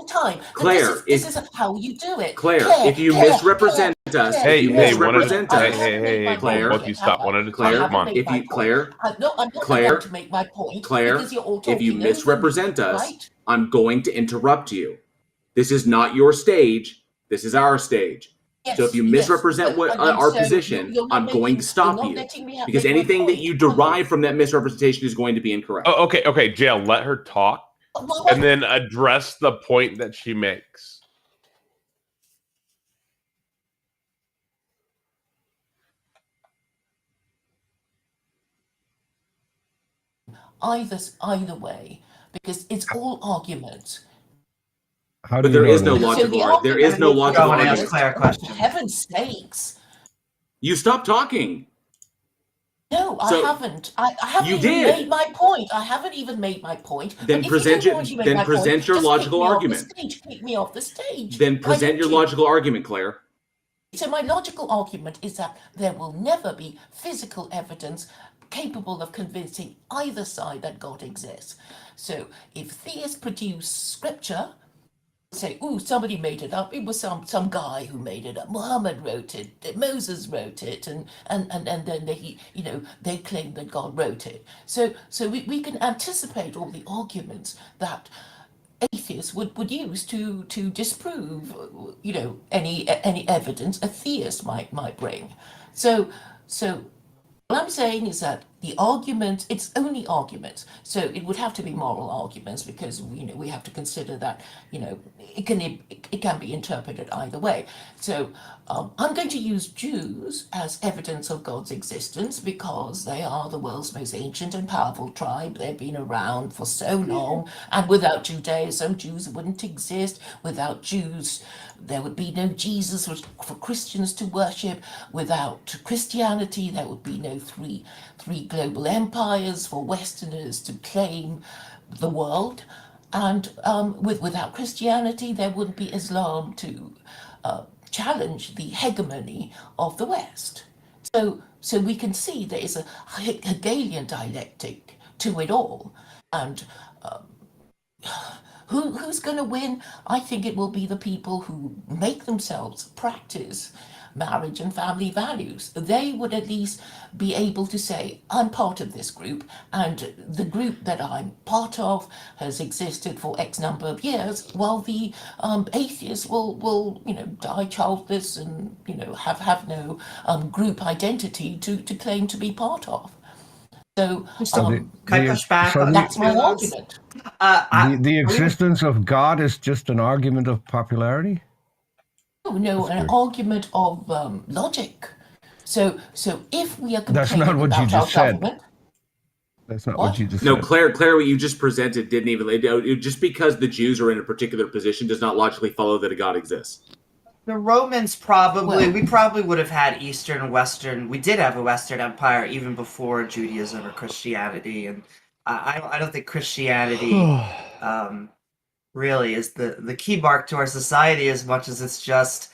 time. Claire, this is how you do it. Claire, if you misrepresent us, Hey, Claire, both you stop one at a time. Come on. Claire, no, I'm not going to make my point. Claire, because you're all talking if you misrepresent over me, us, right? I'm going to interrupt you. This is not your stage. This is our stage. Yes, so if you misrepresent our position, I'm going to stop you. Because anything that you derive from that misrepresentation is going to be incorrect. Oh, okay, Jail, let her talk and then address the point that she makes. Either way, because it's all arguments. But there is no logical argument. There is no logical argument. Claire a question. For heaven's sakes. You stopped talking. No, I haven't. I haven't even made my point. I haven't even made my point. Then present your logical argument. Kick me off the stage. Then present your logical argument, Claire. So my logical argument is that there will never be physical evidence capable of convincing either side that God exists. So if theists produce scripture, say, "Ooh, somebody made it up. It was some guy who made it up. Muhammad wrote it. Moses wrote it, and then they claim that God wrote it." So we can anticipate all the arguments that atheists would use to disprove any evidence a theist might bring. So what I'm saying is that the argument, it's only arguments. So it would have to be moral arguments because we have to consider that it can be interpreted either way. So I'm going to use Jews as evidence of God's existence because they are the world's most ancient and powerful tribe. They've been around for so long, and without Judaism, Jews wouldn't exist. Without Jews, there would be no Jesus for Christians to worship. Without Christianity, there would be no three global empires for Westerners to claim the world. And without Christianity, there wouldn't be Islam to challenge the hegemony of the West. So we can see there is a Hegelian dialectic to it all. And who's going to win? I think it will be the people who make themselves practice marriage and family values. They would at least be able to say, I'm part of this group, and the group that I'm part of has existed for X number of years, while the atheists will die childless and have no group identity to claim to be part of. So can I push back? That's my argument. The existence of God is just an argument of popularity? No, an argument of logic. So if we are that's not what you just said. That's not what you just said. No, Claire, what you just presented didn't even. Just because the Jews are in a particular position does not logically follow that a God exists. The Romans we probably would have had Eastern and Western. We did have a Western Empire even before Judaism or Christianity, and I don't think Christianity really is the key mark to our society as much as it's just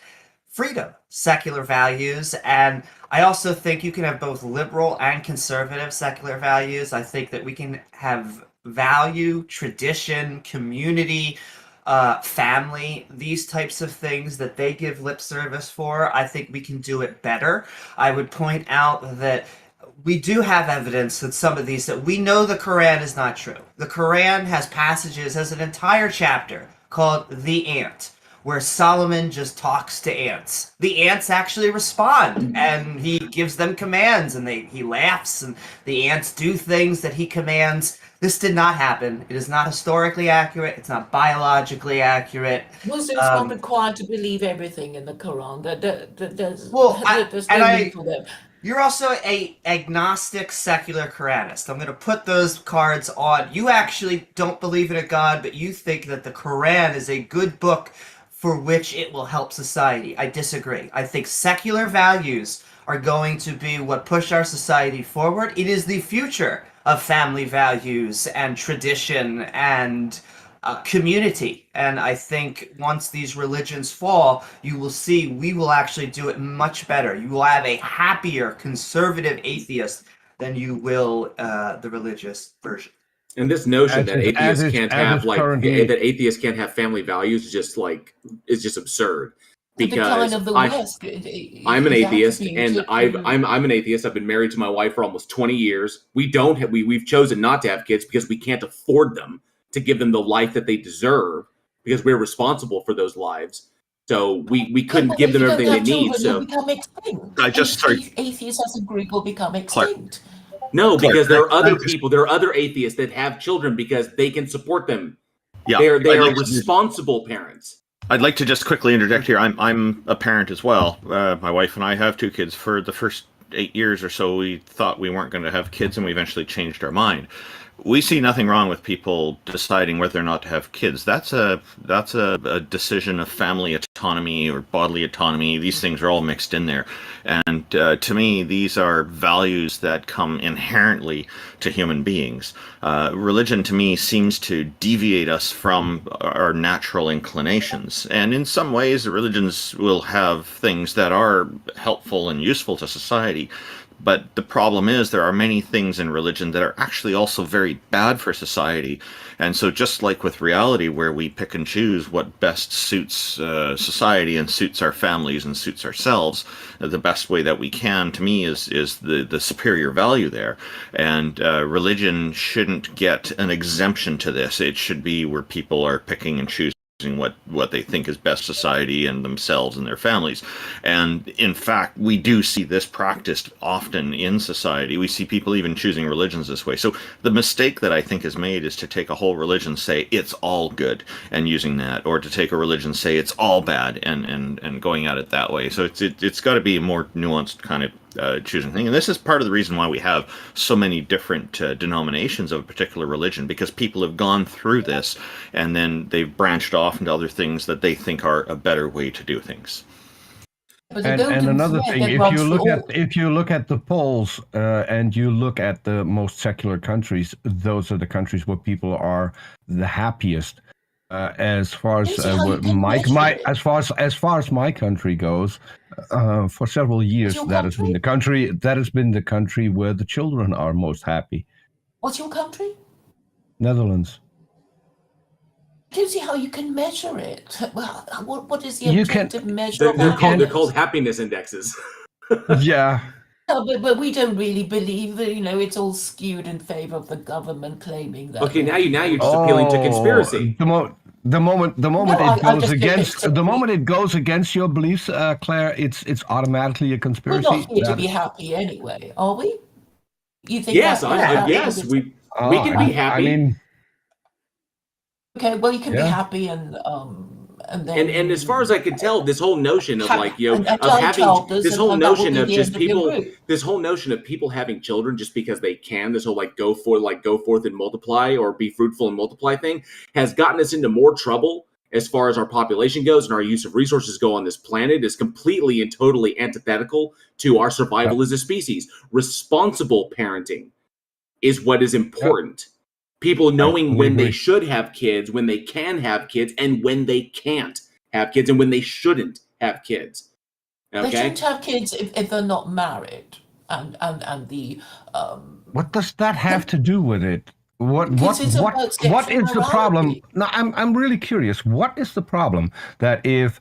freedom, secular values. And I also think you can have both liberal and conservative secular values. I think that we can have value, tradition, community, family, these types of things that they give lip service for. I think we can do it better. I would point out that we do have evidence that some of these, that we know the Quran is not true. The Quran has an entire chapter called The Ant, where Solomon just talks to ants. The ants actually respond, and he gives them commands, and he laughs, and the ants do things that he commands. This did not happen. It is not historically accurate. It's not biologically accurate. Muslims aren't required to believe everything in the Quran. There's no need for them. You're also a agnostic secular Quranist. I'm going to put those cards on. You actually don't believe in a God, but you think that the Quran is a good book for which it will help society. I disagree. I think secular values are going to be what push our society forward. It is the future of family values and tradition and community. And I think once these religions fall, you will see we will actually do it much better. You will have a happier conservative atheist than you will the religious version. And this notion that atheists can't have currently, that atheists can't have family values is just absurd. Because the West, I'm an atheist, and I'm an atheist. I've been married to my wife for almost 20 years. We've chosen not to have kids because we can't afford them to give them the life that they deserve because we're responsible for those lives. So we couldn't give them everything they need. So become extinct. Atheists as a group will become extinct. No, because there are other people, there are other atheists that have children because they can support them. Yeah, they are responsible parents. I'd like to just quickly interject here. I'm a parent as well. My wife and I have 2 kids. For the first 8 years or so, we thought we weren't going to have kids, and we eventually changed our mind. We see nothing wrong with people deciding whether or not to have kids. That's a decision of family autonomy or bodily autonomy. These things are all mixed in there. And to me, these are values that come inherently to human beings. Religion, to me, seems to deviate us from our natural inclinations. And in some ways, religions will have things that are helpful and useful to society. But the problem is there are many things in religion that are actually also very bad for society. And so just like with reality, where we pick and choose what best suits society and suits our families and suits ourselves, the best way that we can, to me, is the superior value there. And religion shouldn't get an exemption to this. It should be where people are picking and choosing what they think is best society and themselves and their families. And in fact, we do see this practiced often in society. We see people even choosing religions this way. So the mistake that I think is made is to take a whole religion, say it's all good, and using that, or to take a religion, say it's all bad, and going at it that way. So it's got to be a more nuanced kind of choosing thing. And this is part of the reason why we have so many different denominations of a particular religion, because people have gone through this and then they've branched off into other things that they think are a better way to do things. And another thing, if you look at the polls and you look at the most secular countries, those are the countries where people are the happiest. As far as my country goes, for several years, that has been the country where the children are most happy. What's your country? Netherlands. I don't see how you can measure it. Well, what is the objective measure? They're called happiness indexes. Yeah. No, but we don't really believe that, it's all skewed in favor of the government claiming that. Okay, now you're just appealing to conspiracy. The moment it goes against your beliefs, Claire, it's automatically a conspiracy. We're not here to be happy anyway, are we? You think? Yes, yes, we can be happy. I mean, okay, well, you can be happy and as far as I can tell, this whole notion of this whole notion of people having children just because they can, this whole go forth and multiply, or be fruitful and multiply thing, has gotten us into more trouble as far as our population goes and our use of resources go on this planet. Is completely and totally antithetical to our survival as a species. Responsible parenting is what is important. People knowing when they should have kids, when they can have kids, and when they can't have kids, and when they shouldn't have kids. Okay? They shouldn't have kids if they're not married, and the. What does that have to do with it? What is the problem? No, I'm really curious. What is the problem that if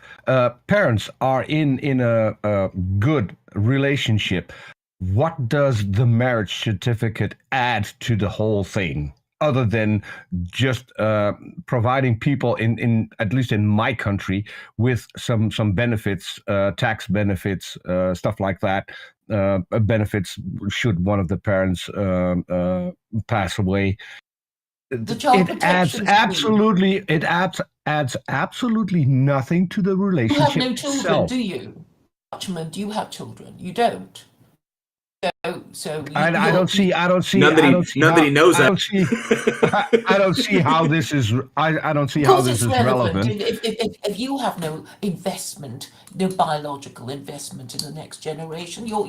parents are in a good relationship, what does the marriage certificate add to the whole thing? Other than just providing people in at least in my country with some benefits, tax benefits, stuff like that, benefits should one of the parents pass away. It adds absolutely nothing to the relationship. You have no children, do you? Do you have children? You don't. So I don't see. None that he knows. I don't see how this is. I don't see how this is relevant. If you have no investment, no biological investment in the next generation, your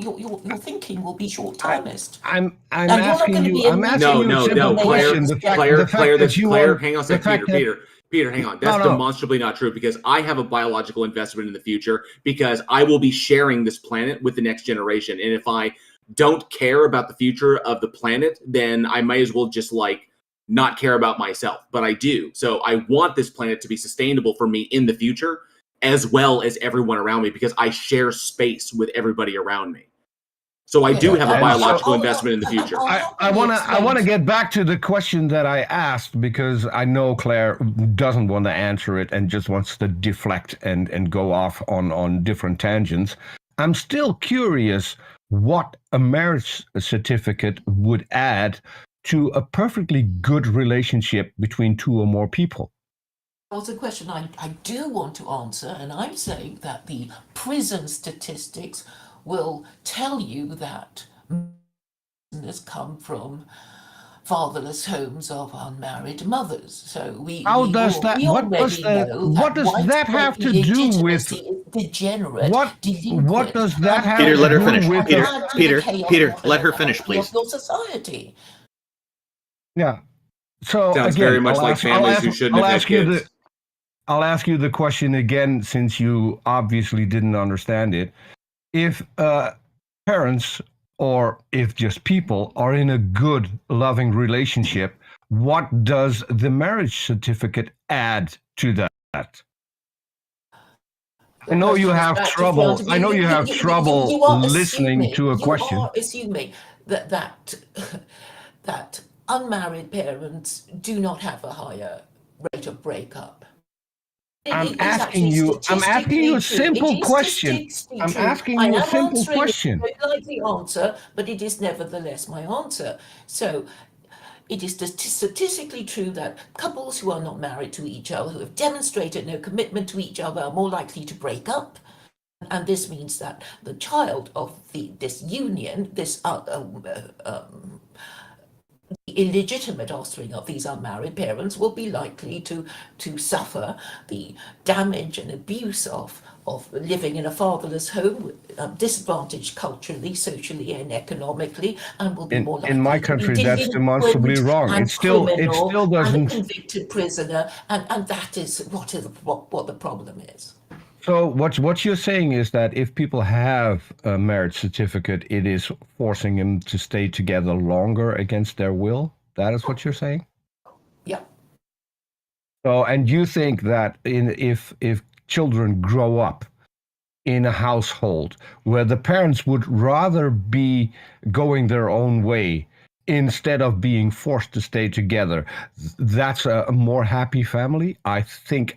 thinking will be short-termist. I'm asking you a simple question. Claire, hang on a second, Peter, hang on. That's demonstrably not true, because I have a biological investment in the future, because I will be sharing this planet with the next generation. And if I don't care about the future of the planet, then I might as well just not care about myself, but I do. So I want this planet to be sustainable for me in the future, as well as everyone around me, because I share space with everybody around me. So I do have a biological investment in the future. I want to get back to the question that I asked, because I know Claire doesn't want to answer it and just wants to deflect and go off on different tangents. I'm still curious what a marriage certificate would add to a perfectly good relationship between two or more people. That's a question I do want to answer, and I'm saying that the prison statistics will tell you that prisoners come from fatherless homes of unmarried mothers. So what does that have to do with degenerate? What does that have Peter, to let her do finish. with Peter, let her finish, please. Your society. Yeah. So sounds again, very much like families who shouldn't have had kids. I'll ask you the question again, since you obviously didn't understand it. If parents, or if just people, are in a good, loving relationship, what does the marriage certificate add to that? I know you have trouble. I know you have trouble listening to a question. You are assuming that unmarried parents do not have a higher rate of breakup. I'm asking you a simple question. I'm asking you a simple question. I don't like the answer, but it is nevertheless my answer. So it is statistically true that couples who are not married to each other, who have demonstrated no commitment to each other, are more likely to break up. And this means that the child of this union, this illegitimate offspring of these unmarried parents, will be likely to suffer the damage and abuse of living in a fatherless home, disadvantaged culturally, socially, and economically, and will be more likely in my country, that's demonstrably wrong. It still doesn't. And a convicted prisoner, and that is what the problem is. So what you're saying is that if people have a marriage certificate, it is forcing them to stay together longer against their will? That is what you're saying? Yeah. So, and you think that if children grow up in a household where the parents would rather be going their own way instead of being forced to stay together, that's a more happy family? I think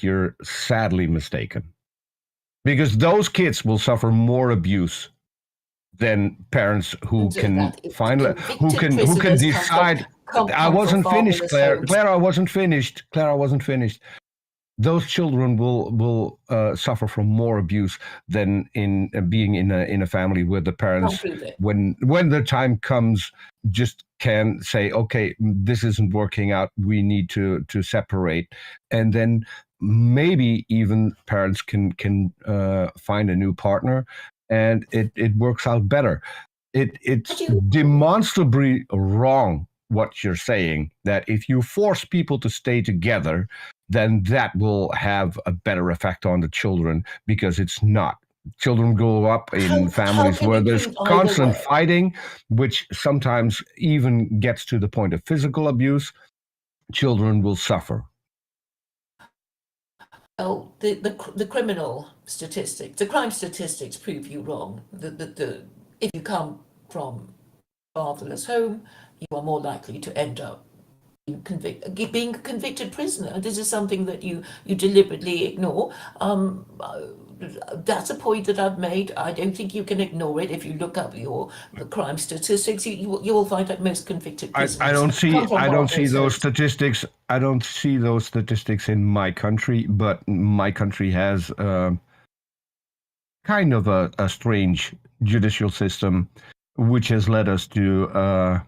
you're sadly mistaken, because those kids will suffer more abuse than parents who can decide. I wasn't finished, Claire. Claire, I wasn't finished. Those children will suffer from more abuse than in being in a family where the parents, when the time comes, just can say, okay, this isn't working out, we need to separate, and then maybe even parents can find a new partner, and it works out better. It's demonstrably wrong what you're saying, that if you force people to stay together, then that will have a better effect on the children, because it's not. Children grow up in families where there's constant fighting, which sometimes even gets to the point of physical abuse. Children will suffer. Oh, the criminal statistics, the crime statistics prove you wrong. If you come from a fatherless home, you are more likely to end up being a convicted prisoner. This is something that you deliberately ignore. That's a point that I've made. I don't think you can ignore it. If you look up the crime statistics, you will find that most convicted prisoners. I don't see those statistics. I don't see those statistics in my country, but my country has kind of a strange judicial system, which has led us to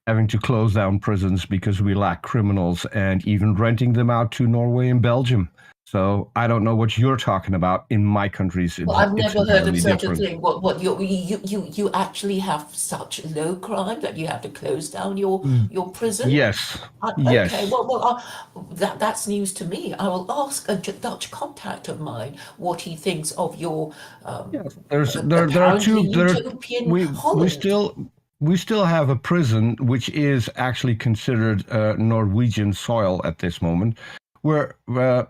having to close down prisons because we lack criminals, and even renting them out to Norway and Belgium. So I don't know what you're talking about. In my countries, I've never heard of such a thing. What you actually have such low crime that you have to close down your prison? Yes. Okay. Well, that's news to me. I will ask a Dutch contact of mine what he thinks of your. There are two. We we still have a prison which is actually considered Norwegian soil at this moment, where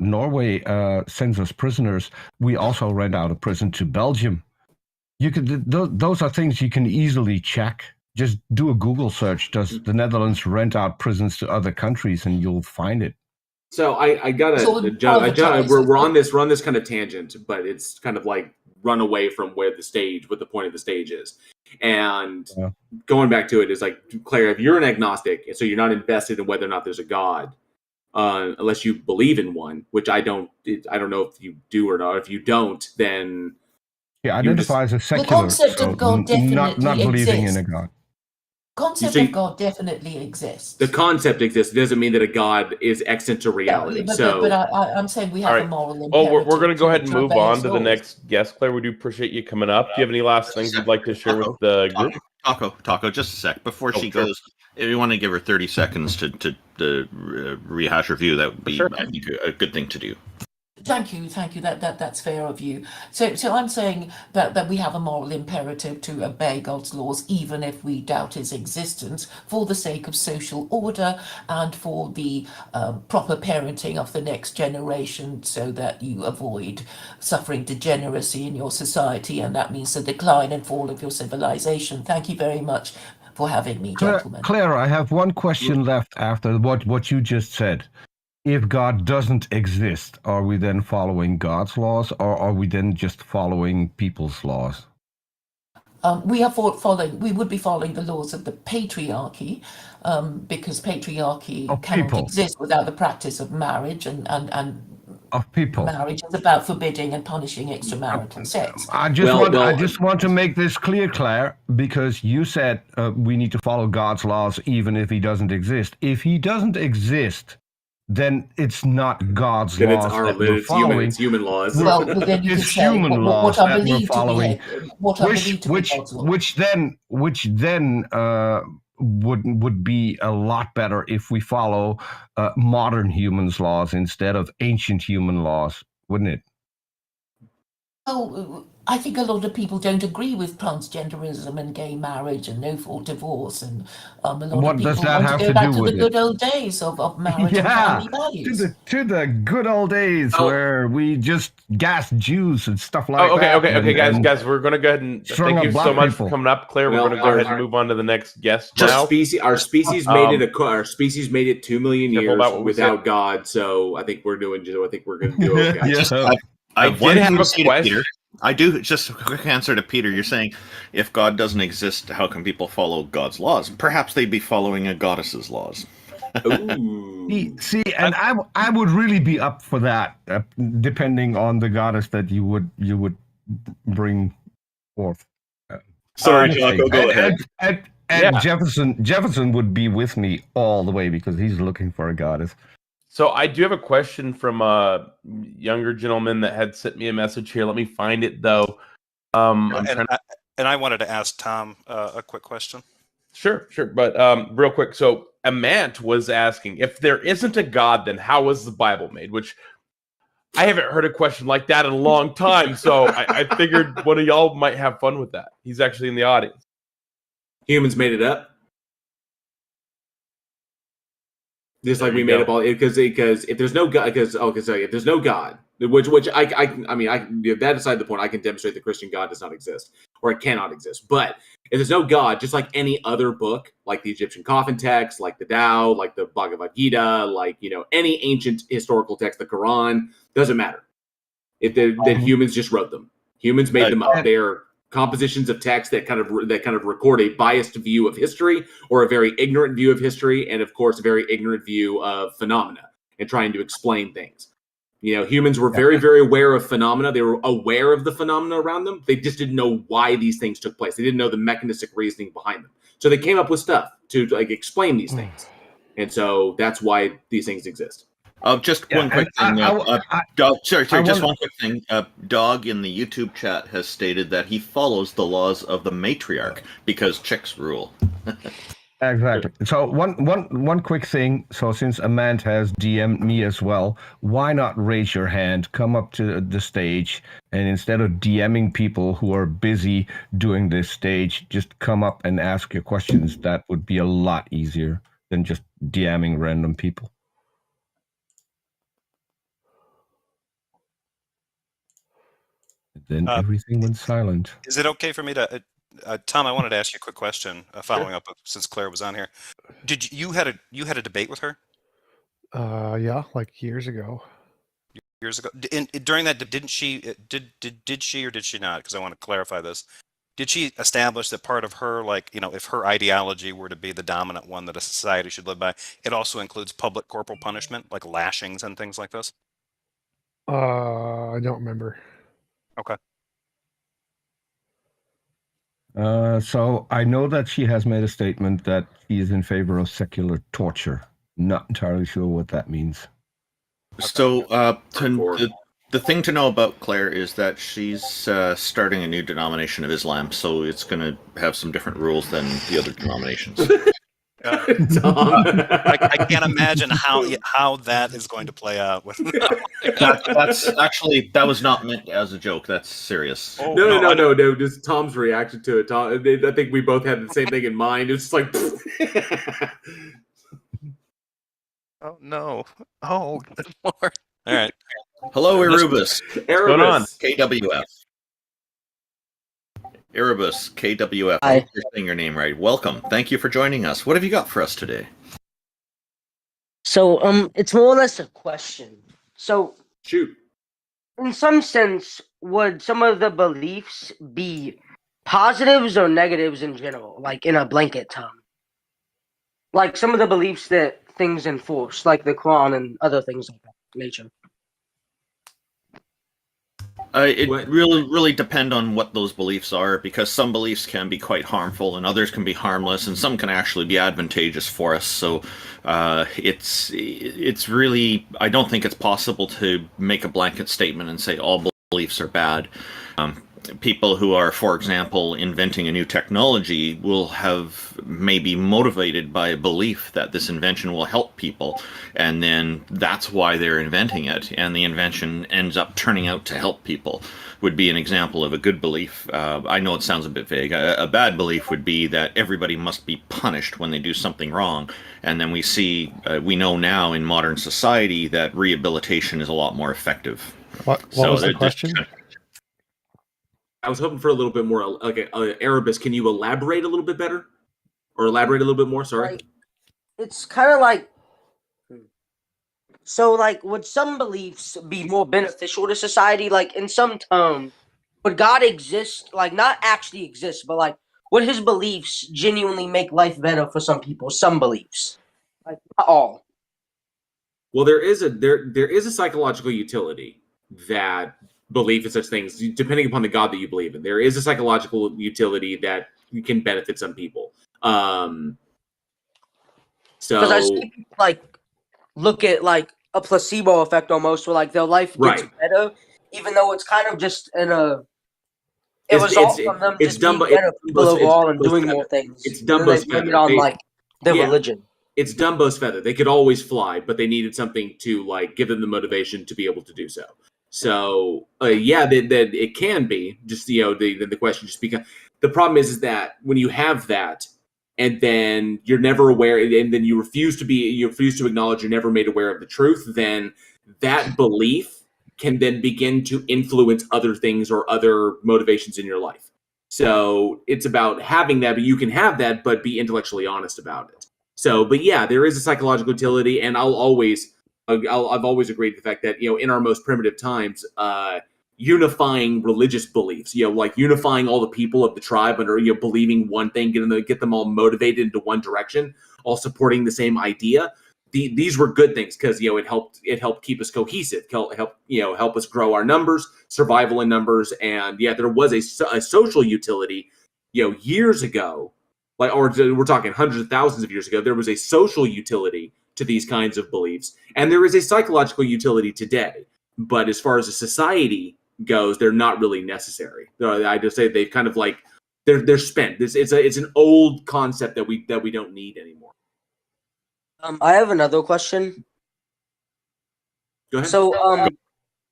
Norway sends us prisoners. We also rent out a prison to Belgium. You could those are things you can easily check. Just do a Google search. Does the Netherlands rent out prisons to other countries, and you'll find it. So I gotta, John, we're on this kind of tangent, but it's kind of like run away from what the point of the stage is. And going back to it is like, Claire, if you're an agnostic, so you're not invested in whether or not there's a God, unless you believe in one, which I don't know if you do or not. If you don't, then identify as a secular. The concept of God definitely not believing exists. in a God. Concept of God definitely exists. The concept exists. It doesn't mean that a God is extant to reality. But I'm saying we have a moral imperative. Oh, we're going to go ahead and move on to the next guest, Claire. We do appreciate you coming up. Do you have any last things you'd like to share with the group? Taco, just a sec. Before she goes, if you want to give her 30 seconds to rehash her view, that would be, I think, a good thing to do. Thank you. That's fair of you. So I'm saying that we have a moral imperative to obey God's laws, even if we doubt his existence, for the sake of social order and for the proper parenting of the next generation, so that you avoid suffering degeneracy in your society, and that means the decline and fall of your civilization. Thank you very much for having me, gentlemen. Claire, I have one question left after what you just said. If God doesn't exist, are we then following God's laws, or are we then just following people's laws? We would be following the laws of the patriarchy, because patriarchy cannot exist without the practice of marriage, and of people. Marriage is about forbidding and punishing extramarital sex. I just want to make this clear, Claire, because you said we need to follow God's laws even if he doesn't exist. If he doesn't exist, then it's not God's laws that we're following. It's human laws. Well, then you it's human laws that we're following, which then would be a lot better if we follow modern humans' laws instead of ancient human laws, wouldn't it? Oh, I think a lot of people don't agree with transgenderism and gay marriage and no fault divorce, and a lot of people want to go back to the good old days of marriage and family values. To the good old days where we just gassed Jews and stuff like that. Okay, guys, we're going to go ahead and thank you so much for coming up, Claire. We're going to go ahead and move on to the next guest now. Our species made it 2 million years without God, so I think we're going to do okay. I did have a question. I do. Just a quick answer to Peter. You're saying if God doesn't exist, how can people follow God's laws? Perhaps they'd be following a goddess's laws. See, and I would really be up for that, depending on the goddess that you would bring forth. Sorry, Jocko, go ahead. And Jefferson would be with me all the way because he's looking for a goddess. So I do have a question from a younger gentleman that had sent me a message here. Let me find it, though. And I wanted to ask Tom a quick question. Sure. But real quick. So Amant was asking, if there isn't a God, then how was the Bible made? Which I haven't heard a question like that in a long time. So I figured one of y'all might have fun with that. He's actually in the audience. Humans made it up. Just like we made up all, because if there's no God, if there's no God, which I mean, that aside the point, I can demonstrate the Christian God does not exist, or it cannot exist. But if there's no God, just like any other book, like the Egyptian coffin text, like the Tao, like the Bhagavad Gita, like any ancient historical text, the Quran, doesn't matter. Then humans just wrote them. Humans made them up. They are compositions of text that kind of record a biased view of history, or a very ignorant view of history, and of course a very ignorant view of phenomena, and trying to explain things. Humans were very, very aware of phenomena. They were aware of the phenomena around them. They just didn't know why these things took place. They didn't know the mechanistic reasoning behind them. So they came up with stuff to explain these things. And so that's why these things exist. Just one quick thing. Just one quick thing. Dog in the YouTube chat has stated that he follows the laws of the matriarch because chicks rule. Exactly. So one quick thing. So since Amand has DM'd me as well, why not raise your hand, come up to the stage, and instead of DMing people who are busy doing this stage, just come up and ask your questions. That would be a lot easier than just DMing random people. Then everything went silent. Is it okay for me to, Tom? I wanted to ask you a quick question, following up since Claire was on here. Did you had a debate with her? Yeah, like years ago. Years ago. During that, didn't she? Did she or did she not? Because I want to clarify this. Did she establish that part of her, like, if her ideology were to be the dominant one that a society should live by, it also includes public corporal punishment, like lashings and things like this? I don't remember. Okay. So I know that she has made a statement that she is in favor of secular torture. Not entirely sure what that means. So the thing to know about Claire is that she's starting a new denomination of Islam, so it's going to have some different rules than the other denominations. I can't imagine how that is going to play out. That's actually, that was not meant as a joke. That's serious. Oh, no. Just Tom's reaction to it. Tom, I think we both had the same thing in mind. It's just like. Oh no! Oh, good lord! All right. Hello, Erebus. What's going on? KWF. Erebus, KWF. I hope you're saying your name right. Welcome. Thank you for joining us. What have you got for us today? So, it's more or less a question. So, shoot. In some sense, would some of the beliefs be positives or negatives in general, like in a blanket term? Like some of the beliefs that things enforce, like the Quran and other things like that nature. It really depend on what those beliefs are, because some beliefs can be quite harmful and others can be harmless, and some can actually be advantageous for us. So it's really, I don't think it's possible to make a blanket statement and say all beliefs are bad. People who are, for example, inventing a new technology will have maybe motivated by a belief that this invention will help people, and then that's why they're inventing it, and the invention ends up turning out to help people. Would be an example of a good belief. I know it sounds a bit vague. A bad belief would be that everybody must be punished when they do something wrong, and then we know now in modern society that rehabilitation is a lot more effective. What was the question? I was hoping for a little bit more. Okay, Erebus, can you elaborate a little bit better, or elaborate a little bit more? Sorry. Like, it's kind of like, so like, would some beliefs be more beneficial to society? Like, in some term, would God exist? Like, not actually exist, but like, would his beliefs genuinely make life better for some people? Some beliefs, like not all. Well, there is a psychological utility that belief in such things, depending upon the God that you believe in. There is a psychological utility that can benefit some people. So, because I see people like look at like a placebo effect almost, where like their life gets better, even though it's kind of just in a. It was all from them just being better people overall and doing more things. It's Dumbo's feather. On like their religion. It's Dumbo's feather. They could always fly, but they needed something to like give them the motivation to be able to do so. So that it can be just the question just because the problem is that when you have that and then you're never aware and then you refuse to acknowledge you're never made aware of the truth, then that belief can then begin to influence other things or other motivations in your life. So it's about having that, but you can have that, but be intellectually honest about it. So, but yeah, there is a psychological utility, and I've always agreed with the fact that, in our most primitive times, unifying religious beliefs, like unifying all the people of the tribe under, believing one thing, get them all motivated into one direction, all supporting the same idea. These were good things because, it helped keep us cohesive, help us grow our numbers, survival in numbers. And yeah, there was a social utility, years ago, or we're talking hundreds of thousands of years ago, there was a social utility to these kinds of beliefs, and there is a psychological utility today. But as far as a society goes, they're not really necessary. I just say they've kind of like They're spent. It's an old concept that we don't need anymore. I have another question. Go ahead. So,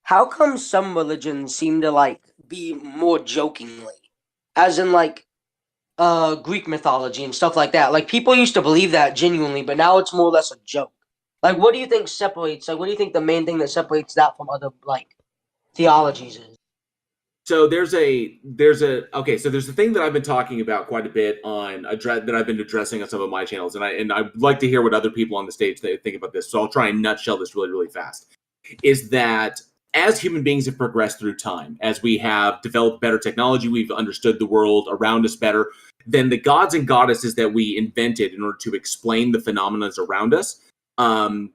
how come some religions seem to like be more jokingly, as in like Greek mythology and stuff like that? Like people used to believe that genuinely, but now it's more or less a joke. Like, what do you think separates? Like, what do you think the main thing that separates that from other like theologies is? So there's the thing that I've been talking about quite a bit that I've been addressing on some of my channels, and I'd like to hear what other people on the stage think about this. So I'll try and nutshell this really, really fast. Is that as human beings have progressed through time, as we have developed better technology, we've understood the world around us better, then the gods and goddesses that we invented in order to explain the phenomena around us,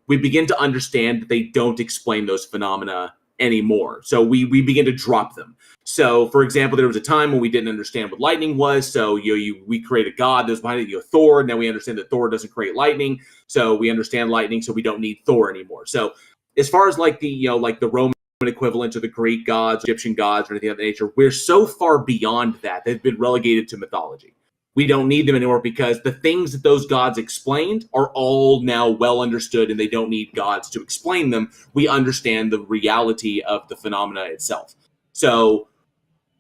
we begin to understand that they don't explain those phenomena anymore. So we begin to drop them. So, for example, there was a time when we didn't understand what lightning was. So we create a god that was behind it, Thor. Now we understand that Thor doesn't create lightning. So we understand lightning. So we don't need Thor anymore. So as far as like the Roman equivalent to the Greek gods, Egyptian gods, or anything of that nature, we're so far beyond that. They've been relegated to mythology. We don't need them anymore because the things that those gods explained are all now well understood, and they don't need gods to explain them. We understand the reality of the phenomena itself. So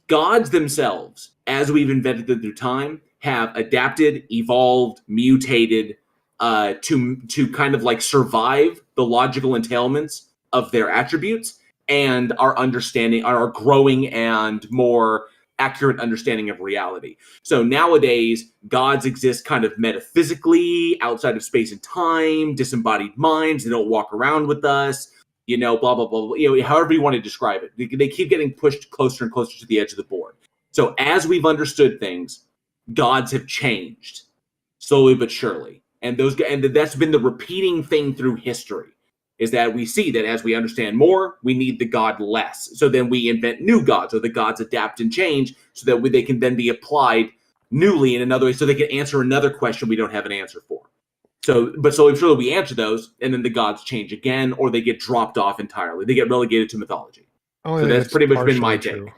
gods themselves, as we've invented them through time, have adapted, evolved, mutated to kind of like survive the logical entailments of their attributes, and our growing and more accurate understanding of reality. So nowadays, gods exist kind of metaphysically, outside of space and time, disembodied minds. They don't walk around with us, blah, blah, blah, however you want to describe it. They keep getting pushed closer and closer to the edge of the board. So as we've understood things, gods have changed, slowly but surely. And that's been the repeating thing through history, is that we see that as we understand more, we need the god less. So then we invent new gods, or the gods adapt and change so that they can then be applied newly in another way, so they can answer another question we don't have an answer for. But slowly but surely we answer those, and then the gods change again, or they get dropped off entirely. They get relegated to mythology. So that's pretty much been my take.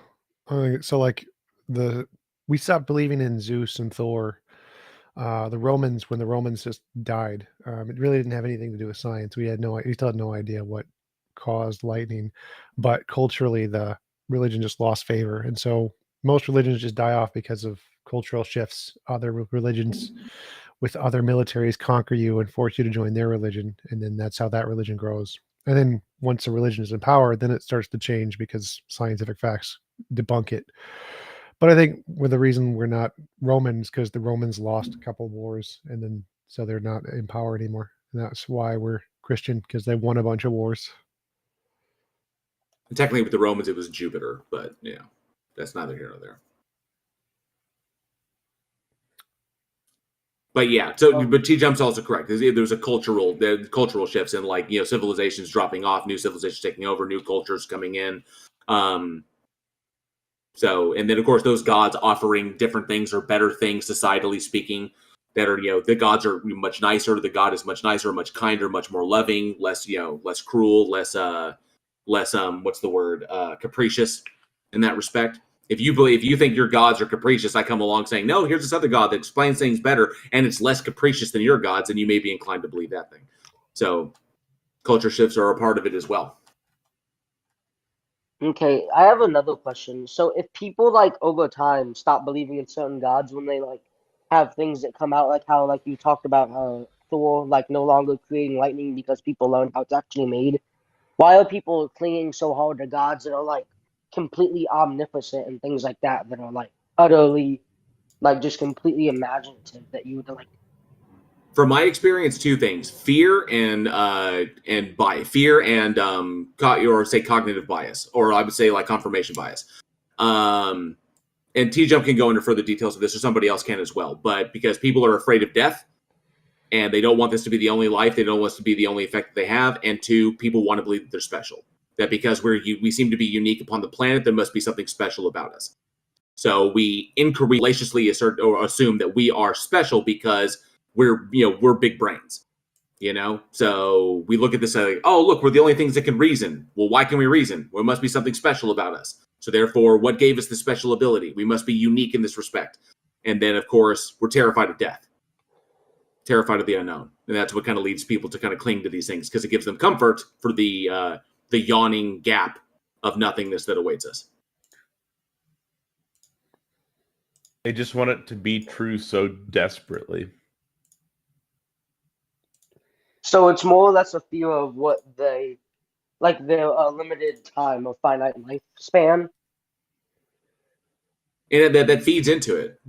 So like we stopped believing in Zeus and Thor. The Romans, when the Romans just died, it really didn't have anything to do with science. We still had no idea what caused lightning, but culturally the religion just lost favor. And so most religions just die off because of cultural shifts. Other religions with other militaries conquer you and force you to join their religion. And then that's how that religion grows. And then once a religion is in power, then it starts to change because scientific facts debunk it. But I think the reason we're not Romans, because the Romans lost a couple of wars, and then so they're not in power anymore. And that's why we're Christian, because they won a bunch of wars. And technically, with the Romans, it was Jupiter, but that's neither here nor there. But but TJump's also correct. There's a cultural shifts, and like civilizations dropping off, new civilizations taking over, new cultures coming in. So, and then of course those gods offering different things or better things, societally speaking, that are, the gods are much nicer. The god is much nicer, much kinder, much more loving, less cruel, less capricious in that respect. If you think your gods are capricious, I come along saying, no, here's this other god that explains things better, and it's less capricious than your gods, and you may be inclined to believe that thing. So culture shifts are a part of it as well. Okay, I have another question. So if people like over time stop believing in certain gods when they like have things that come out, like how like you talked about Thor like no longer creating lightning because people learned how it's actually made, why are people clinging so hard to gods that are like completely omnipotent and things like that are like utterly like just completely imaginative that you would like? From my experience, two things: fear and cognitive bias, or I would say like confirmation bias. And TJump can go into further details of this, or somebody else can as well. But because people are afraid of death, and they don't want this to be the only life, they don't want this to be the only effect that they have. And two, people want to believe that they're special. That because we seem to be unique upon the planet, there must be something special about us. So we incorrectly assert or assume that we are special because we're big brains. You know, so we look at this like, oh, look, we're the only things that can reason. Well, why can we reason? Well, it must be something special about us. So therefore, what gave us the special ability? We must be unique in this respect. And then, of course, we're terrified of death, terrified of the unknown. And that's what kind of leads people to kind of cling to these things, because it gives them comfort for the yawning gap of nothingness that awaits us. They just want it to be true so desperately. So it's more or less a fear of what they, like their limited time of finite lifespan. And that feeds into it.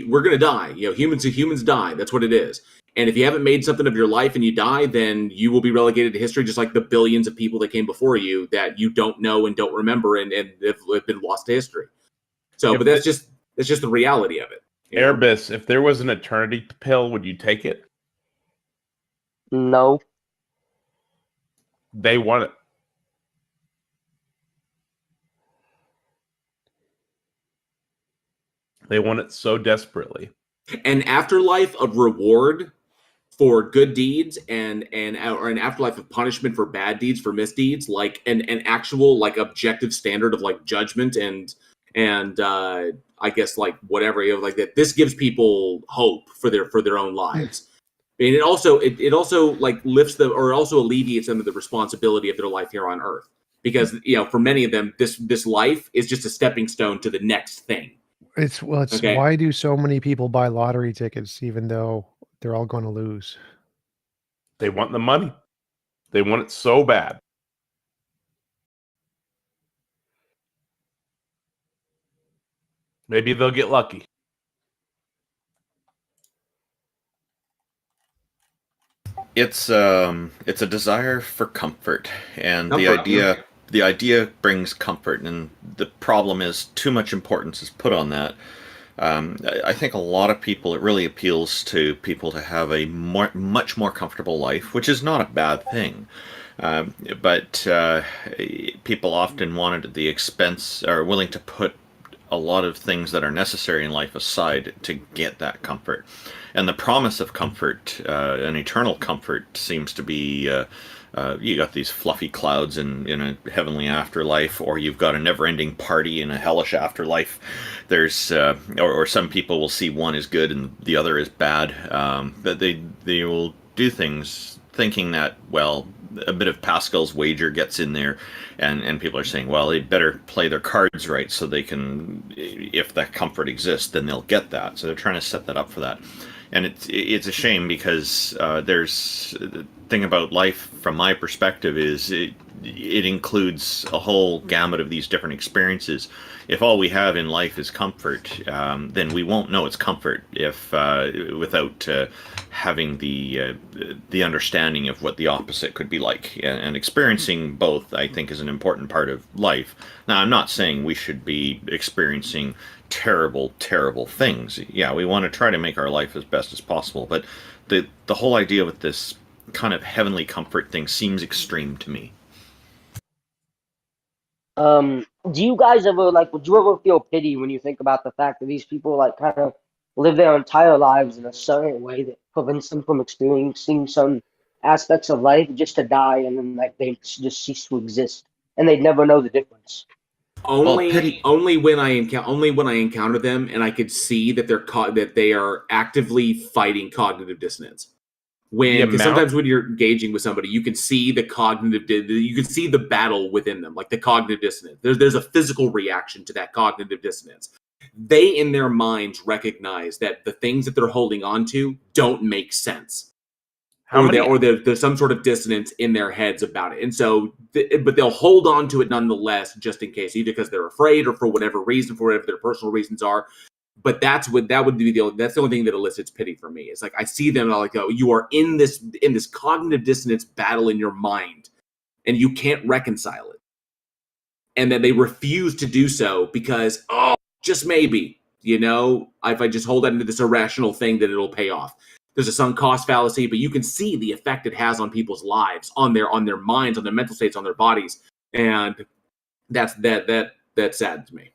We're going to die. You know, humans die. That's what it is. And if you haven't made something of your life and you die, then you will be relegated to history, just like the billions of people that came before you that you don't know and don't remember and have been lost to history. So, but that's just the reality of it. Erebus, if there was an eternity pill, would you take it? No. They want it. They want it so desperately. An afterlife of reward for good deeds or an afterlife of punishment for bad deeds, for misdeeds, like an actual like objective standard of like judgment and I guess like whatever, you know, like that. This gives people hope for their own lives. And it also like lifts them, or also alleviates them of the responsibility of their life here on Earth, because you know, for many of them, this life is just a stepping stone to the next thing. It's okay. Why do so many people buy lottery tickets even though they're all going to lose? They want the money. They want it so bad. Maybe they'll get lucky. It's a desire for comfort, and the idea brings comfort, and the problem is too much importance is put on that. I think a lot of people, it really appeals to people to have a much more comfortable life, which is not a bad thing. But people often want it at the expense, are willing to put a lot of things that are necessary in life aside to get that comfort. And the promise of comfort, an eternal comfort, seems to be you got these fluffy clouds in a heavenly afterlife, or you've got a never-ending party in a hellish afterlife. There's or some people will see one is good and the other is bad, but they will do things thinking that, well, a bit of Pascal's wager gets in there, and people are saying, well, they better play their cards right so they can, if that comfort exists, then they'll get that. So they're trying to set that up for that. And it's a shame, because there's the thing about life from my perspective is it includes a whole gamut of these different experiences. If all we have in life is comfort, then we won't know it's comfort if without having the understanding of what the opposite could be like. And experiencing both, I think, is an important part of life. Now, I'm not saying we should be experiencing terrible things. Yeah, we want to try to make our life as best as possible, but the whole idea with this kind of heavenly comfort thing seems extreme to me. Do you guys ever, like, would you ever feel pity when you think about the fact that these people, like, kind of live their entire lives in a certain way that prevents them from experiencing some aspects of life, just to die, and then, like, they just cease to exist, and they'd never know the difference? Only when I encounter them and I could see that they are actively fighting cognitive dissonance. Because sometimes when you're engaging with somebody, you can see you can see the battle within them, like the cognitive dissonance. There's a physical reaction to that cognitive dissonance. They, in their minds, recognize that the things that they're holding on to don't make sense. There's some sort of dissonance in their heads about it. And so, but they'll hold on to it nonetheless, just in case, either because they're afraid or for whatever reason, for whatever their personal reasons are. But that's the only thing that elicits pity for me. It's like, I see them, and I'm like, oh, you are in this cognitive dissonance battle in your mind, and you can't reconcile it. And then they refuse to do so because, oh, just maybe, if I just hold that into this irrational thing, that it'll pay off. There's a sunk cost fallacy, but you can see the effect it has on people's lives, on their minds, on their mental states, on their bodies, and that saddens me.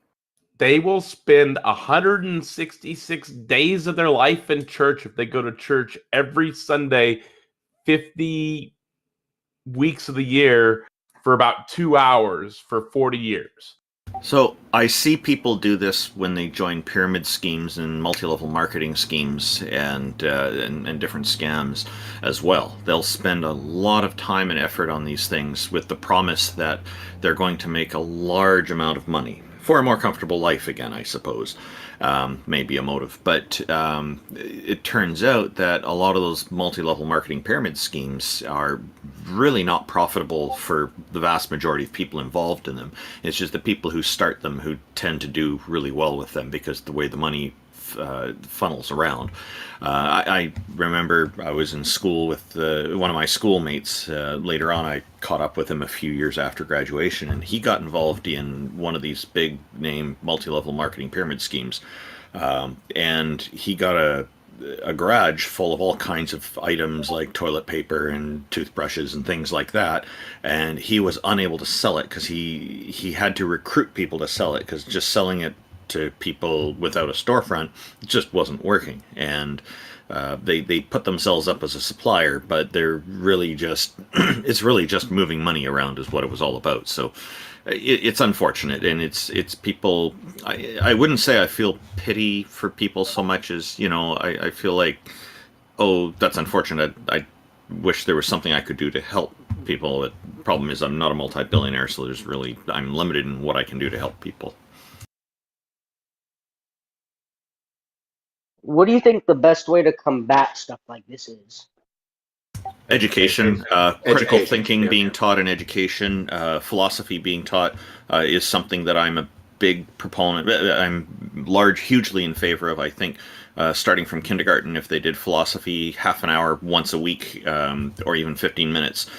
They will spend 166 days of their life in church if they go to church every Sunday, 50 weeks of the year for about 2 hours for 40 years. So I see people do this when they join pyramid schemes and multi-level marketing schemes and different scams as well. They'll spend a lot of time and effort on these things with the promise that they're going to make a large amount of money for a more comfortable life again, I suppose. Maybe a motive. But it turns out that a lot of those multi-level marketing pyramid schemes are really not profitable for the vast majority of people involved in them. It's just the people who start them who tend to do really well with them because the way the money funnels around. I remember I was in school with one of my schoolmates. Later on, I caught up with him a few years after graduation, and he got involved in one of these big name multi-level marketing pyramid schemes. And he got a garage full of all kinds of items like toilet paper and toothbrushes and things like that, and he was unable to sell it because he had to recruit people to sell it, because just selling it to people without a storefront just wasn't working. And they put themselves up as a supplier, but they're really just it's really just moving money around is what it was all about. So it's unfortunate, and it's people. I wouldn't say I feel pity for people so much as, I feel like, oh, that's unfortunate. I wish there was something I could do to help people. The problem is I'm not a multi-billionaire, so I'm limited in what I can do to help people. What do you think the best way to combat stuff like this is? Education, critical thinking being taught in education, philosophy being taught is something that I'm a big proponent. I'm hugely in favor of. I think starting from kindergarten, if they did philosophy half an hour once a week, or even 15 minutes,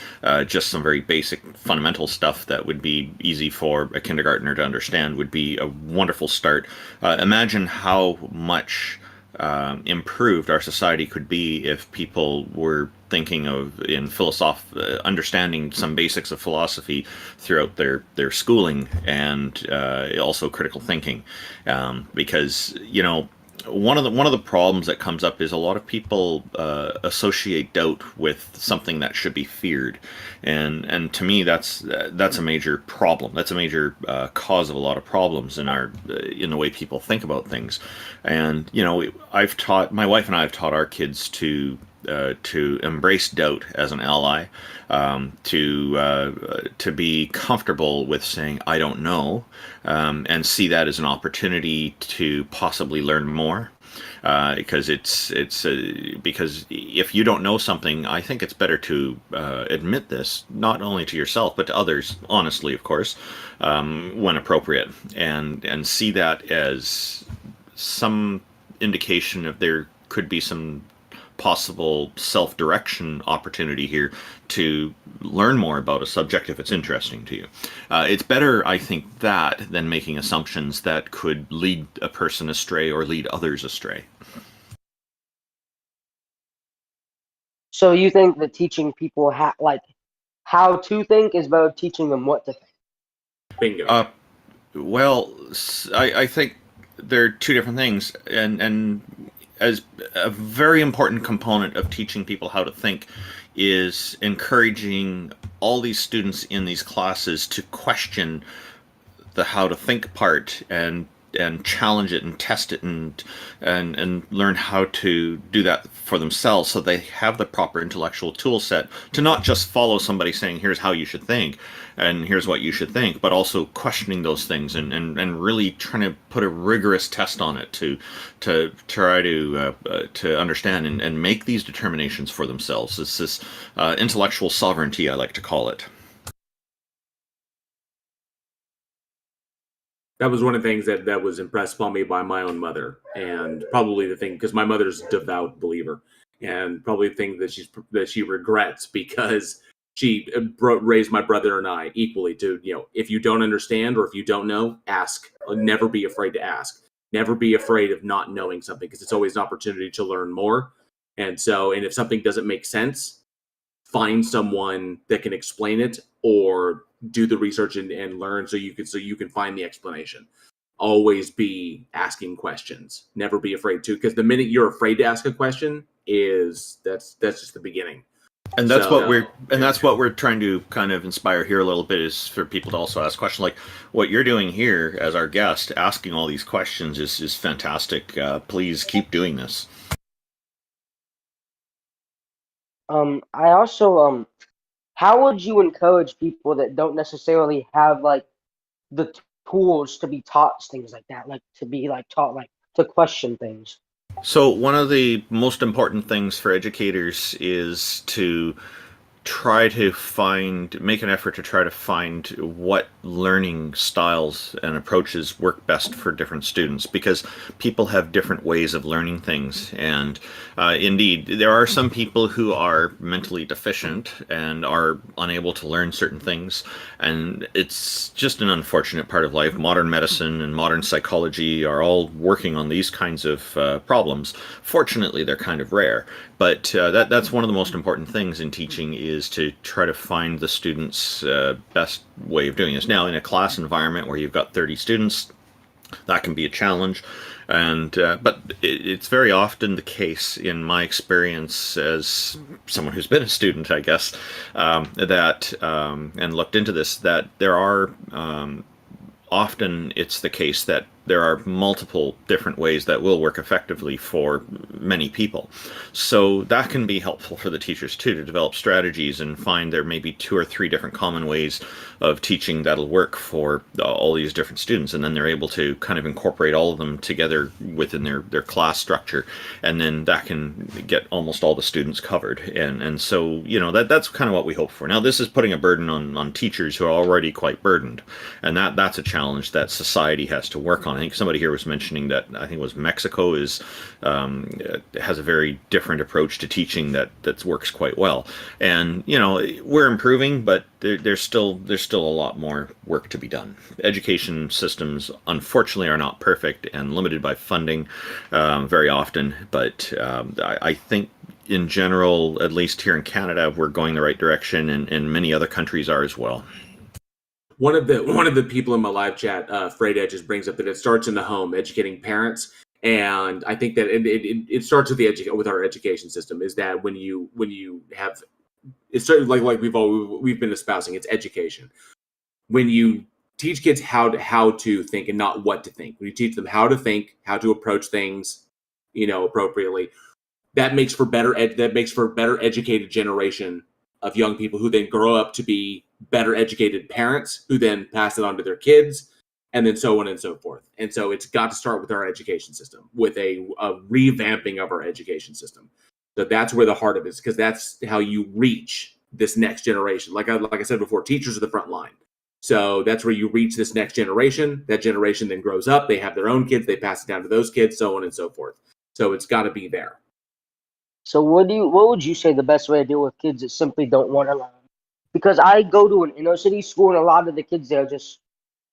just some very basic fundamental stuff that would be easy for a kindergartner to understand, would be a wonderful start. Imagine how much improved our society could be if people were thinking of understanding some basics of philosophy throughout their schooling, and also critical thinking, because one of the problems that comes up is a lot of people associate doubt with something that should be feared, and to me that's a major problem. That's a major cause of a lot of problems in the way people think about things. And my wife and I have taught our kids to embrace doubt as an ally, to be comfortable with saying I don't know, and see that as an opportunity to possibly learn more. Because because if you don't know something, I think it's better to admit this, not only to yourself but to others, honestly, of course, when appropriate, and see that as some indication of there could be some possible self-direction opportunity here to learn more about a subject if it's interesting to you. It's better, I think, that than making assumptions that could lead a person astray or lead others astray. So you think that teaching people how to think is better than teaching them what to think? Bingo. Well, I think they're two different things, and as a very important component of teaching people how to think is encouraging all these students in these classes to question the how to think part, and challenge it and test it, and learn how to do that for themselves, so they have the proper intellectual tool set to not just follow somebody saying here's how you should think and here's what you should think, but also questioning those things and really trying to put a rigorous test on it to try to understand and make these determinations for themselves. It's this intellectual sovereignty, I like to call it. That was one of the things that was impressed upon me by my own mother, and probably the thing, because my mother's a devout believer, and probably the thing that she regrets, because she raised my brother and I equally to, if you don't understand or if you don't know, ask. Never be afraid to ask. Never be afraid of not knowing something, because it's always an opportunity to learn more. And if something doesn't make sense, find someone that can explain it, or do the research and learn so you can find the explanation. Always be asking questions. Never be afraid to, because the minute you're afraid to ask a question that's just the beginning. And that's what we're trying to kind of inspire here a little bit, is for people to also ask questions like what you're doing here as our guest, asking all these questions is fantastic. Please keep doing this. I also how would you encourage people that don't necessarily have like the tools to be taught things like that, like to be like taught like to question things? So one of the most important things for educators is to make an effort to try to find what learning styles and approaches work best for different students, because people have different ways of learning things. And indeed, there are some people who are mentally deficient and are unable to learn certain things. And it's just an unfortunate part of life. Modern medicine and modern psychology are all working on these kinds of problems. Fortunately, they're kind of rare. But that's one of the most important things in teaching, is to try to find the student's best way of doing this. Now, in a class environment where you've got 30 students, that can be a challenge. And but it's very often the case, in my experience as someone who's been a student, I guess, that and looked into this, that there are often it's the case that there are multiple different ways that will work effectively for many people. So that can be helpful for the teachers too, to develop strategies and find there may be 2 or 3 different common ways of teaching that'll work for all these different students, and then they're able to kind of incorporate all of them together within their class structure, and then that can get almost all the students covered. And so, you know, that's kind of what we hope for. Now, this is putting a burden on teachers who are already quite burdened, and that's a challenge that society has to work on. I think somebody here was mentioning that, I think it was Mexico has a very different approach to teaching that works quite well. And, you know, we're improving, but there's still a lot more work to be done. Education systems, unfortunately, are not perfect and limited by funding very often. But I think in general, at least here in Canada, we're going the right direction, and many other countries are as well. One of the people in my live chat, Freight Edges, brings up that it starts in the home, educating parents, and I think that it starts with our education system. Is that when you have, it's sort of like we've been espousing, it's education. When you teach kids how to think and not what to think, when you teach them how to think, how to approach things, you know, appropriately, that makes for better educated generation of young people who then grow up to be better educated parents, who then pass it on to their kids, and then so on and so forth. And so it's got to start with our education system, with a revamping of our education system. So that's where the heart of it is, because that's how you reach this next generation. Like I said before, teachers are the front line. So that's where you reach this next generation. That generation then grows up. They have their own kids. They pass it down to those kids, so on and so forth. So it's got to be there. So what would you say the best way to deal with kids that simply don't want to learn? Because I go to an inner city school, and a lot of the kids there just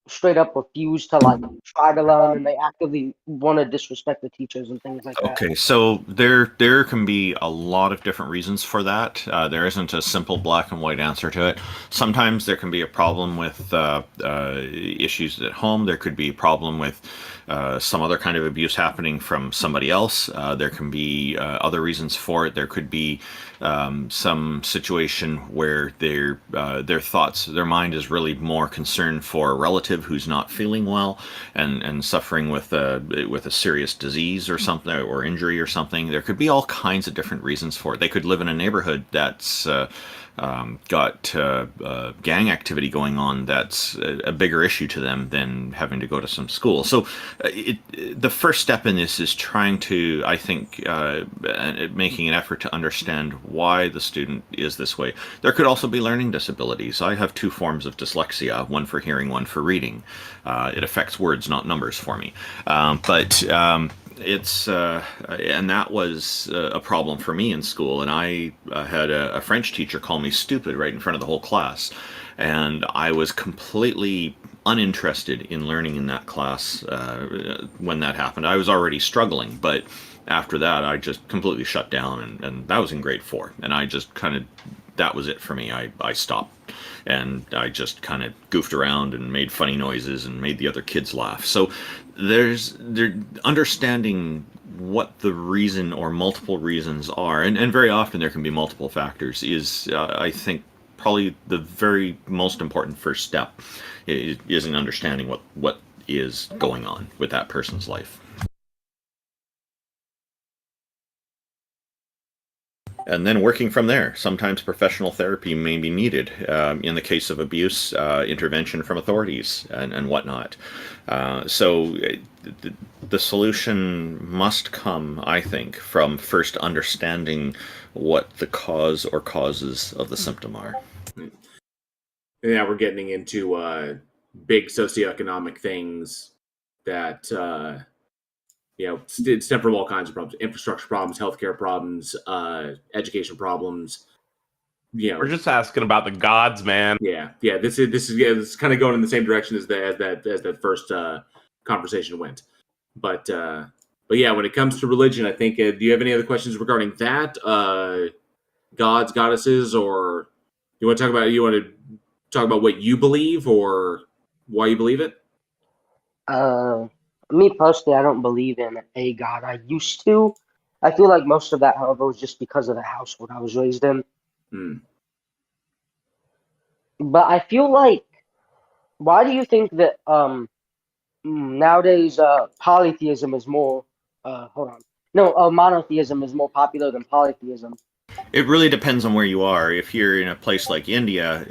straight up refuse to like try to learn, and they actively want to disrespect the teachers and things like that. Okay, so there can be a lot of different reasons for that. There isn't a simple black and white answer to it. Sometimes there can be a problem with issues at home. There could be a problem with some other kind of abuse happening from somebody else. There can be other reasons for it. There could be some situation where their mind is really more concerned for a relative who's not feeling well and suffering with a serious disease or something, or injury or something. There could be all kinds of different reasons for it. They could live in a neighborhood that's got gang activity going on that's a bigger issue to them than having to go to some school. So the first step in this is trying to, I think, making an effort to understand why the student is this way. There could also be learning disabilities. I have 2 forms of dyslexia, one for hearing, one for reading. It affects words, not numbers for me. It's and that was a problem for me in school, and I had a French teacher call me stupid right in front of the whole class, and I was completely uninterested in learning in that class when that happened. I was already struggling, but after that I just completely shut down, and that was in grade 4, and I just kind of, that was it for me. I stopped, and I just kind of goofed around and made funny noises and made the other kids laugh. So they're understanding what the reason or multiple reasons are, and very often there can be multiple factors, is I think probably the very most important first step is in understanding what is going on with that person's life. And then working from there. Sometimes professional therapy may be needed. In the case of abuse, intervention from authorities and whatnot. So the solution must come, I think, from first understanding what the cause or causes of the symptom are. Yeah, we're getting into big socioeconomic things that stem from all kinds of problems: infrastructure problems, healthcare problems, education problems. We're just asking about the gods, man. Yeah. This is kind of going in the same direction as that first conversation went. But yeah, when it comes to religion, I think. Do you have any other questions regarding that? Gods, goddesses, or you want to talk about what you believe or why you believe it? Me personally, I don't believe in a god. I used to. I feel like most of that, however, was just because of the household I was raised in. But I feel like, why do you think that nowadays polytheism is more? Monotheism is more popular than polytheism. It really depends on where you are. If you're in a place like India,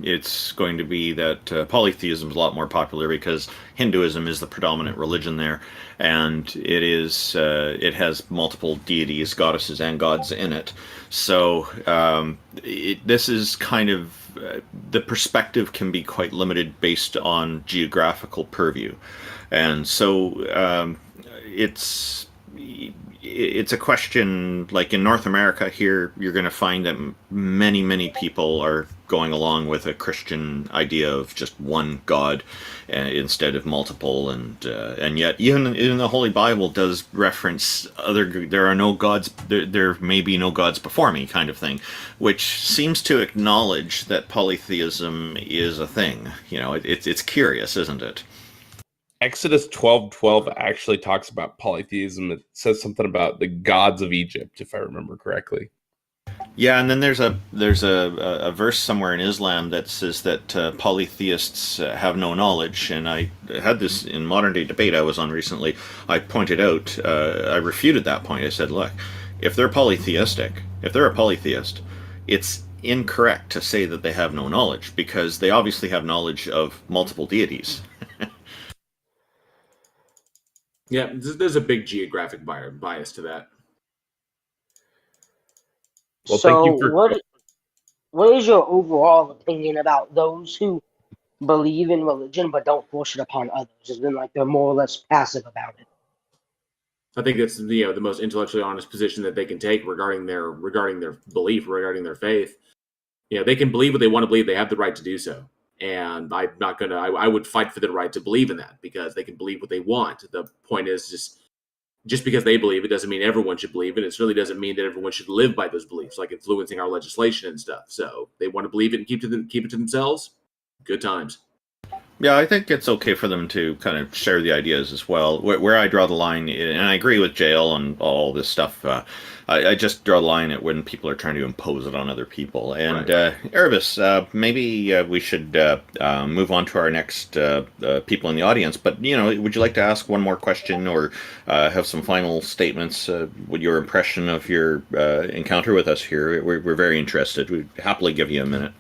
it's going to be that polytheism is a lot more popular because Hinduism is the predominant religion there, and it has multiple deities, goddesses, and gods in it. So this is kind of the perspective can be quite limited based on geographical purview, and so it's a question, like in North America here, you're going to find that many people are going along with a Christian idea of just one God instead of multiple, and yet even the Holy Bible does reference there are no gods, there may be no gods before me kind of thing, which seems to acknowledge that polytheism is a thing. It's curious, isn't it? Exodus 12:12 actually talks about polytheism. It says something about the gods of Egypt, if I remember correctly. Yeah, and then there's a verse somewhere in Islam that says that polytheists have no knowledge, and I had this in modern day debate I was on recently. I pointed out, I refuted that point. I said, look, if they're a polytheist, it's incorrect to say that they have no knowledge, because they obviously have knowledge of multiple deities. Yeah, there's a big geographic bias to that. Well, so what is your overall opinion about those who believe in religion but don't force it upon others? It's been like they're more or less passive about it. I think that's the most intellectually honest position that they can take regarding their belief, regarding their faith. They can believe what they want to believe. They have the right to do so. And I'm not going to, I would fight for the right to believe in that, because they can believe what they want. The point is just because they believe it doesn't mean everyone should believe it. It certainly doesn't mean that everyone should live by those beliefs, like influencing our legislation and stuff. So they want to believe it and keep it to themselves. Good times. Yeah, I think it's okay for them to kind of share the ideas as well. Where I draw the line, and I agree with JL on all this stuff, I just draw the line at when people are trying to impose it on other people. And right. Erebus, maybe we should move on to our next people in the audience. But, would you like to ask one more question or have some final statements? With your impression of your encounter with us here? We're very interested. We'd happily give you a minute.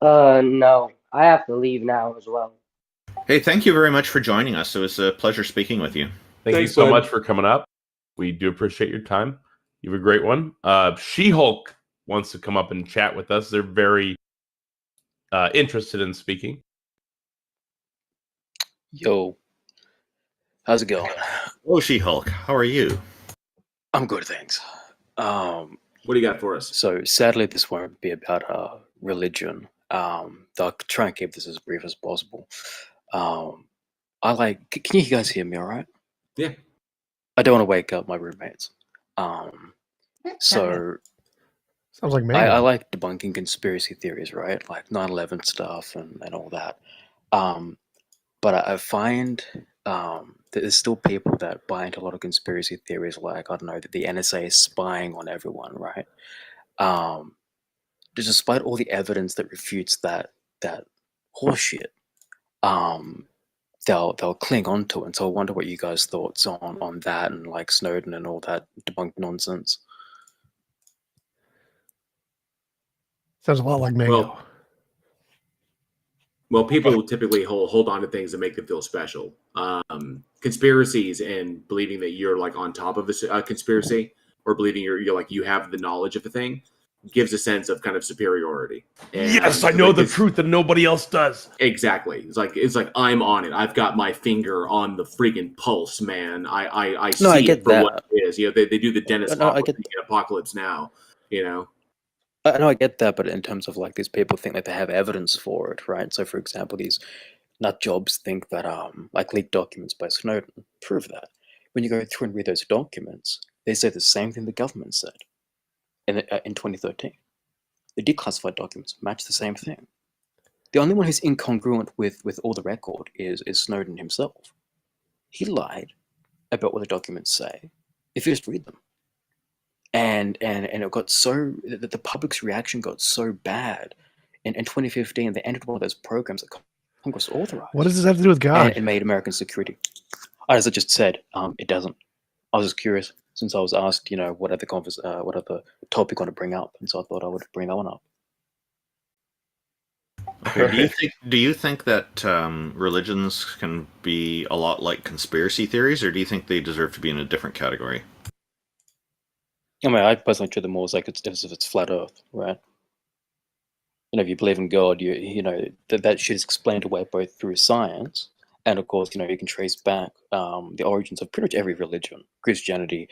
No. I have to leave now as well. Hey, thank you very much for joining us. It was a pleasure speaking with you. Thanks you so much for coming up. We do appreciate your time. You have a great one. She-Hulk wants to come up and chat with us. They're very interested in speaking. Yo, how's it going? Oh, She-Hulk, how are you? I'm good, thanks. What do you got for us? So, sadly, this won't be about religion. I'll try and keep this as brief as possible. Can you guys hear me all right? Yeah. I don't want to wake up my roommates. So sounds like I like debunking conspiracy theories, right? Like 9/11 stuff and all that. But I find there's still people that buy into a lot of conspiracy theories, like, I don't know, that the NSA is spying on everyone, right? Despite all the evidence that refutes that horseshit, they'll cling on to it. And so I wonder what you guys' thoughts on that, and like Snowden and all that debunked nonsense. Sounds a lot like Mango. Well, people typically hold on to things that make them feel special. Conspiracies and believing that you're like on top of a conspiracy, or believing you're like you have the knowledge of a thing, gives a sense of kind of superiority. And yes, I know the truth and nobody else does. Exactly. It's like I'm on it. I've got my finger on the freaking pulse, man. I see it for what it is. You know, they do the Dennis Hopper thing in Apocalypse Now. You know. I know I get that, but in terms of like these people think that they have evidence for it, right? So, for example, these nut jobs think that like leaked documents by Snowden prove that. When you go through and read those documents, they say the same thing the government said in 2013. The declassified documents match the same thing. The only one who's incongruent with all the record is Snowden himself. He lied about what the documents say if you just read them. And it got so that the public's reaction got so bad in 2015. They ended one of those programs that Congress authorized. What does this have to do with God? And made American security. As I just said, it doesn't. I was just curious since I was asked, you know, what other topic I want to bring up, and so I thought I would bring that one up. Okay. Do you think that religions can be a lot like conspiracy theories, or do you think they deserve to be in a different category? I mean, I personally treat them more as like as if it's flat Earth, right? You know, if you believe in God, you know that shit is explained away both through science, and of course, you know, you can trace back the origins of pretty much every religion: Christianity,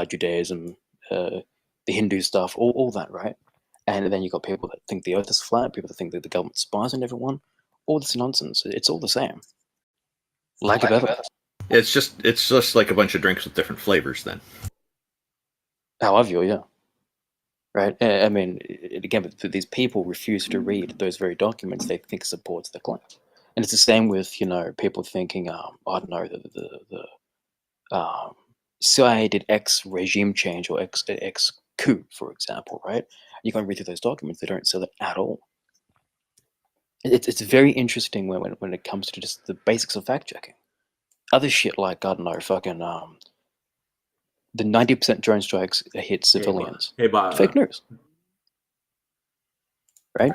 Judaism, the Hindu stuff, all that, right? And then you got people that think the Earth is flat, people that think that the government spies on everyone. All this nonsense. It's all the same. Lack of evidence. It's just like a bunch of drinks with different flavors, then. How I view, yeah. Right? I mean, again, these people refuse to read those very documents they think supports their claims. And it's the same with, you know, people thinking, I don't know, the CIA did X regime change or X coup, for example, right? You can read through those documents, they don't sell it at all. It's very interesting when it comes to just the basics of fact checking. Other shit like, I don't know, fucking the 90% drone strikes hit civilians. Fake news. Right?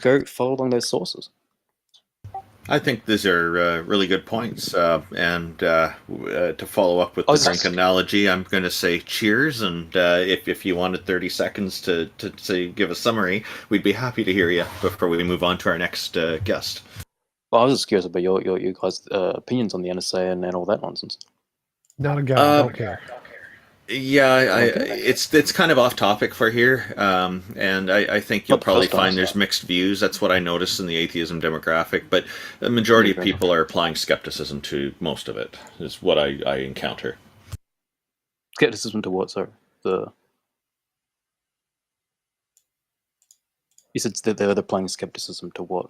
Go follow along those sources. I think these are really good points. And to follow up with the drink analogy, I'm going to say cheers. And if you wanted 30 seconds to say, give a summary, we'd be happy to hear you before we move on to our next guest. Well, I was just curious about your guys' opinions on the NSA and all that nonsense. Not a guy. I don't care. Yeah, it's kind of off topic for here, and I think you'll probably find there's mixed views. That's what I noticed in the atheism demographic, but the majority of people are applying skepticism to most of it, is what I encounter. Skepticism to what, sorry? You said that they're applying skepticism to what?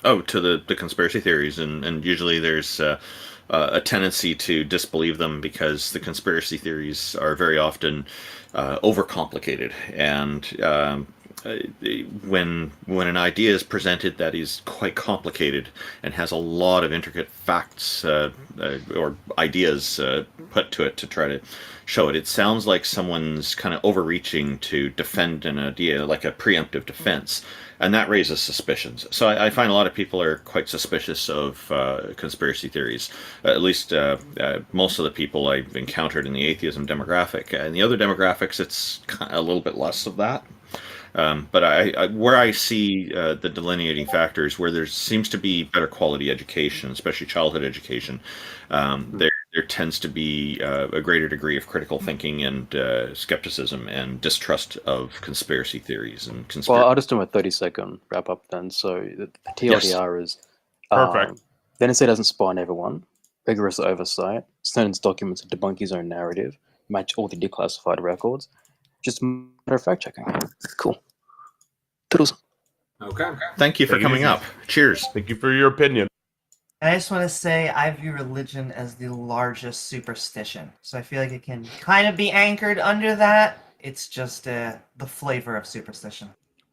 Oh, to the conspiracy theories, and usually there's a tendency to disbelieve them because the conspiracy theories are very often overcomplicated, and when an idea is presented that is quite complicated and has a lot of intricate facts or ideas put to it to try to show it, it sounds like someone's kind of overreaching to defend an idea, like a preemptive defense. And that raises suspicions. So I find a lot of people are quite suspicious of conspiracy theories. At least most of the people I've encountered in the atheism demographic. And the other demographics, it's kind of a little bit less of that. But where I see the delineating factors, where there seems to be better quality education, especially childhood education, there tends to be a greater degree of critical thinking and skepticism and distrust of conspiracy theories and Well, I'll just do a 30-second wrap up then. So the TLDR is perfect. The NSA doesn't spy on everyone. Rigorous oversight. Snowden's documents debunk his own narrative. Match all the declassified records. Just a matter of fact checking. Cool. Toodles. Okay. Thank you for coming up. Cheers. Thank you for your opinion. I just want to say I view religion as the largest superstition. So I feel like it can kind of be anchored under that. It's just the flavor of superstition.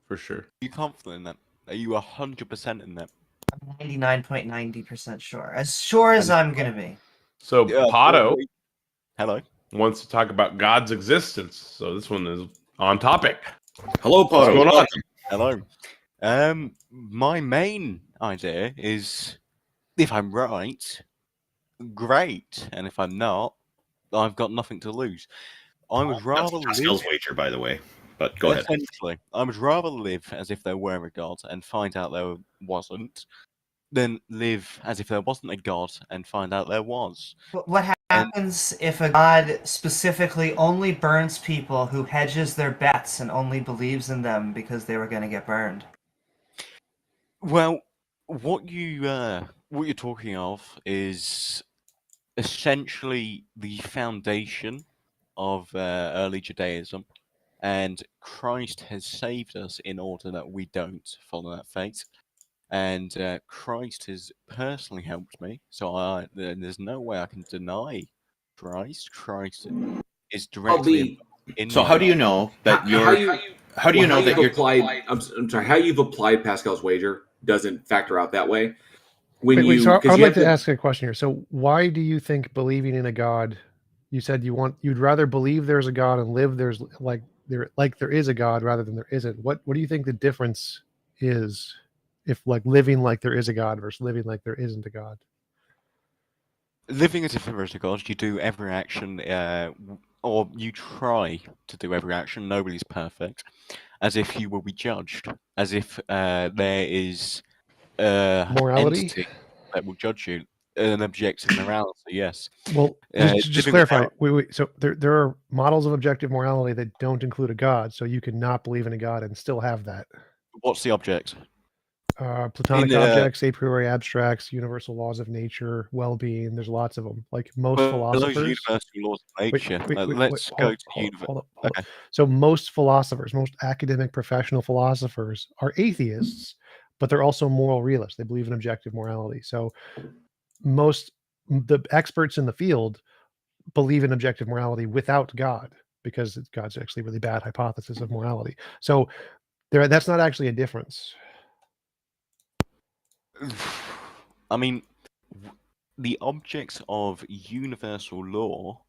For sure. Are you confident in that? Are you 100% in that? I'm 99.90% sure as I'm going to be. So Pato hello wants to talk about God's existence. So this one is on topic. Hello, Pato. What's going on? Hello. My main idea is, if I'm right, great, and if I'm not, I've got nothing to lose. I would rather That's Pascal's wager, by the way. But go ahead. Essentially, I would rather live as if there were a god and find out there wasn't, than live as if there wasn't a god and find out there was. But what happens if a god specifically only burns people who hedges their bets and only believes in them because they were going to get burned? Well, what you're talking of is essentially the foundation of early Judaism, and Christ has saved us in order that we don't follow that fate. And Christ has personally helped me, so there's no way I can deny Christ. Christ is directly in. So how do you know that you're? How do you know that you're applied? I'm sorry. How you've applied Pascal's wager doesn't factor out that way. So I would like to ask a question here. So why do you think believing in a God? You said you'd rather believe there's a God and live there is a God rather than there isn't. What do you think the difference is, if like living like there is a God versus living like there isn't a God? Living as if there is a God, you do every action, or you try to do every action. Nobody's perfect. As if you will be judged. As if there is morality entity that will judge you. An objective morality, yes. Well, just clarify. Wait. So there are models of objective morality that don't include a God, so you can not believe in a God and still have that. What's the object? Platonic objects, a priori abstracts, universal laws of nature, well-being. There's lots of them. Like most philosophers. Those universal laws of nature. Let's go to universe. Okay. So most philosophers, most academic professional philosophers are atheists, but they're also moral realists. They believe in objective morality. So the experts in the field believe in objective morality without God, because God's actually a really bad hypothesis of morality. So that's not actually a difference. I mean, the objects of universal law,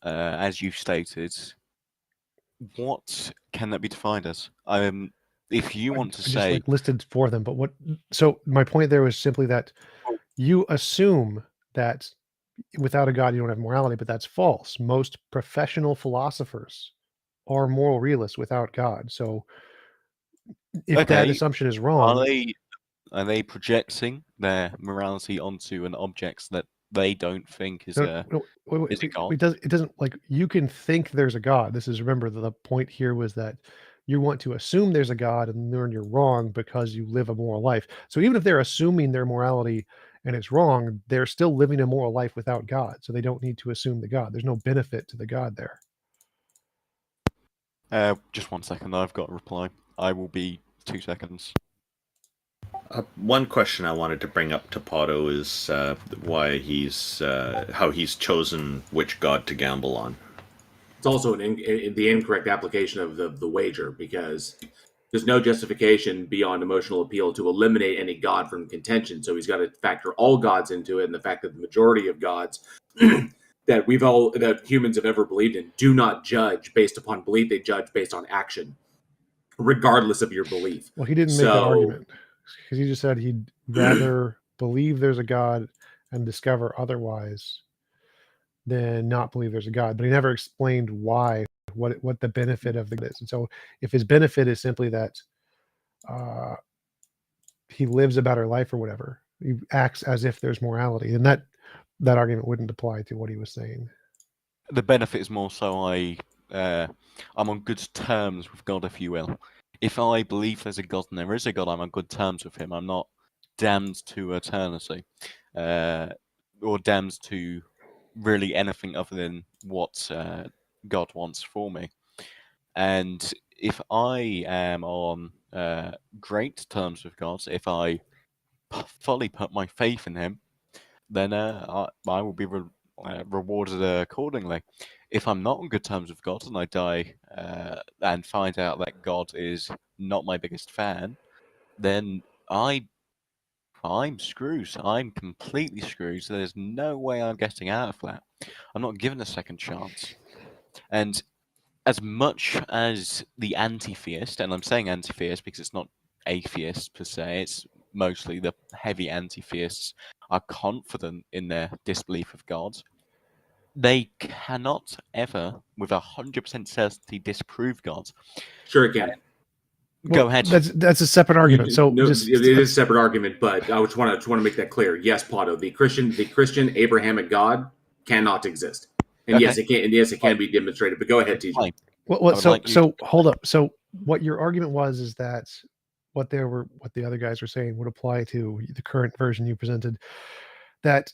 as you've stated, what can that be defined as? If you want to say, just listed for them, but so my point there was simply that you assume that without a God you don't have morality, but that's false. Most professional philosophers are moral realists without God. So if that assumption is wrong, are they projecting their morality onto an object that they don't think is a God? It doesn't, like, you can think there's a God. Remember, the point here was that you want to assume there's a God and learn you're wrong because you live a moral life. So even if they're assuming their morality and it's wrong, they're still living a moral life without God. So they don't need to assume the God. There's no benefit to the God there. Just 1 second. I've got a reply. I will be 2 seconds. One question I wanted to bring up to Pato is why how he's chosen which god to gamble on. It's also the incorrect application of the wager, because there's no justification beyond emotional appeal to eliminate any god from contention. So he's got to factor all gods into it, and the fact that the majority of gods that humans have ever believed in do not judge based upon belief; they judge based on action, regardless of your belief. Well, he didn't make that argument, because he just said he'd rather believe there's a God and discover otherwise than not believe there's a God. But he never explained why, what the benefit of the God is. And so if his benefit is simply that he lives a better life or whatever, he acts as if there's morality, then that argument wouldn't apply to what he was saying. The benefit is more so I'm on good terms with God, if you will. If I believe there's a God and there is a God, I'm on good terms with him. I'm not damned to eternity, or damned to really anything other than what God wants for me. And if I am on great terms with God, if I fully put my faith in him, then I will be rewarded accordingly. If I'm not on good terms with God and I die and find out that God is not my biggest fan, then I'm screwed. I'm completely screwed. So there's no way I'm getting out of that. I'm not given a second chance. And as much as the anti-theist, and I'm saying anti-theist because it's not atheists per se, it's mostly the heavy anti-theists are confident in their disbelief of God, they cannot ever, with 100% certainty, disprove God. Sure, it can. Go ahead. That's a separate argument. So no, just, it is a separate argument, but I just want to make that clear. Yes, Pato, the Christian Abrahamic God cannot exist, and Okay. yes, it can. And yes, it can be demonstrated. But go ahead, TJ. Fine. Well, so hold up. So what your argument was is that what the other guys were saying would apply to the current version you presented, that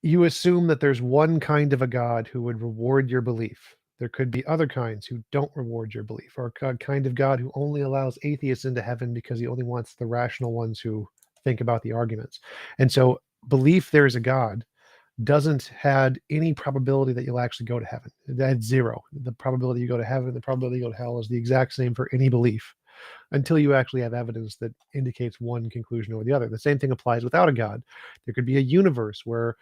you assume that there's one kind of a God who would reward your belief. There could be other kinds who don't reward your belief, or a kind of God who only allows atheists into heaven because he only wants the rational ones who think about the arguments. And so belief there is a God doesn't have any probability that you'll actually go to heaven. That's zero. The probability you go to heaven, the probability you go to hell is the exact same for any belief until you actually have evidence that indicates one conclusion over the other. The same thing applies without a God. There could be a universe where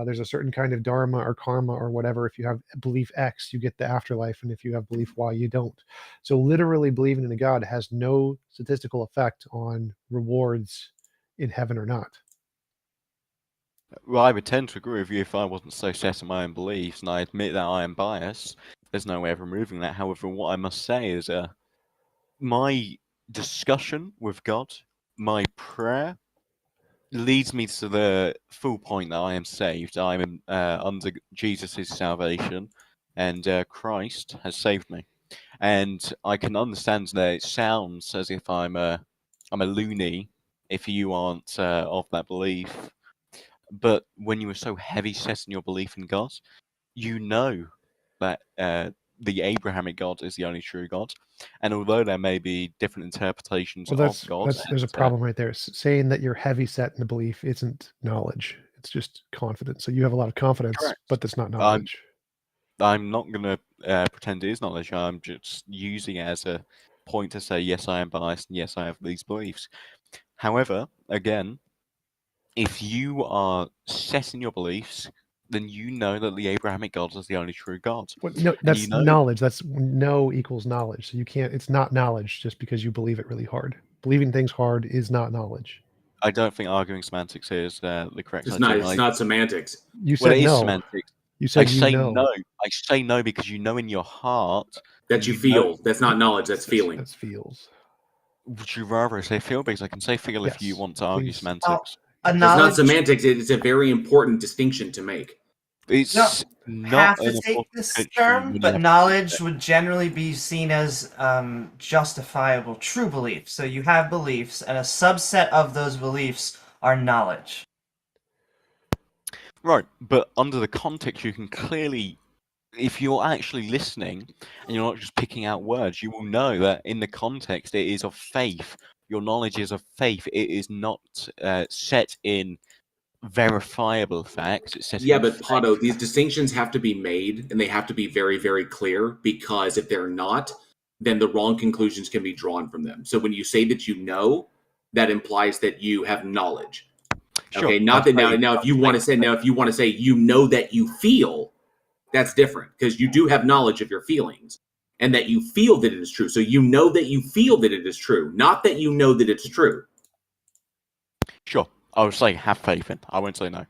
there's a certain kind of dharma or karma or whatever. If you have belief X, you get the afterlife, and if you have belief Y, you don't. So literally believing in a God has no statistical effect on rewards in heaven or not. Well, I would tend to agree with you if I wasn't so set in my own beliefs, and I admit that I am biased. There's no way of removing that. However, what I must say is my discussion with God, my prayer, leads me to the full point that I am saved. I'm under Jesus' salvation, and Christ has saved me. And I can understand that it sounds as if I'm a loony if you aren't of that belief. But when you are so heavy set in your belief in God, you know that the Abrahamic God is the only true God. And although there may be different interpretations of God... There's a problem right there. Saying that you're heavy set in the belief isn't knowledge. It's just confidence. So you have a lot of confidence, correct, but that's not knowledge. I'm not going to pretend it is knowledge. I'm just using it as a point to say, yes, I am biased, and yes, I have these beliefs. However, again, if you are set in your beliefs, then you know that the Abrahamic God is the only true God. Well, no, that's knowledge. That's know equals knowledge. So you can't. It's not knowledge just because you believe it really hard. Believing things hard is not knowledge. I don't think arguing semantics is the correct. It's not semantics. You said it no. Is semantics. You said I say no. I say no because you know in your heart that you feel. That's not knowledge. That's feeling. That's feels. Would you rather say feel? Because I can say feel if you want to argue semantics. It's not semantics. It's a very important distinction to make. It's not have to take this term, but knowledge would generally be seen as justifiable true belief. So you have beliefs, and a subset of those beliefs are knowledge. Right, but under the context, you can clearly, if you're actually listening and you're not just picking out words, you will know that in the context it is of faith. Your knowledge is of faith. It is not set in verifiable facts. It's set but Pato, these distinctions have to be made, and they have to be very, very clear, because if they're not, then the wrong conclusions can be drawn from them. So when you say that you know, that implies that you have knowledge. Sure. Okay, not that now if you want to say you know that you feel, that's different, because you do have knowledge of your feelings and that you feel that it is true. So you know that you feel that it is true, not that you know that it's true. Sure. I would say have faith in. I won't say no.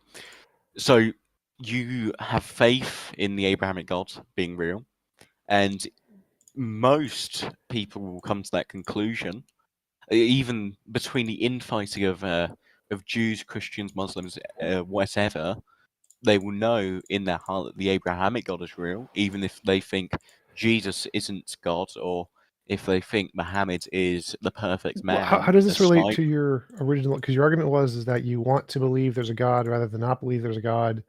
So you have faith in the Abrahamic God being real, and most people will come to that conclusion, even between the infighting of Jews, Christians, Muslims, whatever. They will know in their heart that the Abrahamic God is real, even if they think Jesus isn't God, or if they think Muhammad is the perfect man. How does this relate to your original? Because your argument was that you want to believe there's a God rather than not believe there's a God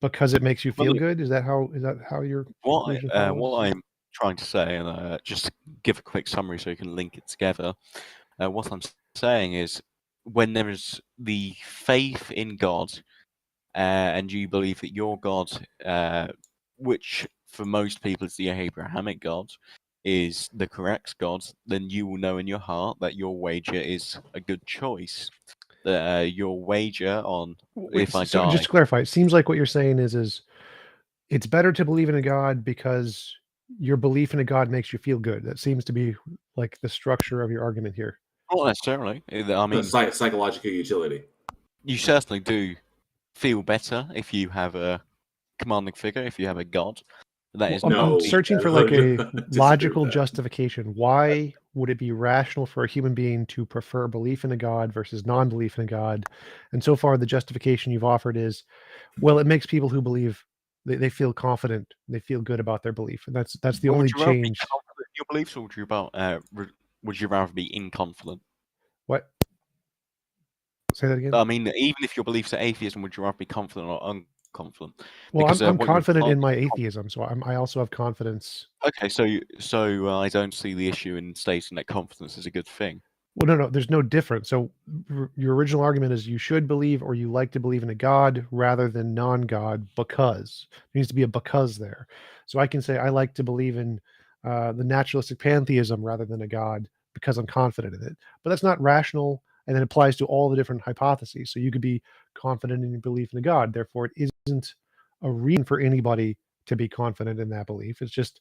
because it makes you feel good. Is that how your what I'm trying to say, and just give a quick summary so you can link it together. What I'm saying is, when there is the faith in God, and you believe that your God, which for most people is the Abrahamic God, is the correct God, then you will know in your heart that your wager is a good choice. Your wager on if I die. Just to clarify, it seems like what you're saying is it's better to believe in a God because your belief in a God makes you feel good. That seems to be like the structure of your argument here. Not necessarily. I mean, psychological utility. You certainly do feel better if you have a commanding figure, if you have a God. That is I'm searching for like a logical justification. Why would it be rational for a human being to prefer belief in a God versus non-belief in a God? And so far, the justification you've offered is, well, it makes people who believe they feel confident, they feel good about their belief, and that's the only change. Your beliefs, or would you rather be inconfident? What? Say that again. I mean, even if your beliefs are atheism, would you rather be confident or unconfident? Well, because, I'm confident in my atheism, so I also have confidence. Okay, so I don't see the issue in stating that confidence is a good thing. Well, no, there's no difference. So your original argument is you should believe or you like to believe in a God rather than non-God because there needs to be a because there. So I can say I like to believe in the naturalistic pantheism rather than a God because I'm confident in it. But that's not rational, and it applies to all the different hypotheses. So you could be confident in your belief in a God. Therefore, it isn't a reason for anybody to be confident in that belief. It's just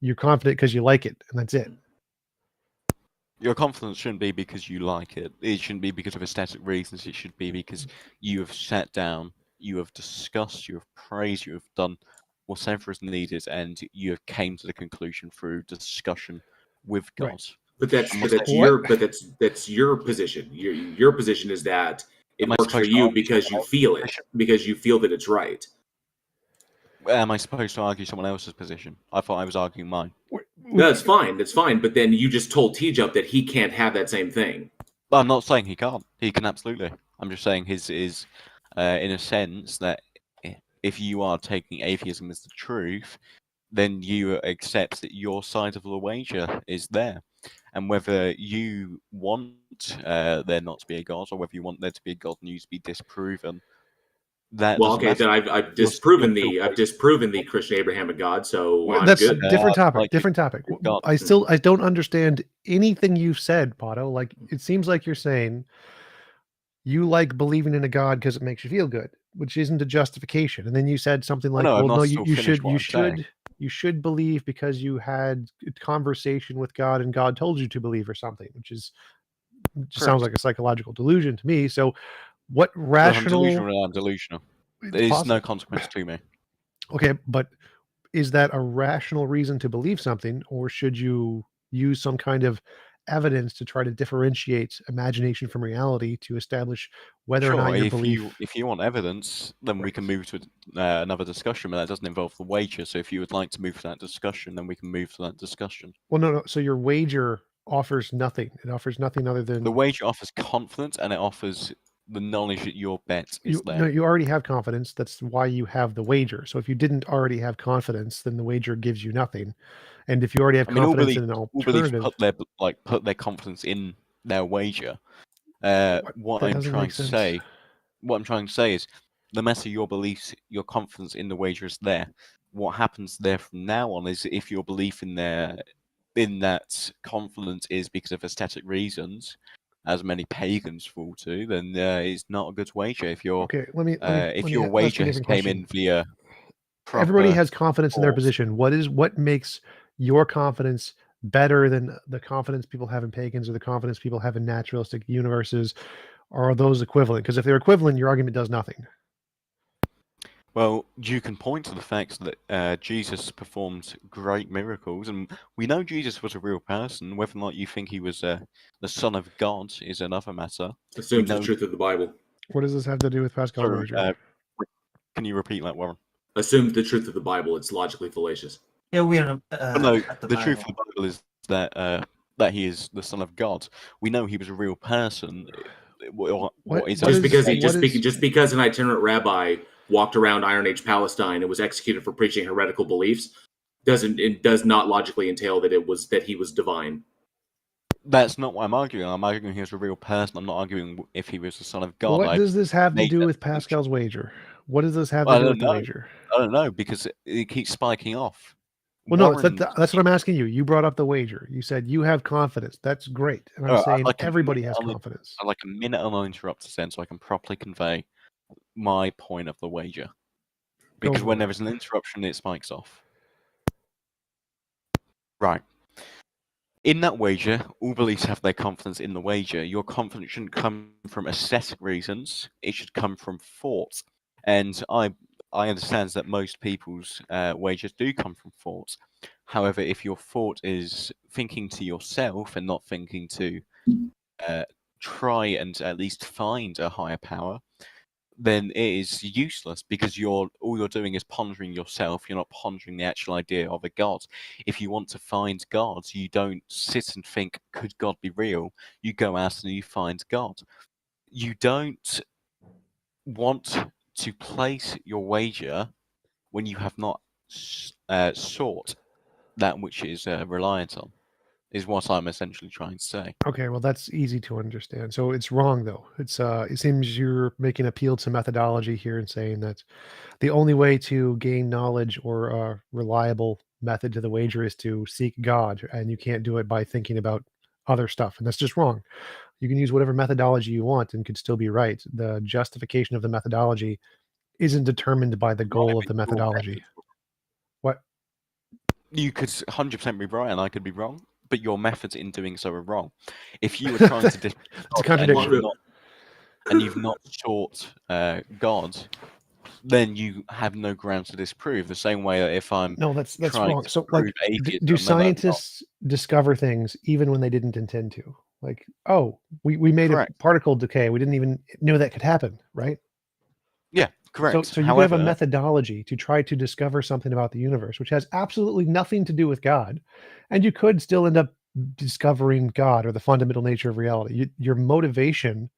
you're confident because you like it, and that's it. Your confidence shouldn't be because you like it. It shouldn't be because of aesthetic reasons. It should be because you have sat down, you have discussed, you have praised, you have done whatever is needed, and you have came to the conclusion through discussion with God. Right. But that's your position. Your position is that it works for you because you feel it, because you feel that it's right. Am I supposed to argue someone else's position? I thought I was arguing mine. No, that's fine. That's fine. But then you just told TJump that he can't have that same thing. But I'm not saying he can't. He can absolutely. I'm just saying his is, in a sense, that if you are taking atheism as the truth, then you accept that your side of the wager is there. And whether you want there not to be a God, or whether you want there to be a God and you to be disproven, that well, okay, then I've disproven the Christian Abrahamic God, so that's good. A different topic. Different topic. I don't understand anything you've said, Pato. Like it seems like you're saying you like believing in a God because it makes you feel good, which isn't a justification. And then you said something like, "Well, no, you should believe because you had a conversation with God and God told you to believe or something," which sounds like a psychological delusion to me. So, what rational? I'm delusional. There's no consequence to me. Okay, but is that a rational reason to believe something, or should you use some kind of evidence to try to differentiate imagination from reality to establish whether or not your belief? If you want evidence, then we can move to another discussion, but that doesn't involve the wager. So if you would like to move to that discussion, then we can move to that discussion. Well, no. So your wager offers nothing. It offers nothing other than the wager offers confidence, and it offers the knowledge that your bet is there. No, you already have confidence. That's why you have the wager. So if you didn't already have confidence, then the wager gives you nothing. And if you already have confidence in an alternative, put their confidence in their wager. What I'm trying to say is, no matter your beliefs, your confidence in the wager is there. What happens there from now on is if your belief in that confidence is because of aesthetic reasons, as many pagans fall to, then it's not a good wager. If your wager came in via everybody has confidence in their position. What makes your confidence better than the confidence people have in pagans or the confidence people have in naturalistic universes? Are those equivalent? Because if they're equivalent, your argument does nothing. Well, you can point to the fact that Jesus performed great miracles, and we know Jesus was a real person. Whether or not you think he was the Son of God is another matter. Assumes the truth of the Bible. What does this have to do with Pascal? Can you repeat that, Warren? Assumes the truth of the Bible. It's logically fallacious. Yeah, we are. No, the truth of the Bible is that he is the Son of God. We know he was a real person. Just because an itinerant rabbi walked around Iron Age Palestine and was executed for preaching heretical beliefs does not logically entail that he was divine. That's not what I'm arguing. I'm arguing he was a real person. I'm not arguing if he was the son of God. What does this have to do with distinction. Pascal's wager? What does this have to do with the wager? I don't know, because it keeps spiking off. Well, no, that's what I'm asking you. You brought up the wager. You said you have confidence. That's great. And I'm saying everybody has confidence. I'd like a minute uninterrupted then so I can properly convey my point of the wager. Because when there is an interruption, it spikes off. Right. In that wager, all beliefs have their confidence in the wager. Your confidence shouldn't come from aesthetic reasons. It should come from thought. And I understand that most people's wagers do come from thoughts. However, if your thought is thinking to yourself and not thinking to try and at least find a higher power, then it is useless, because all you're doing is pondering yourself. You're not pondering the actual idea of a god. If you want to find God, you don't sit and think, could God be real? You go out and you find God. You don't want to place your wager when you have not sought that which is reliant on, is what I'm essentially trying to say. Okay, well, that's easy to understand. So it's wrong, though. It's it seems you're making appeal to methodology here and saying that the only way to gain knowledge or a reliable method to the wager is to seek God, and you can't do it by thinking about other stuff, and that's just wrong. You can use whatever methodology you want and could still be right. The justification of the methodology isn't determined by the goal of the methodology. What? You could 100% be right, and I could be wrong. But your methods in doing so are wrong. If you were trying to it's a contradiction. And you've not sought God, then you have no ground to disprove. The same way that if I'm that's wrong. So, like, do scientists discover things even when they didn't intend to? Like, oh, we made a particle decay. We didn't even know that could happen, right? Yeah, correct. So you have a methodology to try to discover something about the universe, which has absolutely nothing to do with God. And you could still end up discovering God or the fundamental nature of reality. Your motivation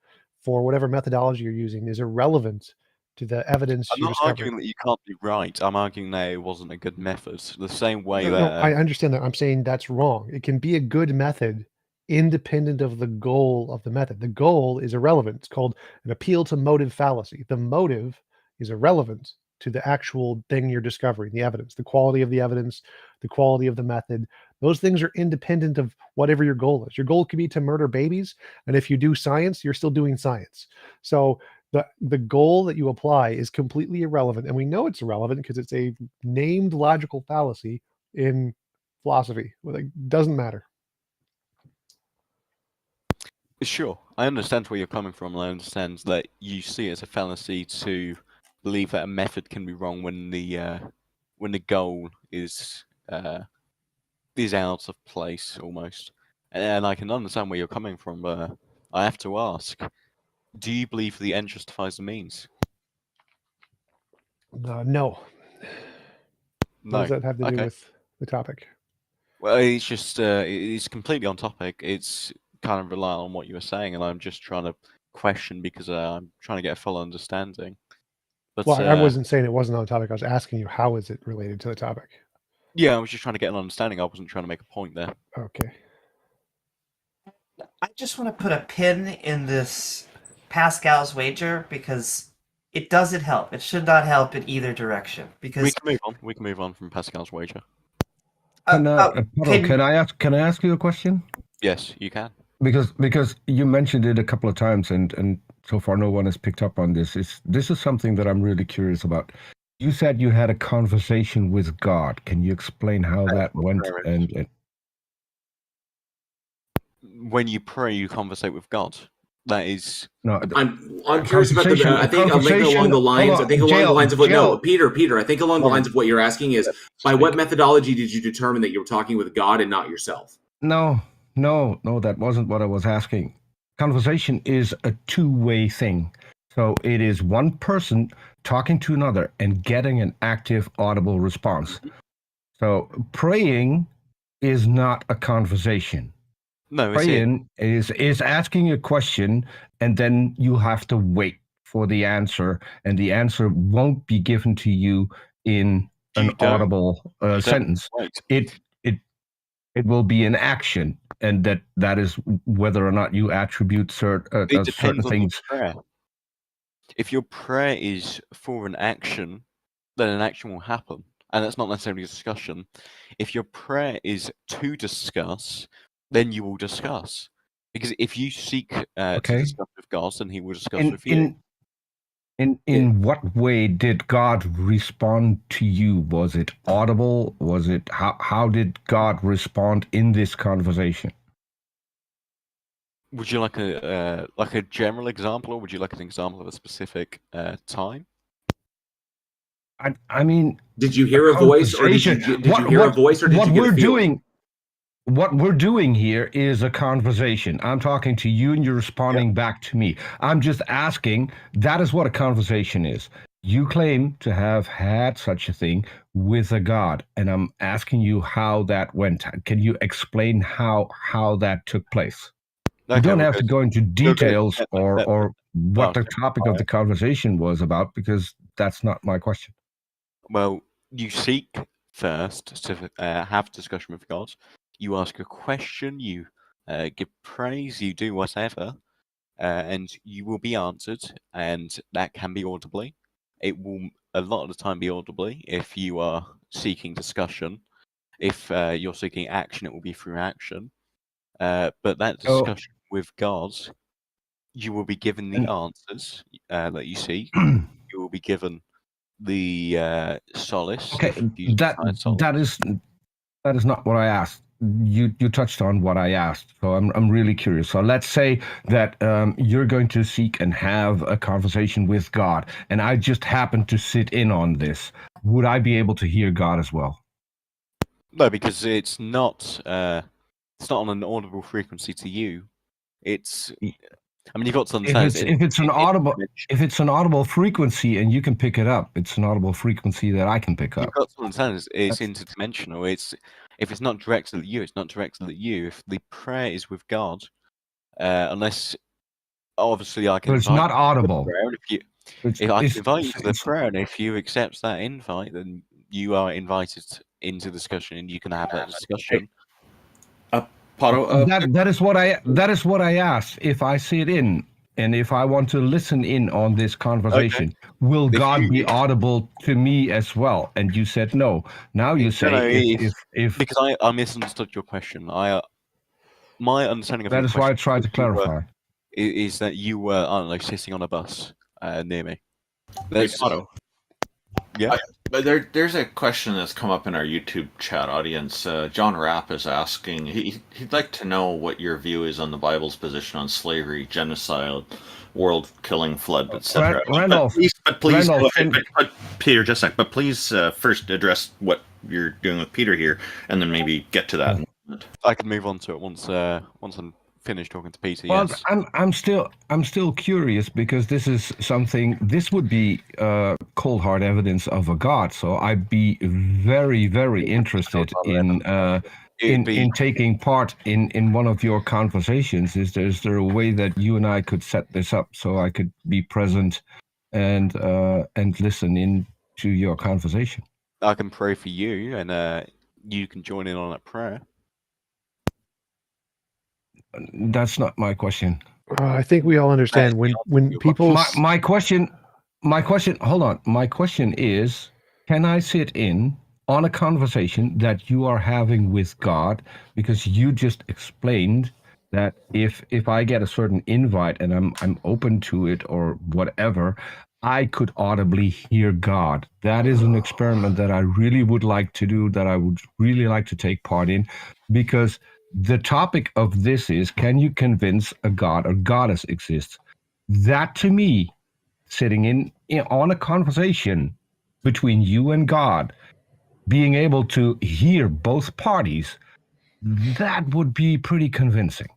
for whatever methodology you're using is irrelevant to the evidence I'm you're not discovering. arguing that you can't be right. I'm arguing that it wasn't a good method. The same way that... No, I understand that. I'm saying that's wrong. It can be a good method independent of the goal of the method. The goal is irrelevant. It's called an appeal to motive fallacy. The motive is irrelevant to the actual thing you're discovering, the evidence, the quality of the evidence, the quality of the method. Those things are independent of whatever your goal is. Your goal could be to murder babies, and if you do science, you're still doing science. So the goal that you apply is completely irrelevant, and we know it's irrelevant because it's a named logical fallacy in philosophy. It doesn't matter. Sure, I understand where you're coming from, and I understand that you see it as a fallacy to believe that a method can be wrong when the goal is out of place almost. And I can understand where you're coming from, but I have to ask: do you believe the end justifies the means? No. What does that have to do with the topic? Well, it's just it's completely on topic. It's kind of rely on what you were saying, and I'm just trying to question because I'm trying to get a full understanding. But, well, I wasn't saying it wasn't on topic. I was asking you, how is it related to the topic? Yeah, I was just trying to get an understanding. I wasn't trying to make a point there. Okay. I just want to put a pin in this Pascal's wager because it doesn't help. It should not help in either direction. Because we can move on. We can move on from Pascal's wager. Can I ask you a question? Yes, you can. Because you mentioned it a couple of times, and so far no one has picked up on this. This is something that I'm really curious about. You said you had a conversation with God. Can you explain how that went? And when you pray, you conversate with God. That is no. I'm curious about the. I think along the lines. I think along the lines of what. No, Peter. I think along the lines of what you're asking is by what methodology did you determine that you were talking with God and not yourself? No, that wasn't what I was asking. Conversation is a two-way thing. So it is one person talking to another and getting an active, audible response. So praying is not a conversation. No, praying is asking a question, and then you have to wait for the answer, and the answer won't be given to you in an audible sentence. it will be an action, and that is whether or not you attribute certain things. Prayer. If your prayer is for an action, then an action will happen, and that's not necessarily a discussion. If your prayer is to discuss, then you will discuss. Because if you seek to discuss with God, then He will discuss with you. In what way did God respond to you? Was it audible? Was it how did God respond in this conversation? Would you like a general example, or would you like an example of a specific time? I mean, did you hear a voice, or did you hear a voice, or did you get a feeling? What we're doing here is a conversation. I'm talking to you and you're responding back to me. I'm just asking, that is what a conversation is. You claim to have had such a thing with a God, and I'm asking you how that went. Can you explain how that took place? You don't have to go into details or what the topic of the conversation was about, because that's not my question. Well, you seek first to have a discussion with God. You ask a question, you give praise, you do whatever, and you will be answered, and that can be audibly. It will a lot of the time be audibly if you are seeking discussion. If you're seeking action, it will be through action. But that discussion with God, you will be given the answers that you seek. You will be given the solace. Okay, that is not what I asked. You touched on what I asked, so I'm really curious. So let's say that you're going to seek and have a conversation with God, and I just happen to sit in on this. Would I be able to hear God as well? No, because it's not on an audible frequency to you. I mean, you've got to understand. If it's an audible frequency and you can pick it up, it's an audible frequency that I can pick up. You've got to understand it's interdimensional. If it's not directed at you, it's not directed at you. If the prayer is with God, unless obviously I can. But it's not audible. If I can invite you to the prayer, and if you accept that invite, then you are invited into discussion, and you can have that discussion. That is what I asked. If I sit in and if I want to listen in on this conversation, will God be audible to me as well? And you said no. Now you say if because I misunderstood your question. My understanding of that is why I tried to clarify is that you were, I don't know, sitting on a bus near me. Yeah. But there's a question that's come up in our YouTube chat audience. John Rapp is asking, he'd like to know what your view is on the Bible's position on slavery, genocide, world killing, flood, etc. Randolph, but please, Peter, just a sec. But please first address what you're doing with Peter here, and then maybe get to that. I can move on to it once I'm finished talking to Peter. Well, yes. I'm still curious, because this would be cold hard evidence of a God. So I'd be very, very interested in taking part in one of your conversations. Is there a way that you and I could set this up so I could be present and listen in to your conversation? I can pray for you, and you can join in on that prayer. That's not my question. I think we all understand when people. My question. Hold on. My question is: can I sit in on a conversation that you are having with God? Because you just explained that if I get a certain invite and I'm open to it or whatever, I could audibly hear God. That is an experiment that I really would like to do. That I would really like to take part in, because the topic of this is, can you convince a God or goddess exists? That, to me, sitting in on a conversation between you and God, being able to hear both parties, that would be pretty convincing.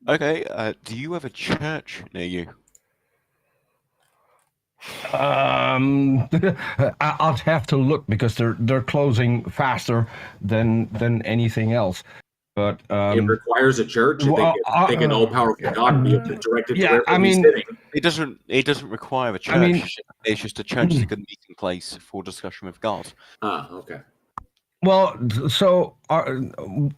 Okay, do you have a church near you? I'll have to look, because they're closing faster than anything else. But it requires a church. I think an all-powerful God be directed to where he's sitting. It doesn't require a church. It's just a church is a good meeting place for discussion with God. Okay. Well, so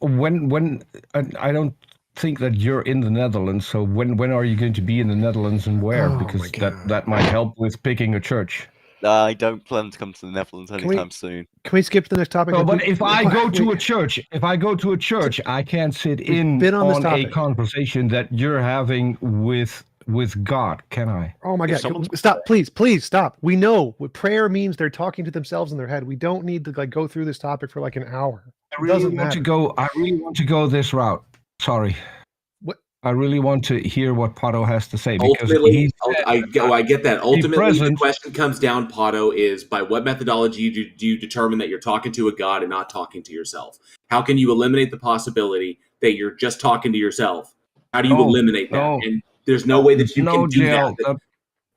when I don't think that you're in the Netherlands. So when are you going to be in the Netherlands and where? Because that might help with picking a church. I don't plan to come to the Netherlands anytime soon. Can we skip to the next topic? No, but if I go to a church, I can't sit in on a conversation that you're having with God, can I? Oh my God! Stop, please stop. We know what prayer means. They're talking to themselves in their head. We don't need to go through this topic for like an hour. I really want to go this route. Sorry. What? I really want to hear what Pato has to say. Ultimately, I get that. Ultimately, the question comes down, Pato, is by what methodology do you determine that you're talking to a God and not talking to yourself? How can you eliminate the possibility that you're just talking to yourself? How do you eliminate that? And there's no way that you can do that.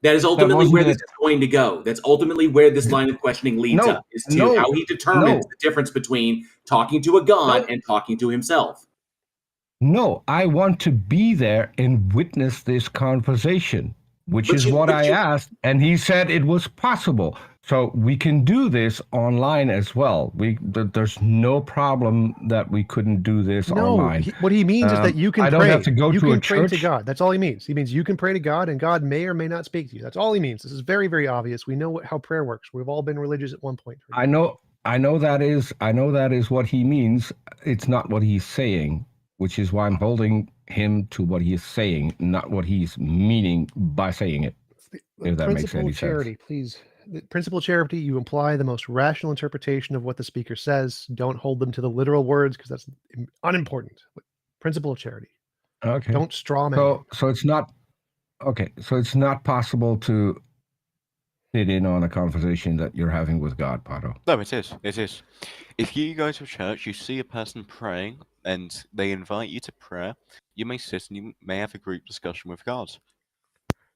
That is ultimately where this is going to go. That's ultimately where this line of questioning leads up, is to how he determines the difference between talking to a God and talking to himself. No, I want to be there and witness this conversation, which is what I asked, and he said it was possible. So we can do this online as well. There's no problem that we couldn't do this online. What he means is that you can pray. I don't have to go to a pray church. to God. That's all he means. He means you can pray to God, and God may or may not speak to you. That's all he means. This is very, very obvious. We know how prayer works. We've all been religious at one point. I know that is what he means. It's not what he's saying, which is why I'm holding him to what he is saying, not what he's meaning by saying it. If that makes any sense. Please. The principle of charity, you imply the most rational interpretation of what the speaker says. Don't hold them to the literal words because that's unimportant. Principle of charity. Okay. Don't straw man. So it's not okay. So it's not possible to fit in on a conversation that you're having with God, Pato. No, it is. It is. If you go to a church, you see a person praying, and they invite you to prayer, you may sit and you may have a group discussion with God.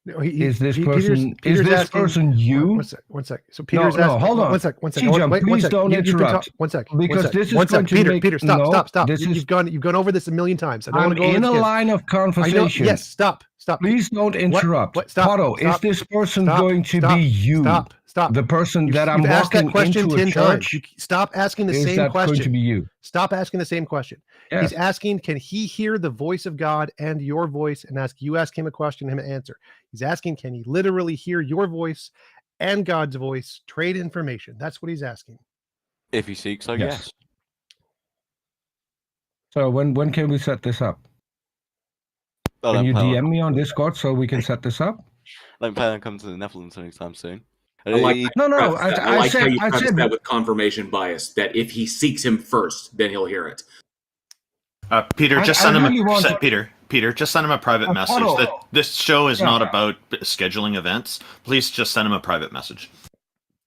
No, is this person you? One sec. So Peter's asking. No, hold on. One sec. TJump, please don't interrupt. One sec. Because this is going to make... Peter, stop. You've gone over this a million times. I don't want to go over in this a again. line of conversation. Yes, stop. Please don't interrupt. Stop. Pato, is this person going to be you? Stop. The person that I'm walking into a church. Stop asking the same question. Going to be you? Stop asking the same question. Yes. He's asking, can he hear the voice of God and your voice? And you ask him a question, him an answer. He's asking, can he literally hear your voice and God's voice, trade information? That's what he's asking. If he seeks, so yes. So when can we set this up? Can you DM me on Discord so we can set this up? I don't plan on coming to the Netherlands anytime soon. I like how you preface that with confirmation bias, that if he seeks him first, then he'll hear it. Peter, just send him a private message. This show is not about scheduling events. Please just send him a private message.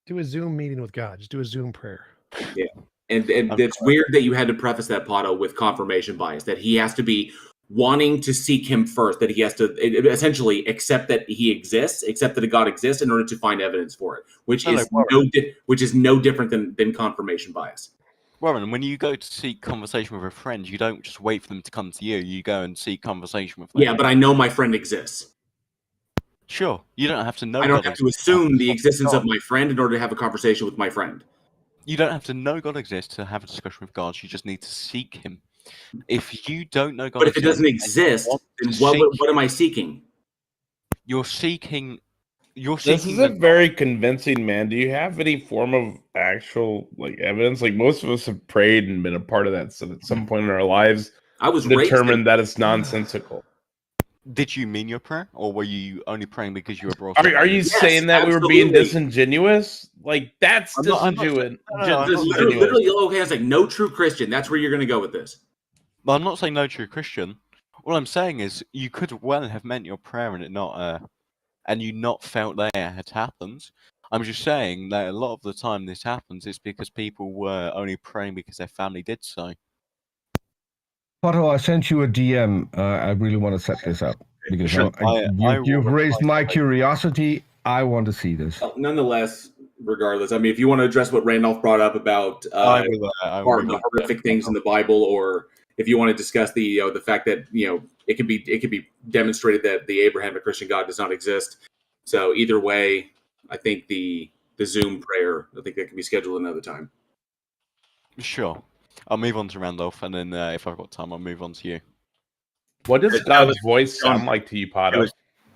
Do a Zoom meeting with God. Just do a Zoom prayer. Yeah. And it's weird that you had to preface that, Pato, with confirmation bias, that he has to be wanting to seek him first, that he has to essentially accept that he exists, accept that a God exists in order to find evidence for it, which is no different than confirmation bias. Warren, when you go to seek conversation with a friend, you don't just wait for them to come to you. You go and seek conversation with them. Yeah, but I know my friend exists. Sure. You don't have to know. I don't have to assume the existence of my friend in order to have a conversation with my friend. You don't have to know God exists to have a discussion with God. You just need to seek him. If you don't know God, but if it doesn't exist, then what am I seeking? You're seeking. This is a very convincing, man. Do you have any form of actual evidence? Like, most of us have prayed and been a part of that, so at some point in our lives, I was determined that it's nonsensical. Did you mean your prayer, or were you only praying because you were brought up? Are you saying that we were being disingenuous? Like, that's disingenuous. Literally, okay, it's like no true Christian. That's where you're going to go with this. But I'm not saying no true Christian. All I'm saying is you could well have meant your prayer and it not, and you not felt that it had happened. I'm just saying that a lot of the time this happens is because people were only praying because their family did so. Pato, I sent you a DM. I really want to set this up because you've raised my curiosity. I want to see this. Well, nonetheless, regardless, I mean, if you want to address what Randolph brought up about the horrific things in the Bible, or if you want to discuss the fact that it could be demonstrated that the Abrahamic Christian God does not exist. So either way, I think the Zoom prayer, I think that can be scheduled another time. Sure. I'll move on to Randolph, and then if I've got time, I'll move on to you. What does God's voice sound like to you, Pada?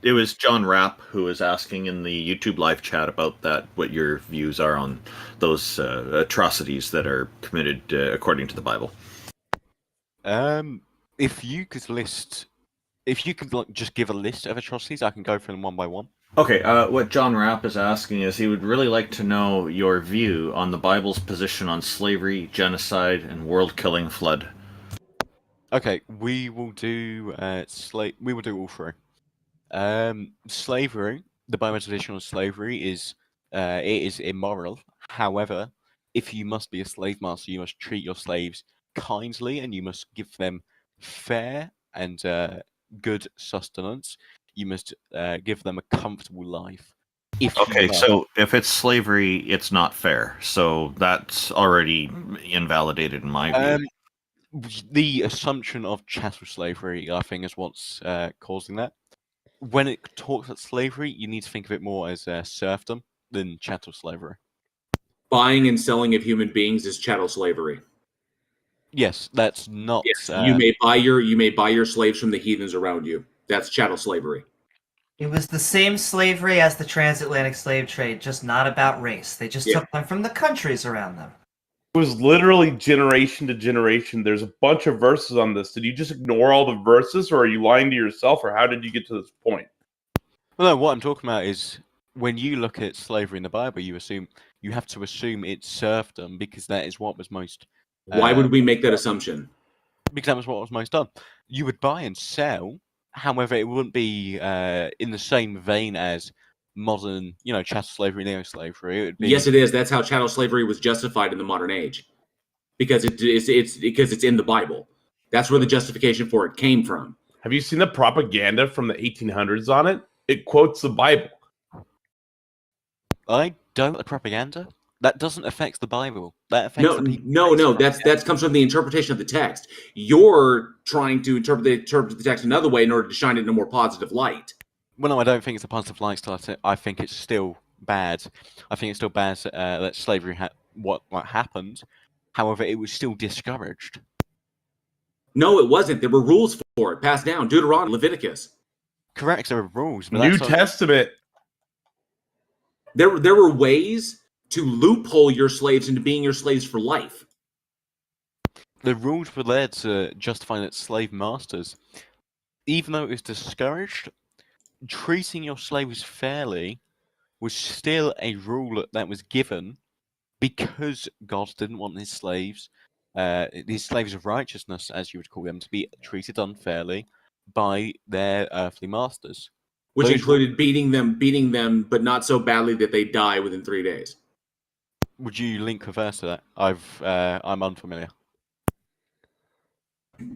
It was John Rapp who was asking in the YouTube live chat about that, what your views are on those atrocities that are committed according to the Bible. If you could just give a list of atrocities, I can go through them one by one. Okay, what John Rapp is asking is he would really like to know your view on the Bible's position on slavery, genocide, and world-killing flood. Okay, we will do we will do all three. Slavery, the Bible's position on slavery is it is immoral. However, if you must be a slave master, you must treat your slaves kindly, and you must give them fair and good sustenance. You must give them a comfortable life. So if it's slavery, it's not fair. So that's already invalidated in my view. The assumption of chattel slavery, I think, is what's causing that. When it talks about slavery, you need to think of it more as serfdom than chattel slavery. Buying and selling of human beings is chattel slavery. Yes, that's not. Yes, you may buy your slaves from the heathens around you. That's chattel slavery. It was the same slavery as the transatlantic slave trade, just not about race. They just took them from the countries around them. It was literally generation to generation. There's a bunch of verses on this. Did you just ignore all the verses, or are you lying to yourself, or how did you get to this point? Well, no, what I'm talking about is when you look at slavery in the Bible, you have to assume it's serfdom because that is what was most. Why would we make that assumption? Because that was what was most done. You would buy and sell. However, it wouldn't be in the same vein as modern, chattel slavery, neo-slavery. It would be... Yes, it is. That's how chattel slavery was justified in the modern age, because it's in the Bible. That's where the justification for it came from. Have you seen the propaganda from the 1800s on it? It quotes the Bible. I don't. The propaganda that doesn't affect the Bible. That affects no. That comes from the interpretation of the text. You're trying to interpret the text another way in order to shine it in a more positive light. Well, no, I don't think it's a positive light. I think it's still bad. I think it's still bad that slavery what happened. However, it was still discouraged. No, it wasn't. There were rules for it, passed down. Deuteronomy, Leviticus. Correct, there were rules. But New Testament. There were ways to loophole your slaves into being your slaves for life. The rules were there to justify that slave masters, even though it was discouraged, treating your slaves fairly was still a rule that was given because God didn't want his slaves of righteousness, as you would call them, to be treated unfairly by their earthly masters. Which included beating them, but not so badly that they die within 3 days. Would you link a verse to that? I'm unfamiliar.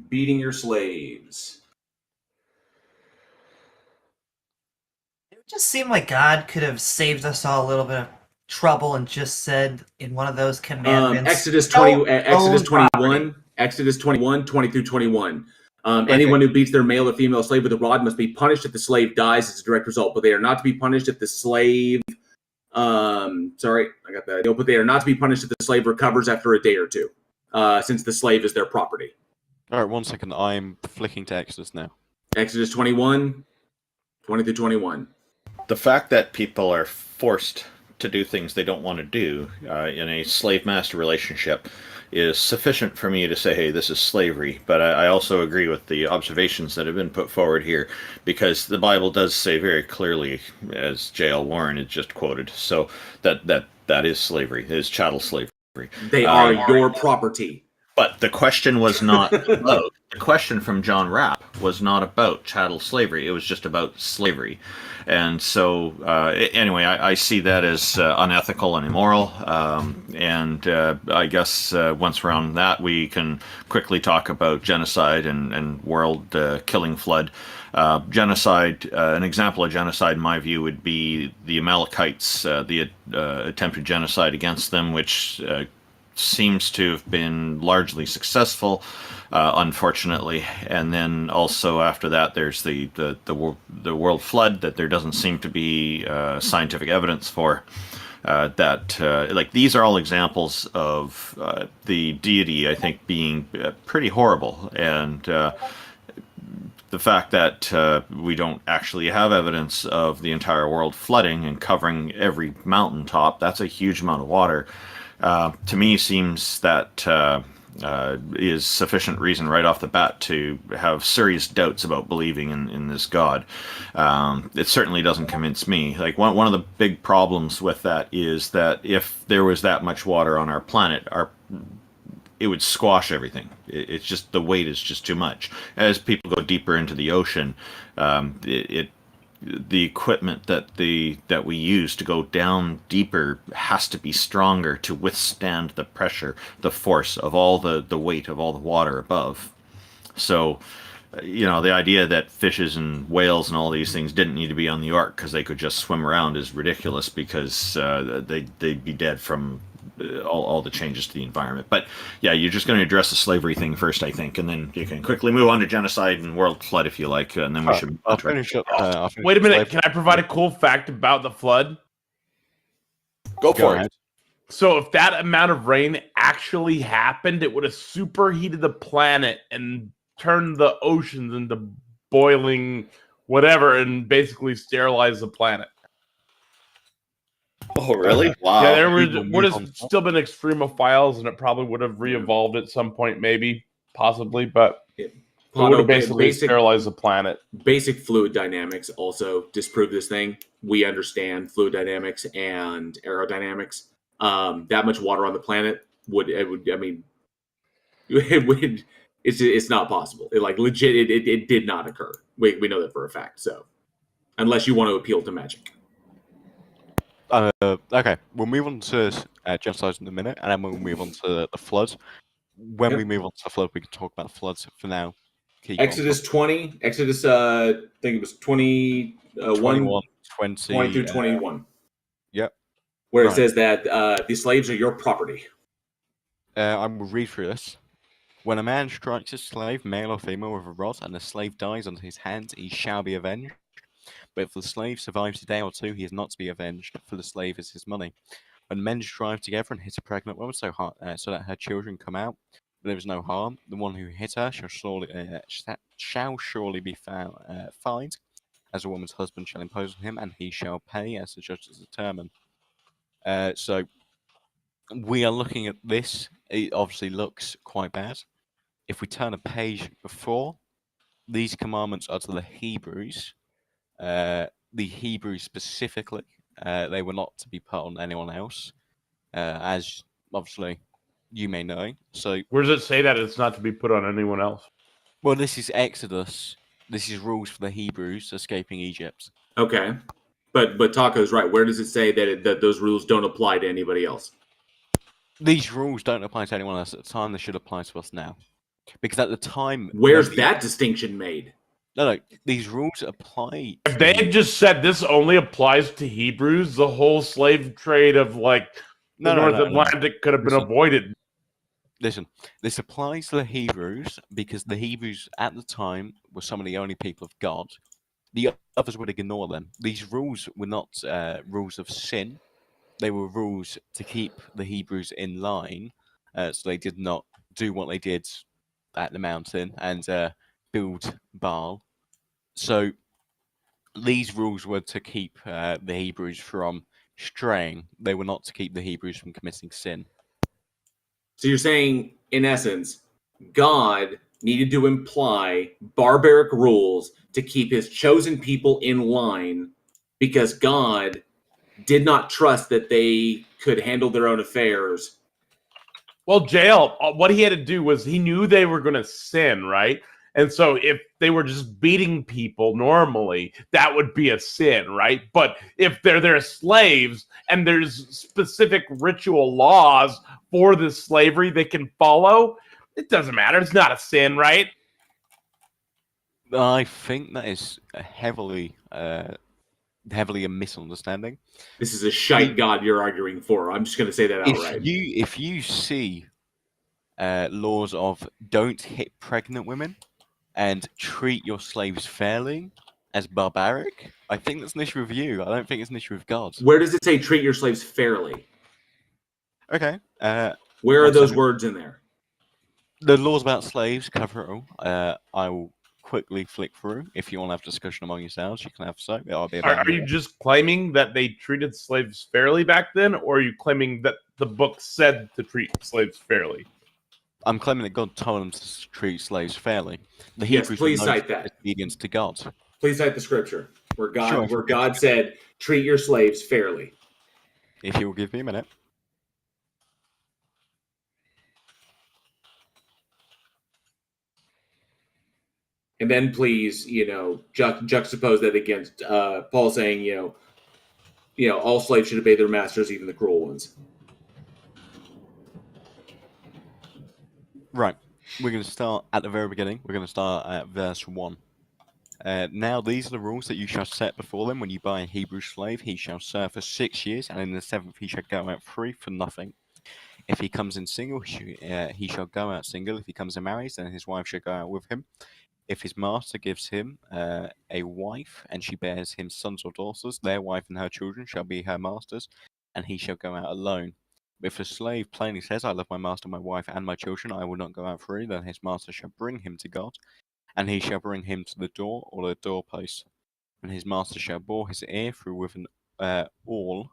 Beating your slaves. It just seemed like God could have saved us all a little bit of trouble and just said in one of those commandments. Exodus 21, 20 through 21. Anyone who beats their male or female slave with a rod must be punished if the slave dies as a direct result, but they are not to be punished if the slave but they are not to be punished if the slave recovers after a day or two, since the slave is their property. All right, 1 second. I'm flicking to Exodus now. Exodus 21, 20 through 21. The fact that people are forced to do things they don't want to do in a slave-master relationship is sufficient for me to say, hey, this is slavery. But I also agree with the observations that have been put forward here, because the Bible does say very clearly, as J.L. Warren had just quoted, so that is slavery, it is chattel slavery. They are your property. But the question was not about, the question from John Rapp was not about chattel slavery. It was just about slavery. And so, anyway, I see that as unethical and immoral. And I guess once we're on that, we can quickly talk about genocide and world killing flood. Genocide, an example of genocide, in my view, would be the Amalekites, the attempted genocide against them, which seems to have been largely successful, unfortunately. And then also after that, there's the world flood that there doesn't seem to be scientific evidence for. Like these are all examples of the deity, I think, being pretty horrible, and the fact that we don't actually have evidence of the entire world flooding and covering every mountaintop, that's a huge amount of water, to me seems that is sufficient reason right off the bat to have serious doubts about believing in this God. It certainly doesn't convince me. Like one of the big problems with that is that if there was that much water on our planet, it would squash everything. It's just the weight is just too much. As people go deeper into the ocean, the equipment that we use to go down deeper has to be stronger to withstand the pressure, the force of all the weight of all the water above. So, the idea that fishes and whales and all these things didn't need to be on the ark because they could just swim around is ridiculous, because they'd be dead from all the changes to the environment. But yeah, you're just going to address the slavery thing first, I think, and then you can quickly move on to genocide and world flood if you like, and then we should. I'll finish up. Wait a minute, can I provide a cool fact about the flood? Go for it. So if that amount of rain actually happened, it would have superheated the planet and turned the oceans into boiling whatever and basically sterilized the planet. Oh, really? Wow. Yeah, there would have still been extremophiles, and it probably would have re-evolved at some point, maybe, possibly, but it would have basically sterilized the planet. Basic fluid dynamics also disprove this thing. We understand fluid dynamics and aerodynamics. That much water on the planet it's not possible. It did not occur. We know that for a fact. So, unless you want to appeal to magic. Okay, we'll move on to genocide in a minute, and then we'll move on to the flood. When we move on to the flood, we can talk about the floods. For now, Exodus 20. Exodus, I think it was 21, 20 through 21. Yep. Where it says that the slaves are your property. I will read through this. When a man strikes a slave, male or female, with a rod, and the slave dies under his hands, he shall be avenged. But if the slave survives a day or two, he is not to be avenged, for the slave is his money. When men strive together and hit a pregnant woman so that her children come out, but there is no harm, the one who hit her shall surely be fined, as a woman's husband shall impose on him, and he shall pay as the judges determine. So we are looking at this. It obviously looks quite bad. If we turn a page before, these commandments are to the Hebrews. The Hebrews specifically, they were not to be put on anyone else, as obviously you may know. So where does it say that it's not to be put on anyone else? Well, this is Exodus. This is rules for the Hebrews escaping Egypt. Okay, but Taco's right. Where does it say that those rules don't apply to anybody else? These rules don't apply to anyone else at the time. They should apply to us now, because at the time, where's that distinction made? No, these rules apply. If they had just said this only applies to Hebrews, the whole slave trade of the North Atlantic could have been avoided. Listen, this applies to the Hebrews because the Hebrews at the time were some of the only people of God. The others would ignore them. These rules were not rules of sin. They were rules to keep the Hebrews in line, so they did not do what they did at the mountain and build Baal. So these rules were to keep the Hebrews from straying. They were not to keep the Hebrews from committing sin. So you're saying, in essence, God needed to imply barbaric rules to keep his chosen people in line because God did not trust that they could handle their own affairs. Well, Jael, what he had to do was he knew they were going to sin, right? And so if they were just beating people normally, that would be a sin, right? But if they're their slaves and there's specific ritual laws for this slavery they can follow, it doesn't matter. It's not a sin, right? I think that is heavily a misunderstanding. This is a shite God you're arguing for. I'm just going to say that outright. If you see laws of don't hit pregnant women and treat your slaves fairly, as barbaric, I think that's an issue with you. I don't think it's an issue with God. Where does it say treat your slaves fairly? Okay. Where are those words in there? The laws about slaves cover it all. I will quickly flick through. If you want to have a discussion among yourselves, you can have so. Are you just claiming that they treated slaves fairly back then, or are you claiming that the book said to treat slaves fairly? I'm claiming that God told them to treat slaves fairly. The Yes, Hebrews please cite that. Obedience to God. Please cite the scripture where God said, treat your slaves fairly. If you will give me a minute. And then please, juxtapose that against Paul saying, all slaves should obey their masters, even the cruel ones. Right. We're going to start at the very beginning. We're going to start at verse 1. Now these are the rules that you shall set before them when you buy a Hebrew slave. He shall serve for 6 years, and in the 7th he shall go out free for nothing. If he comes in single, he shall go out single. If he comes in married, then his wife shall go out with him. If his master gives him a wife, and she bears him sons or daughters, their wife and her children shall be her master's, and he shall go out alone. If a slave plainly says, I love my master, my wife, and my children, I will not go out free, then his master shall bring him to God, and he shall bring him to the door or the doorpost. And his master shall bore his ear through with an awl,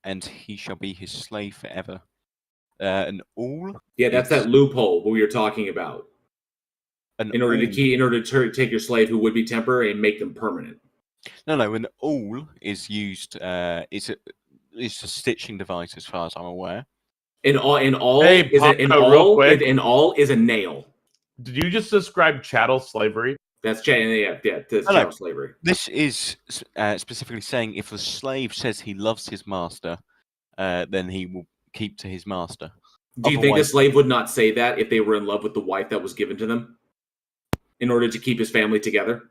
and he shall be his slave forever. An awl? Yeah, that's that loophole we were talking about. In order to take your slave who would be temporary and make them permanent. No. An awl is used. It's a stitching device, as far as I'm aware. An awl is a nail. Did you just describe chattel slavery? That's chattel slavery. This is specifically saying if the slave says he loves his master, then he will keep to his master. Do you think a slave would not say that if they were in love with the wife that was given to them? In order to keep his family together?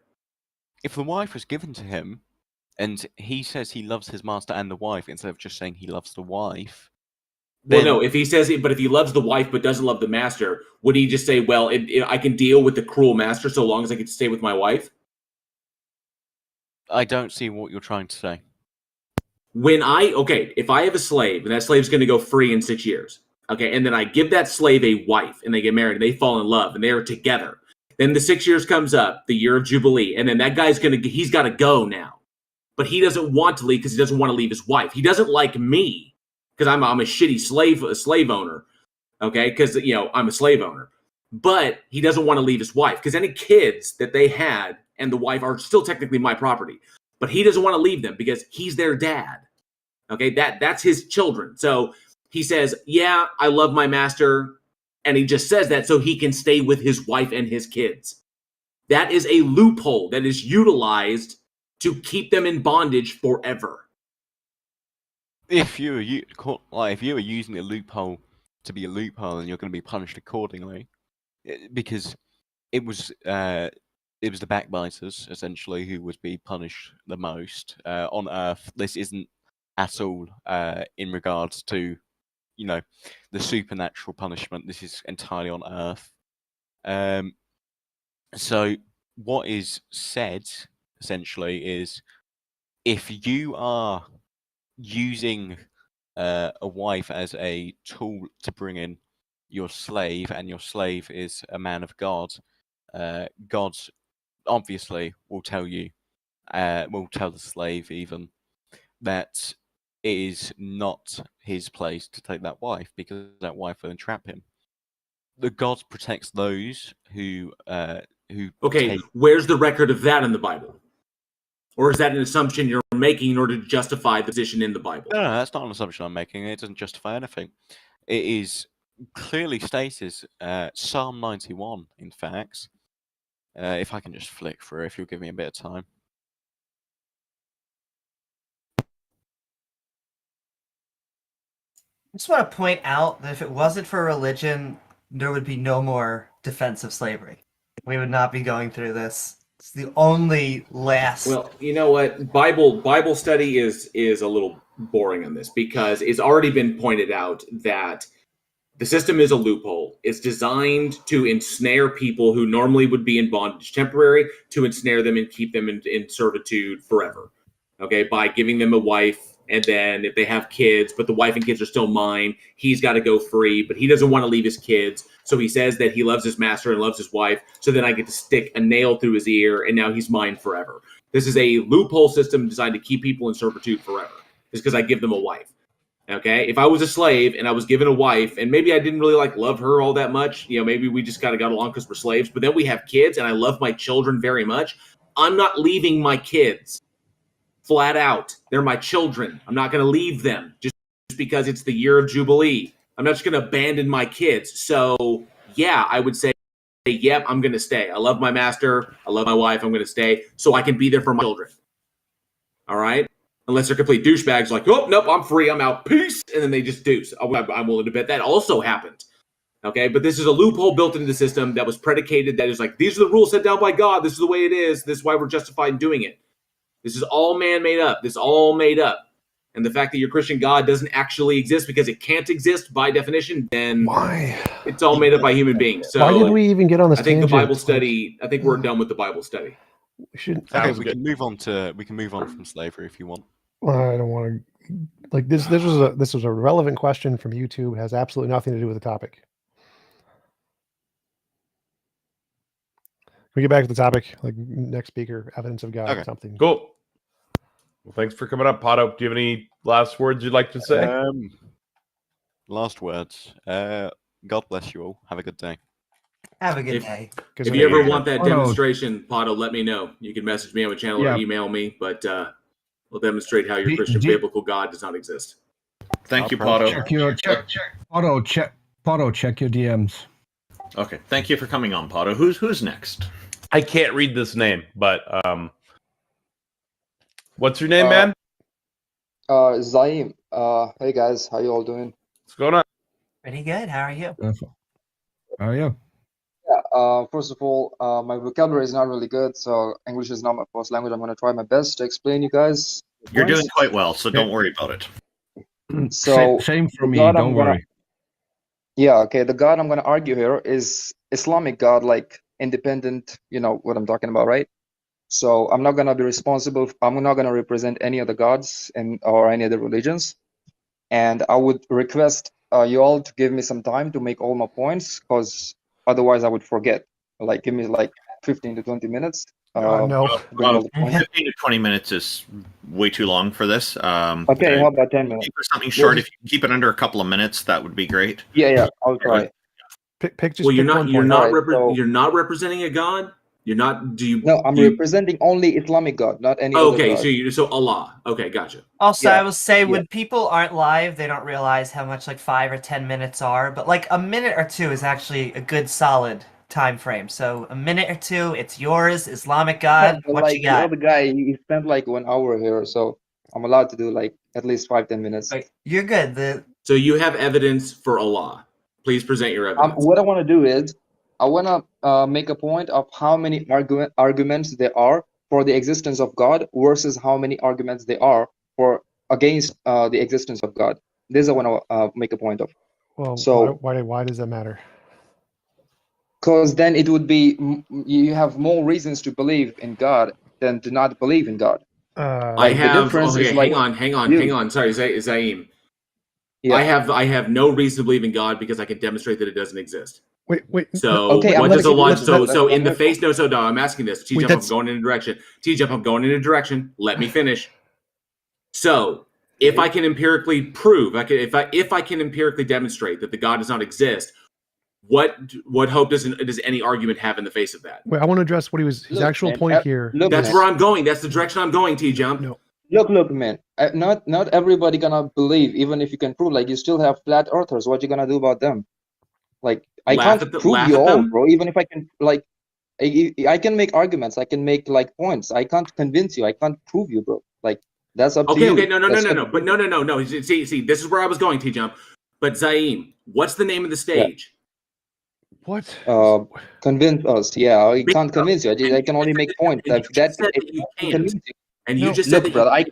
If the wife was given to him, and he says he loves his master and the wife, instead of just saying he loves the wife... Well, no, if he loves the wife but doesn't love the master, would he just say, well, I can deal with the cruel master so long as I get to stay with my wife? I don't see what you're trying to say. If I have a slave, and that slave's going to go free in 6 years, okay, and then I give that slave a wife, and they get married, and they fall in love, and they are together... Then the 6 years comes up, the year of Jubilee, and then that guy's he's got to go now. But he doesn't want to leave because he doesn't want to leave his wife. He doesn't like me because I'm a shitty slave owner, okay? Because, I'm a slave owner. But he doesn't want to leave his wife because any kids that they had and the wife are still technically my property. But he doesn't want to leave them because he's their dad, okay? That's his children. So he says, yeah, I love my master. And he just says that so he can stay with his wife and his kids. That is a loophole that is utilized to keep them in bondage forever. If you were using a loophole to be a loophole, then you're going to be punished accordingly, because it was the backbiters essentially who would be punished the most on Earth. This isn't at all in regards to the supernatural punishment. This is entirely on Earth. So what is said essentially is, if you are using a wife as a tool to bring in your slave, and your slave is a man of God, God obviously will tell you, will tell the slave even, that it is not his place to take that wife, because that wife will entrap him. The God protects those who Okay, where's the record of that in the Bible? Or is that an assumption you're making in order to justify the position in the Bible? No, that's not an assumption I'm making. It doesn't justify anything. It is clearly stated, Psalm 91, in fact. If I can just flick through, if you'll give me a bit of time. I just want to point out that if it wasn't for religion, there would be no more defense of slavery. We would not be going through this. It's the only last... Well, you know what? Bible study is a little boring on this, because it's already been pointed out that The system is a loophole. It's designed to ensnare people who normally would be in bondage temporary, to ensnare them and keep them in servitude forever. Okay, by giving them a wife, and then if they have kids, but the wife and kids are still mine, he's got to go free, but he doesn't want to leave his kids. So he says that he loves his master and loves his wife. So then I get to stick a nail through his ear, and now he's mine forever. This is a loophole system designed to keep people in servitude forever. It's because I give them a wife. Okay, if I was a slave and I was given a wife, and maybe I didn't really love her all that much, maybe we just kind of got along because we're slaves, but then we have kids and I love my children very much, I'm not leaving my kids. Flat out. They're my children. I'm not going to leave them just because it's the year of Jubilee. I'm not just going to abandon my kids. So, yeah, I would say, yep, I'm going to stay. I love my master. I love my wife. I'm going to stay so I can be there for my children. All right? Unless they're complete douchebags like, oh, nope, I'm free. I'm out. Peace. And then they just do. So I'm willing to bet that also happened. Okay? But this is a loophole built into the system that was predicated that is these are the rules set down by God. This is the way it is. This is why we're justified in doing it. This is all man-made up. This is all made up. And the fact that your Christian God doesn't actually exist because it can't exist by definition, then why? It's all made up by human beings. So why did we even get on this? I think tangent? the Bible study. I think we're done with the Bible study. We shouldn't. Okay, we can move on from slavery if you want. I don't want to. This was a relevant question from YouTube. It has absolutely nothing to do with the topic. We get back to the topic, next speaker, evidence of God, or something. Cool. Well, thanks for coming up, Pato. Do you have any last words you'd like to say? Last words. God bless you all. Have a good day. Have a good day. If you ever want that demonstration, Pato, let me know. You can message me on the channel or email me, but we'll demonstrate how your Christian biblical God does not exist. Thank you, Pato. Pato, check your DMs. Okay, thank you for coming on, Pato. Who's next? I can't read this name, but what's your name, man? Zaim. Hey guys, how you all doing? What's going on? Pretty good. How are you? How are you? Yeah. First of all, my vocabulary is not really good, so English is not my first language. I'm going to try my best to explain you guys. You're doing quite well, so don't worry about it. So same for me. Don't worry. Yeah. Okay. The God I'm going to argue here is Islamic God, independent. You know what I'm talking about, right? So I'm not going to be responsible. I'm not going to represent any of the gods or any other religions. And I would request you all to give me some time to make all my points, because otherwise I would forget. Give me 15 to 20 minutes. No. 15 to 20 minutes is way too long for this. Okay, how about 10 minutes? For something short, if you keep it under a couple of minutes, that would be great. Yeah, I'll try. You're not representing a god. You're not. Do you? No, I'm representing only Islamic God, not any other God. So Allah. Okay, gotcha. Also, I will say when people aren't live, they don't realize how much 5 or 10 minutes are. But a minute or two is actually a good solid time frame. So a minute or two, it's yours, Islamic God. What you got? The guy, he spent 1 hour here, so I'm allowed to do at least 5-10 minutes. You're good. So you have evidence for Allah. Please present your evidence. What I want to do is, I want to make a point of how many arguments there are for the existence of God versus how many arguments there are against the existence of God. This I want to make a point of. Well, so why does that matter? Because then it would be you have more reasons to believe in God than to not believe in God. Hang on. Sorry, Zaim. Yeah. I have no reason to believe in God because I can demonstrate that it doesn't exist. Wait. So okay, what does Allah? So in the face? No. I'm asking this. TJump, I'm going in a direction. TJump, I'm going in a direction. Let me finish. So if I can empirically prove, if I can empirically demonstrate that the God does not exist, what hope does any argument have in the face of that? Wait, I want to address what his actual point here. That's where I'm going. That's the direction I'm going. TJump. No. Look, man. Not everybody gonna believe, even if you can prove. You still have flat earthers. What you gonna do about them? I can't prove you all, bro. Even if I can, I can make arguments. I can make points. I can't convince you. I can't prove you, bro. That's up to you. Okay, no. But no. See, this is where I was going, TJump. But Zaim, what's the name of the stage? What? Convince us. Yeah, I can't convince you. I can only make points. You just said that you can't. And you just said that brother, I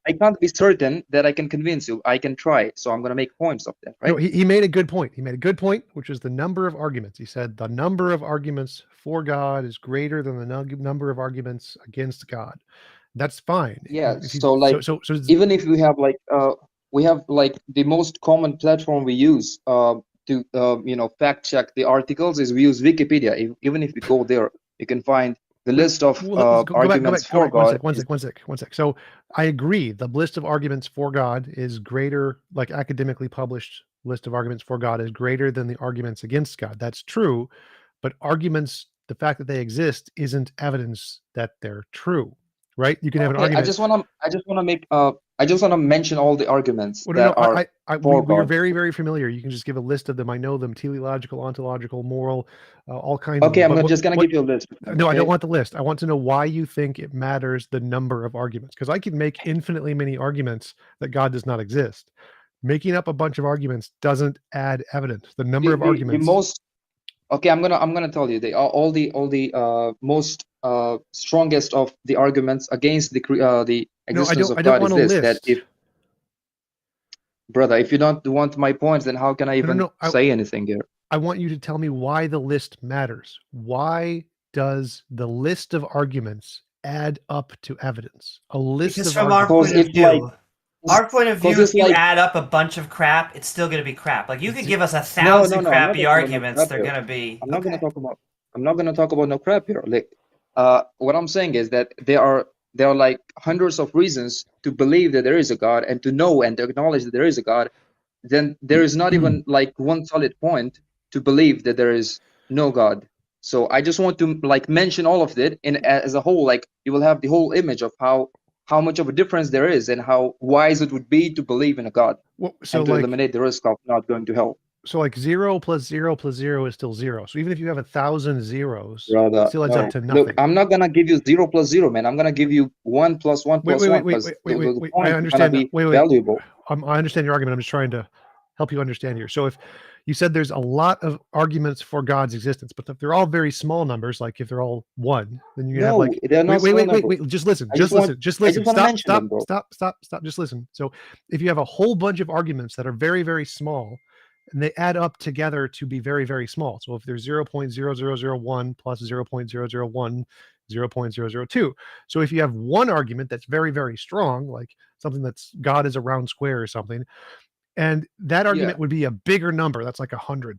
I can't be certain that I can convince you. I can try, so I'm gonna make points of that, right? No, he made a good point. He made a good point, which is the number of arguments. He said the number of arguments for God is greater than the number of arguments against God. That's fine. Yeah. So like, even if we have like the most common platform we use to fact check the articles is we use Wikipedia. Even if we go there, you can find the list of arguments for God. One sec. So I agree. The list of arguments for God is greater, like academically published list of arguments for God is greater than the arguments against God. That's true. But arguments, the fact that they exist isn't evidence that they're true, right? You can have an argument. I just want to mention all the arguments we're very, very familiar. You can just give a list of them. I know them: teleological, ontological, moral, all kinds. Okay, I'm just gonna give you a list. No, I don't want the list. I want to know why you think it matters the number of arguments, because I can make infinitely many arguments that God does not exist. Making up a bunch of arguments doesn't add evidence. The number of arguments. Okay, I'm gonna tell you all the most strongest of the arguments against the existence of God is this: that if you don't want my points, then how can I even say anything here? I want you to tell me why the list matters. Why does the list of arguments add up to evidence? A list because of from our point of view. Our point of view, if you add up a bunch of crap, it's still going to be crap. Like you could give us 1,000 crappy arguments, they're going to be. I'm not going to talk about no crap here. Like, what I'm saying is that there are like hundreds of reasons to believe that there is a God and to know and to acknowledge that there is a God. Then there is not even like one solid point to believe that there is no God. So I just want to like mention all of it as a whole. Like you will have the whole image of how much of a difference there is and how wise it would be to believe in a God and to eliminate the risk of not going to hell. So like 0 plus 0 plus 0 is still 0. So even if you have 1,000 zeros, it still adds up to nothing. Look, I'm not going to give you 0 plus 0, man. I'm going to give you 1 plus 1 plus 1. Wait. I understand. Valuable. I understand your argument. I'm just trying to help you understand here. So if you said there's a lot of arguments for God's existence, but if they're all very small numbers, like if they're all 1, then you have like wait. Just listen. Just listen. Stop. Just listen. So if you have a whole bunch of arguments that are very, very small, and they add up together to be very, very small. So if there's 0.0001 plus 0.001, 0.002. So if you have one argument that's very, very strong, like something that's God is a round square or something, and that argument would be a bigger number. That's like 100.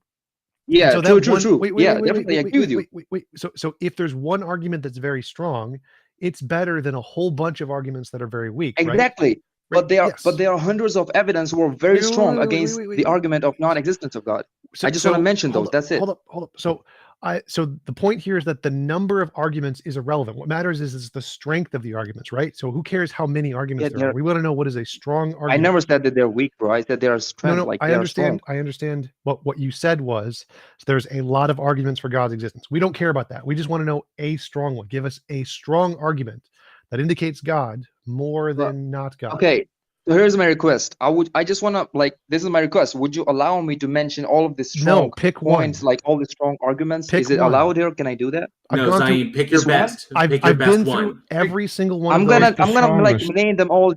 Yeah, so true. Definitely agree with you. Wait. So if there's one argument that's very strong, it's better than a whole bunch of arguments that are very weak. Exactly. Right? But there are hundreds of evidence who are very strong against the argument of non-existence of God. I just want to mention those. That's it. Hold up. So the point here is that the number of arguments is irrelevant. What matters is the strength of the arguments, right? So who cares how many arguments there are? We want to know what is a strong argument. I never said that they're weak, bro. I said they are strong. No, I understand. I understand. What you said was there's a lot of arguments for God's existence. We don't care about that. We just want to know a strong one. Give us a strong argument that indicates God more than not God. Okay. So here's my request. I just want to this is my request. Would you allow me to mention all of the strong points, like all the strong arguments? Is it allowed here? Can I do that? No, Zayn, pick your best. I've been through every single one. I'm gonna name them all.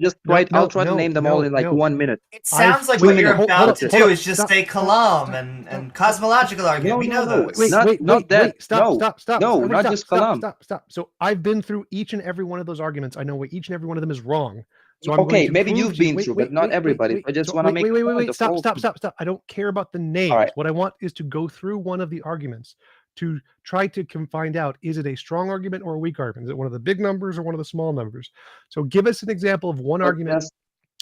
I'll try to name them all in 1 minute. It sounds like what you're about to do is just say kalam and cosmological argument. We know those. Not that. Stop. No, not just kalam. Stop. So I've been through each and every one of those arguments. I know where each and every one of them is wrong. So okay, maybe you've been through, but not everybody. I just want to make stop. I don't care about the names. Right. What I want is to go through one of the arguments to try to find out, is it a strong argument or a weak argument? Is it one of the big numbers or one of the small numbers? So give us an example of one argument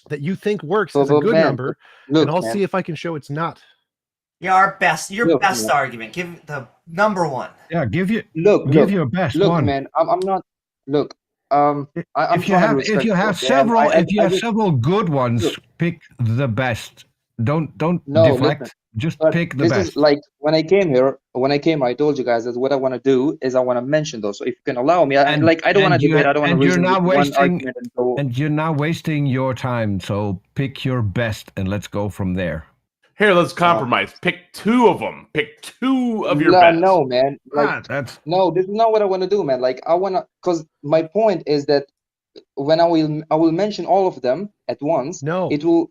that you think works as a good number, and I'll see if I can show it's not. Yeah, your best argument. Give the number one. Yeah, give your best one. Look, man, I'm not. Look. If you have several good ones, pick the best. Don't deflect. Listen, just pick the best. This is like when I came, I told you guys that what I want to do is I want to mention those. So if you can allow me, I don't want to debate. I don't want to reason with one argument and you're not wasting your time. So pick your best and let's go from there. Here, let's compromise. Pick 2 of them. Pick 2 of your best. No, man. No, this is not what I want to do, man. I want to, because my point is that when I will mention all of them at once, No. it will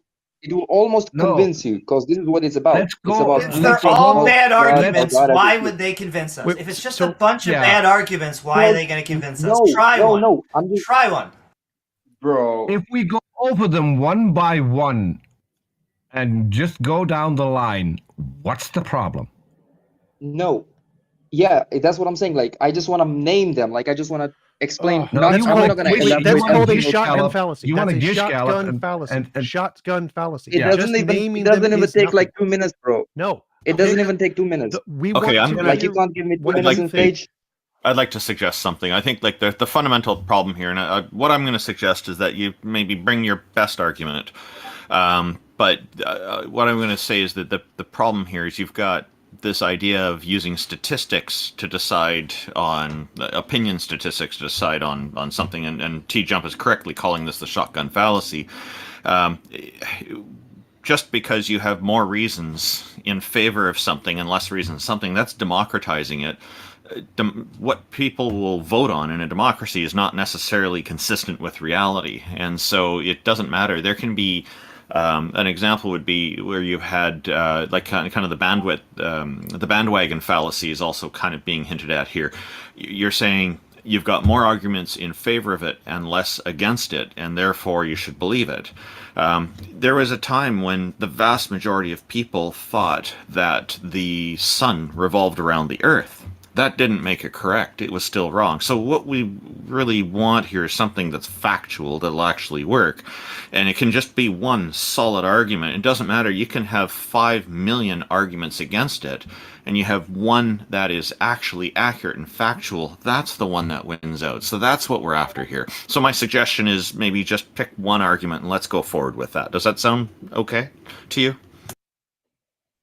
almost No. convince you, because this is what it's about. Let's It's go- about If who they're is all God, bad God, or arguments, God as why it is. would they convince us? Wait, If it's just so- a bunch of yeah. bad arguments, why are they going to convince us? Try one. No, I'm just, Try one. bro. If we go over them one by one and just go down the line, what's the problem? No, yeah, that's what I'm saying. Like, I just want to name them. Like, I just want to explain. No, I'm you not wanna going to gish- elaborate. that's you wanna called a gish shotgun gallop. fallacy. You That's wanna a gish gallop shotgun fallacy. and- Shotgun fallacy. It Just doesn't naming them even is take nothing. like 2 minutes, bro. No. It doesn't even take 2 minutes. We Okay, want I'm to gonna- Like, you hear can't give me 2 what minutes you on think. stage. I'd like to suggest something. I think like the fundamental problem here, and what I'm going to suggest is that you maybe bring your best argument. But what I'm going to say is that the problem here is you've got this idea of using statistics to decide on opinion statistics to decide on something, and TJump is correctly calling this the shotgun fallacy. Just because you have more reasons in favor of something and less reasons something, that's democratizing it. What people will vote on in a democracy is not necessarily consistent with reality, and so it doesn't matter. There can be an example would be where you've had like kind of the bandwagon fallacy is also kind of being hinted at here. You're saying you've got more arguments in favor of it and less against it, and therefore you should believe it. There was a time when the vast majority of people thought that the sun revolved around the earth. That didn't make it correct. It was still wrong. So what we really want here is something that's factual, that'll actually work. And it can just be one solid argument. It doesn't matter. You can have 5 million arguments against it, and you have one that is actually accurate and factual. That's the one that wins out. So that's what we're after here. So my suggestion is maybe just pick one argument and let's go forward with that. Does that sound okay to you?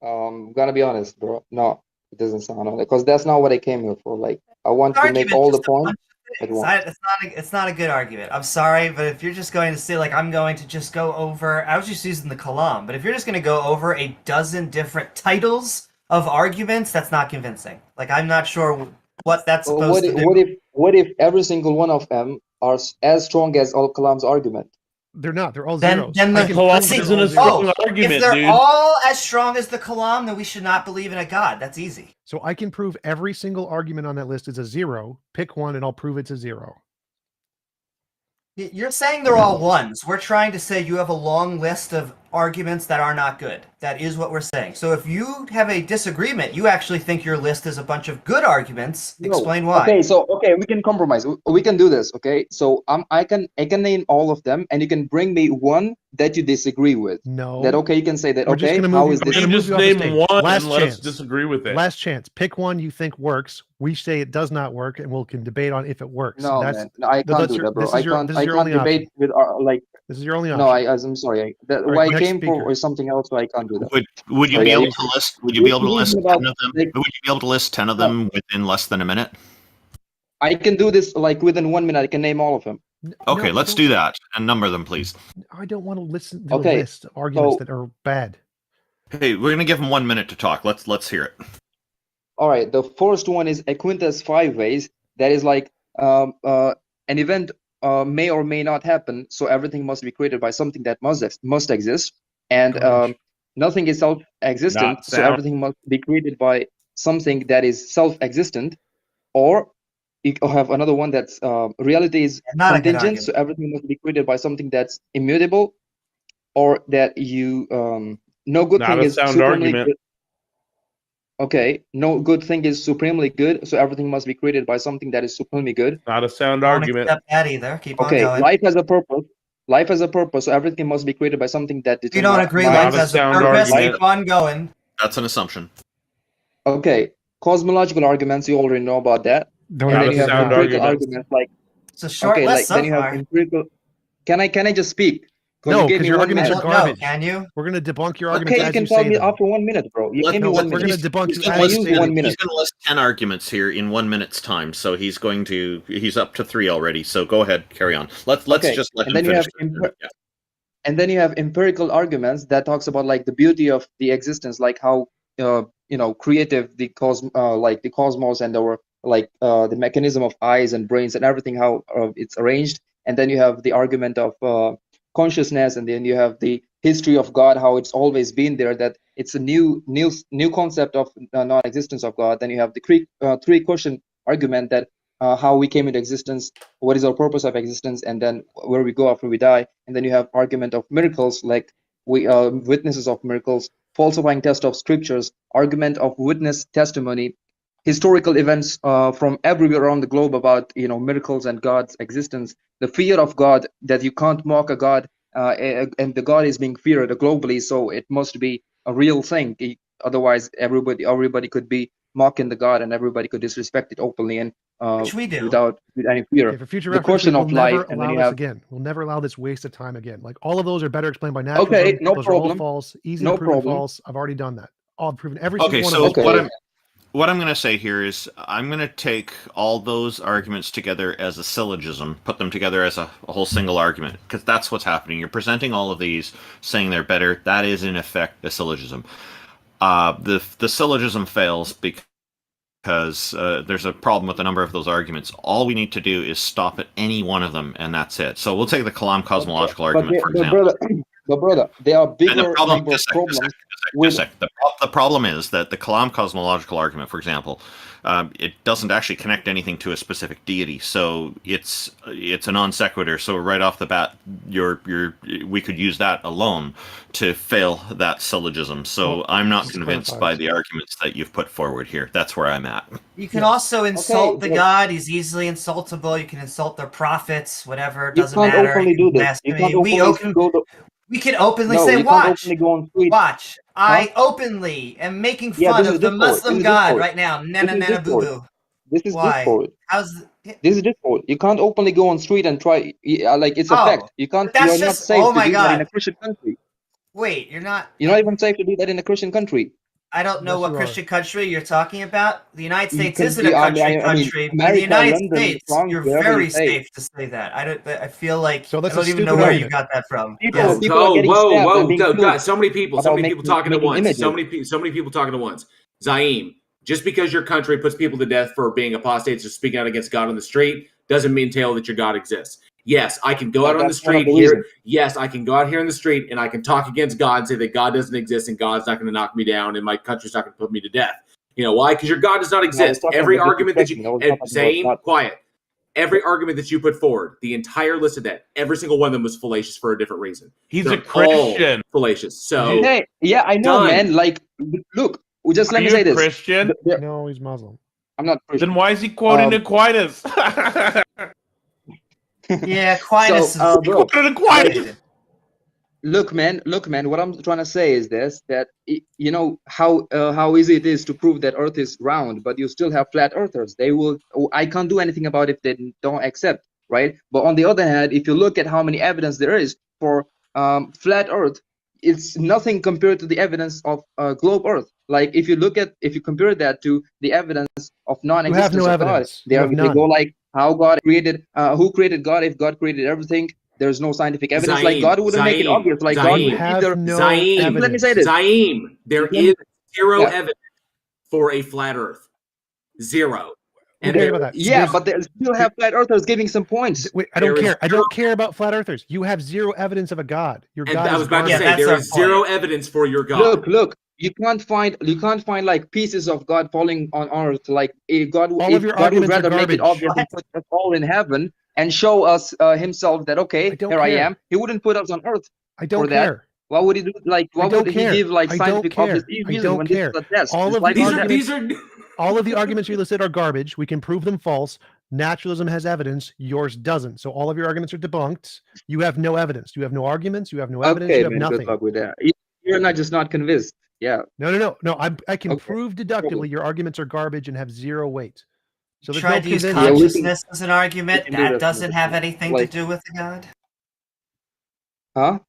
I'm gonna be honest, bro. No, it doesn't sound like, because that's not what I came here for. Like, I want to make all the points at once. It's not a good argument. I'm sorry, but if you're just going to say, like, I'm going to just go over, I was just using the Kalam, but if you're just going to go over a dozen different titles of arguments, that's not convincing. Like, I'm not sure what that's supposed to do. What if every single one of them are as strong as Al-Kalam's argument? They're not. They're all Then zeros. the Kalam isn't a strong argument, if they're all as strong as the Kalam, then we should not believe in a god. That's easy. So I can prove every single argument on that list is a zero. Pick one and I'll prove it's a zero. You're saying they're all ones. We're trying to say you have a long list of arguments that are not good. That is what we're saying. So if you have a disagreement, you actually think your list is a bunch of good arguments. No. Explain why. Okay, we can compromise. We can do this. Okay, so I can name all of them, and you can bring me one that you disagree with. No. That okay? You can say that. We're just Okay, gonna how move is you- this? we're gonna Just move you off the name stage. one Last and let us chance. disagree with it. Last chance. Pick one you think works. We say it does not work, and we can debate on if it works. No, That's, man, no, I can't that's do your- that, bro. this I is your- can't. this is I your can't only debate option. with like. This is your only option. No, I'm sorry. That All what right, I next came speaker. for is something else, so I can't do that. Would you Sorry, be I- able to list? Would you be able to list About, 10 of them? like, Would you be able to list 10 of them within less than a minute? I can do this like within 1 minute. I can name all of them. Okay, No, let's don't- do that and number them, please. I don't want to listen to Okay, a list of arguments so- that are bad. Hey, we're gonna give them 1 minute to talk. Let's hear it. All right. The first one is a quintus 5 ways. That is like an event may or may not happen, so everything must be created by something that must exist, and Garbage. nothing is self-existent, Not so sound. everything must be created by something that is self-existent. Or you have another one that's reality is Not a good contingent, so argument. everything must be created by something that's immutable, or that you no good Not thing a is sound supremely argument. good. Okay, no good thing is supremely good, so everything must be created by something that is supremely good. Not a sound Don't argument. accept that either. Keep Okay, on going. life has a purpose. Life has a purpose, so everything must be created by something that If you don't agree, by- life Not a has a sound purpose. argument. Keep on going. That's an assumption. Okay, cosmological arguments, you already know about that. Don't And Not then a you have sound empirical argument. arguments like It's a short okay, list like so then you have far. empirical. Can I just speak? No, you gave because me your 1 arguments minute. are No, garbage. can you? We're going to debunk your arguments Okay, you as can you tell say me them. after 1 minute, bro. You Let- gave me No, 1 we're minute. going to debunk He's you gonna I as you use say them. 1 minute. He's going to list 10 arguments here in 1 minute's time. So he's up to 3 already. So go ahead, carry on. Let's Okay, just let and him then you finish. have and then you have empirical arguments that talks about like the beauty of the existence, like how creative the cosmos and our like the mechanism of eyes and brains and everything, how it's arranged, and then you have the argument of consciousness, and then you have the history of God, how it's always been there, that it's a new concept of non-existence of God. Then you have the three question argument, that how we came into existence, what is our purpose of existence, and then where we go after we die. And then you have argument of miracles, like we witnesses of miracles, falsifying test of scriptures, argument of witness testimony, historical events from everywhere around the globe about miracles and God's existence, the fear of God, that you can't mock a God, and the God is being feared globally, so it must be a real thing. Otherwise, everybody could be mocking the God, and everybody could disrespect it openly and which we do without any fear. Okay, for future The reference, question we'll of never life, and then allow you this have. again. We'll never allow this waste of time again. Like all of those are better explained by naturalism. Okay, no those are all problem. false. Easy No to prove problem. false. I've already done that. I've proven every Okay, single one so of them. what I'm going to say here is I'm going to take all those arguments together as a syllogism, put them together as a whole single argument, because that's what's happening. You're presenting all of these, saying they're better. That is, in effect, a syllogism. The syllogism fails because there's a problem with a number of those arguments. All we need to do is stop at any one of them, and that's it. So we'll take the Kalam cosmological argument, for example. But brother, there are bigger problem, problems. The problem is that the Kalam cosmological argument, for example, it doesn't actually connect anything to a specific deity. So it's a non sequitur. So right off the bat, we could use that alone to fail that syllogism. So I'm not convinced by the arguments that you've put forward here. That's where I'm at. You can also insult the God. He's easily insultable. You can insult their prophets, whatever. It doesn't matter. You can't openly do this. We can openly say, watch. I openly am making fun of the Muslim God right now. Nana boo boo. This is Discord. This is Discord. You can't openly go on street and try, like it's a fact. You can't. You're not safe to do that in a Christian country. Wait, you're not even safe to do that in a Christian country. I don't know what Christian country you're talking about. The United States isn't a country. But in the United States, you're very safe to say that. I feel like I don't even know where you got that from. Whoa, guys! So many people talking at once. So many people talking at once. Zaim, just because your country puts people to death for being apostates or speaking out against God on the street doesn't entail that your God exists. Yes, I can go out on the street here. Yes, I can go out here in the street and I can talk against God and say that God doesn't exist and God's not going to knock me down and my country's not going to put me to death. You know why? Because your God does not exist. Every argument that every argument that you put forward, the entire list of that, every single one of them was fallacious for a different reason. He's a Christian. Fallacious. So yeah, I know, man. Like, look, just let me say this. Christian? No, he's Muslim. I'm not Christian. Then why is he quoting Aquinas? Yeah, Aquinas is Look, man, what I'm trying to say is this, that how easy it is to prove that Earth is round, but you still have flat earthers. I can't do anything about it if they don't accept, right? But on the other hand, if you look at how many evidence there is for flat Earth, it's nothing compared to the evidence of globe Earth. Like if you compare that to the evidence of non-existence of God, they go like how God created, who created God? If God created everything, there's no scientific evidence. Like God wouldn't make it obvious. Like God would either. Let me say this. Zaim, there is zero evidence for a flat Earth. Zero. And but they still have flat earthers giving some points. Wait, I don't care. I don't care about flat earthers. You have zero evidence of a God. Your God. I was about to say there is zero evidence for your God. Look. You can't find like pieces of God falling on earth. Like if God would rather make it obvious and put us all in heaven and show us himself that I am. He wouldn't put us on earth. I don't care. Why would he do why would he give like scientific obvious reasons when this is a test? All of the arguments you listed are garbage. We can prove them false. Naturalism has evidence. Yours doesn't. So all of your arguments are debunked. You have no evidence. You have no arguments. You have no evidence. You have nothing. Good luck with that. You're not just not convinced. Yeah. No. I can prove deductively your arguments are garbage and have zero weight. So tried to use consciousness as an argument. That doesn't have anything to do with the God. Huh?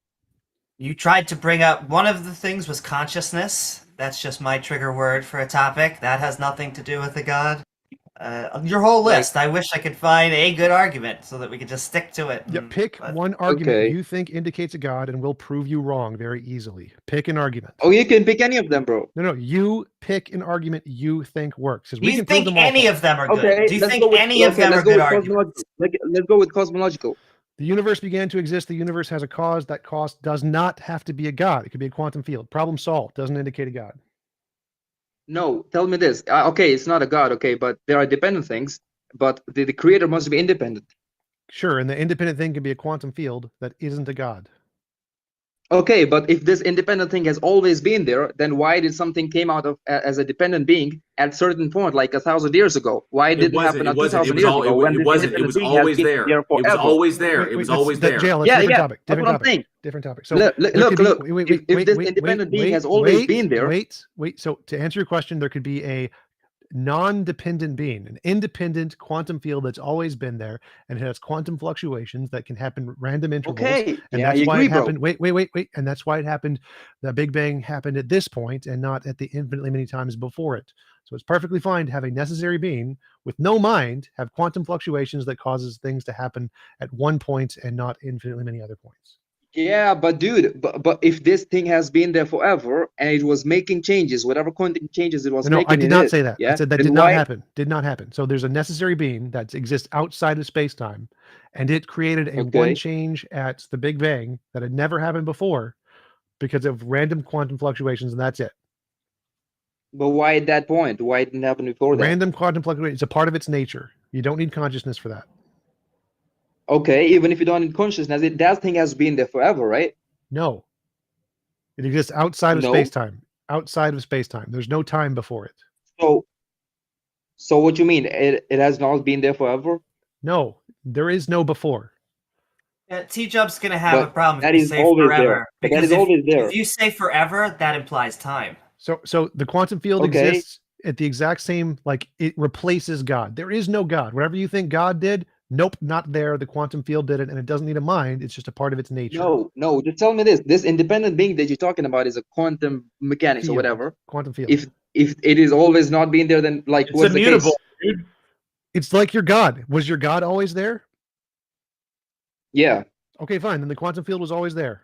You tried to bring up one of the things was consciousness. That's just my trigger word for a topic. That has nothing to do with the God. Your whole list. I wish I could find a good argument so that we could just stick to it. Yeah, pick one argument you think indicates a God, and we'll prove you wrong very easily. Pick an argument. Oh, you can pick any of them, bro. No, you pick an argument you think works. Do you think any of them are good? Do you think any of them are good arguments? Let's go with cosmological. The universe began to exist. The universe has a cause. That cause does not have to be a God. It could be a quantum field. Problem solved. Doesn't indicate a God. No, tell me this. Okay, it's not a God, okay, but there are dependent things, but the creator must be independent. Sure, and the independent thing can be a quantum field that isn't a God. Okay, but if this independent thing has always been there, then why did something came out of as a dependent being at a certain point, like 1,000 years ago? Why did it happen 2,000 years ago? It was always there. It was always there. It was always there. Different topic. Different topic. Different topic. So look. If this independent being has always been there. Wait. So to answer your question, there could be a non-dependent being, an independent quantum field that's always been there, and it has quantum fluctuations that can happen at random intervals. Okay, and that's why it happened. Wait. And that's why it happened. The Big Bang happened at this point and not at the infinitely many times before it. So it's perfectly fine to have a necessary being with no mind have quantum fluctuations that causes things to happen at one point and not infinitely many other points. Yeah, but dude, but if this thing has been there forever and it was making changes, whatever quantum changes it was making. No, I did not say that. Yeah? I said that did not happen. Did not happen. So there's a necessary being that exists outside of space-time, and it created a one change at the Big Bang that had never happened before because of random quantum fluctuations, and that's it. But why at that point? Why it didn't happen before that? Random quantum fluctuations is a part of its nature. You don't need consciousness for that. Okay, even if you don't need consciousness, that thing has been there forever, right? No. It exists outside of space-time. Outside of space-time. There's no time before it. So what you mean? It has not been there forever? No, there is no before. Yeah, TJump's gonna have a problem if you you say forever. Because if you say forever, that implies time. So the quantum field exists at the exact same, like it replaces God. There is no God. Whatever you think God did, nope, not there. The quantum field did it, and it doesn't need a mind. It's just a part of its nature. No. Just tell me this: this independent being that you're talking about is a quantum mechanics or whatever. Quantum field. If it is always not being there, then like what's the case? Dude. It's like your God. Was your God always there? Yeah. Okay, fine. Then the quantum field was always there.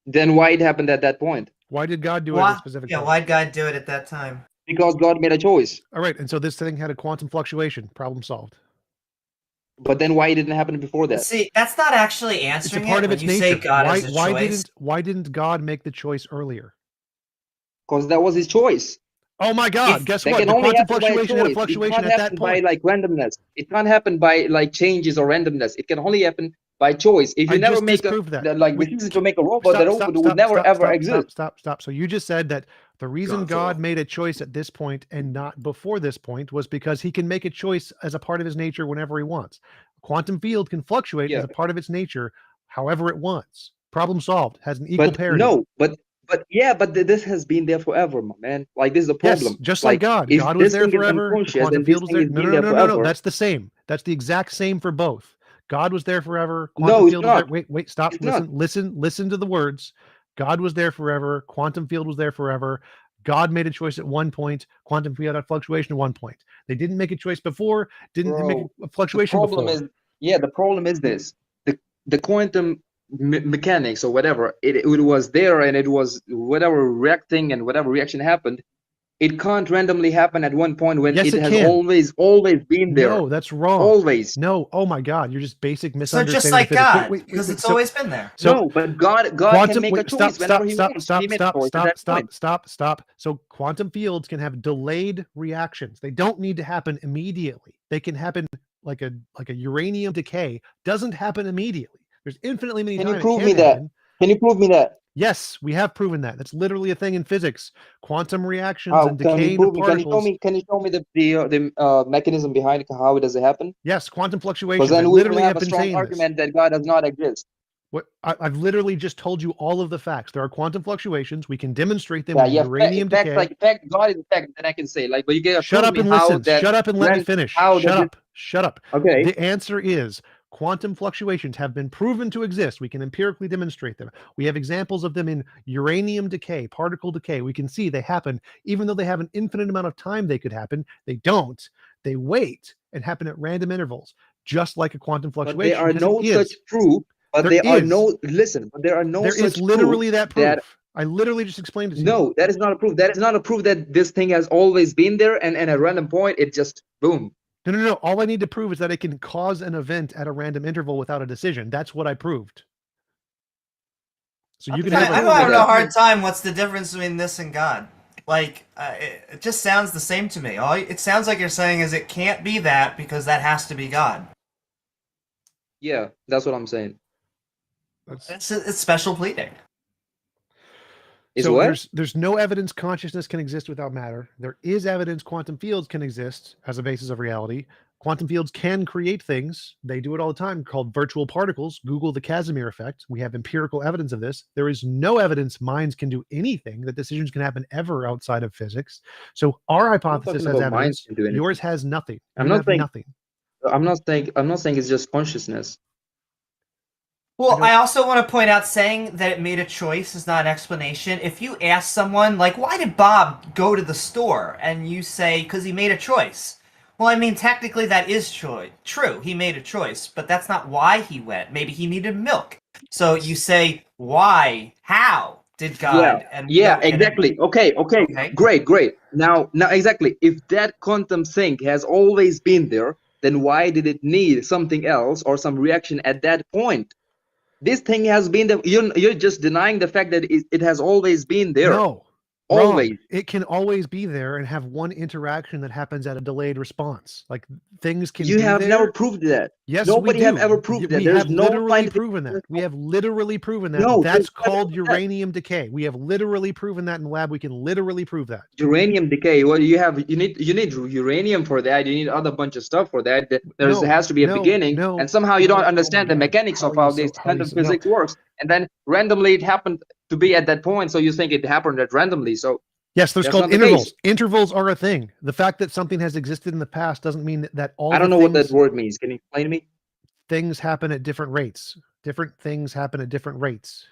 Then why it happened at that point? Why did God do it at a specific time? Yeah, why'd God do it at that time? Because God made a choice. All right, and so this thing had a quantum fluctuation. Problem solved. But then why didn't it happen before that? See, that's not actually answering it's a part of its nature. Say God has a choice. Why didn't God make the choice earlier? Because that was his choice. Oh my God! Guess what? The quantum fluctuation had a fluctuation at that point. By like randomness. It can't happen by like changes or randomness. It can only happen by choice. If you never make decision to make a robot, the robot would never ever exist. Stop. So you just said that the reason God made a choice at this point and not before this point was because he can make a choice as a part of his nature whenever he wants. A quantum field can fluctuate as a part of its nature however it wants. Problem solved. Has an equal parity. No, but this has been there forever, my man. Like this is a problem. Yes, just like God. God was there forever. Quantum field was there. No. That's the same. That's the exact same for both. God was there forever. Quantum field was there. Wait, stop. Listen to the words. God was there forever. Quantum field was there forever. God made a choice at one point. Quantum field had fluctuation at one point. They didn't make a choice before. Didn't make a fluctuation before. The problem is this: the quantum mechanics or whatever it was there, and it was whatever reacting and whatever reaction happened. It can't randomly happen at one point when it has always been there. No, that's wrong. Always. No. Oh my God, you're just basic misunderstanding. So just like God, because it's always been there. No, but God can make a choice whenever he wants. Stop. So quantum fields can have delayed reactions. They don't need to happen immediately. They can happen like a uranium decay. Doesn't happen immediately. There's infinitely many times. Can you prove me that? Can you prove me that? Yes, we have proven that. That's literally a thing in physics. Quantum reactions and decaying of particles. Can you show me the mechanism behind how it does it happen? Yes, quantum fluctuations. Because then we literally have a strong argument that God does not exist. What I've literally just told you all of the facts. There are quantum fluctuations. We can demonstrate them with uranium decay. God is a fact, then I can say but you get shut up and listen. Shut up and let me finish. Shut up. Okay. The answer is quantum fluctuations have been proven to exist. We can empirically demonstrate them. We have examples of them in uranium decay, particle decay. We can see they happen, even though they have an infinite amount of time they could happen. They don't. They wait and happen at random intervals, just like a quantum fluctuation. But there are no such proof. But there are no There is literally that proof. I literally just explained it to you. No, that is not a proof. That is not a proof that this thing has always been there and at a random point it just boom. No. All I need to prove is that it can cause an event at a random interval without a decision. That's what I proved. So you can have I'm having a hard time. What's the difference between this and God? Like, it just sounds the same to me. It sounds like you're saying is it can't be that because that has to be God. Yeah, that's what I'm saying. It's special pleading. So there's no evidence consciousness can exist without matter. There is evidence quantum fields can exist as a basis of reality. Quantum fields can create things. They do it all the time, called virtual particles. Google the Casimir effect. We have empirical evidence of this. There is no evidence minds can do anything, that decisions can happen ever outside of physics. So our hypothesis has evidence. Yours has nothing. I'm not saying nothing. I'm not saying it's just consciousness. Well, I also want to point out saying that it made a choice is not an explanation. If you ask someone, like, why did Bob go to the store? And you say, because he made a choice. Well, I mean, technically that is true. He made a choice, but that's not why he went. Maybe he needed milk. So you say, why? How did God? Exactly. Okay. Great. Now, exactly. If that quantum thing has always been there, then why did it need something else or some reaction at that point? This thing has been there. You're just denying the fact that it has always been there. No. Always. Wrong. It can always be there and have one interaction that happens at a delayed response. Like things can. You have never proved that. Yes, nobody have ever proved that. We There's have no literally proven that. We have literally proven that. No, that's called uranium decay. We have literally proven that in the lab. We can literally prove that. Uranium decay. Well, you need uranium for that. You need other bunch of stuff for that. There has to be a beginning, and somehow you don't understand the mechanics of how this quantum physics works. And then randomly it happened to be at that point, so you think it happened randomly. So yes, there's called intervals. Intervals are a thing. The fact that something has existed in the past doesn't mean that all. I don't know what that word means. Can you explain to me? Things happen at different rates. Different things happen at different rates.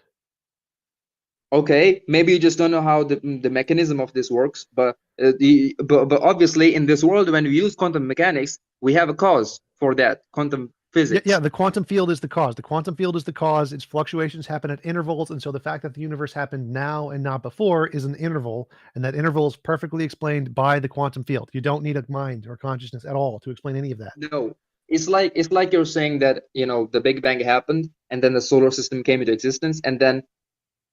Okay, maybe you just don't know how the mechanism of this works, but obviously in this world, when we use quantum mechanics, we have a cause for that quantum physics. Yeah, the quantum field is the cause. The quantum field is the cause. Its fluctuations happen at intervals, and so the fact that the universe happened now and not before is an interval, and that interval is perfectly explained by the quantum field. You don't need a mind or consciousness at all to explain any of that. No, it's like you're saying that the Big Bang happened, and then the solar system came into existence, and then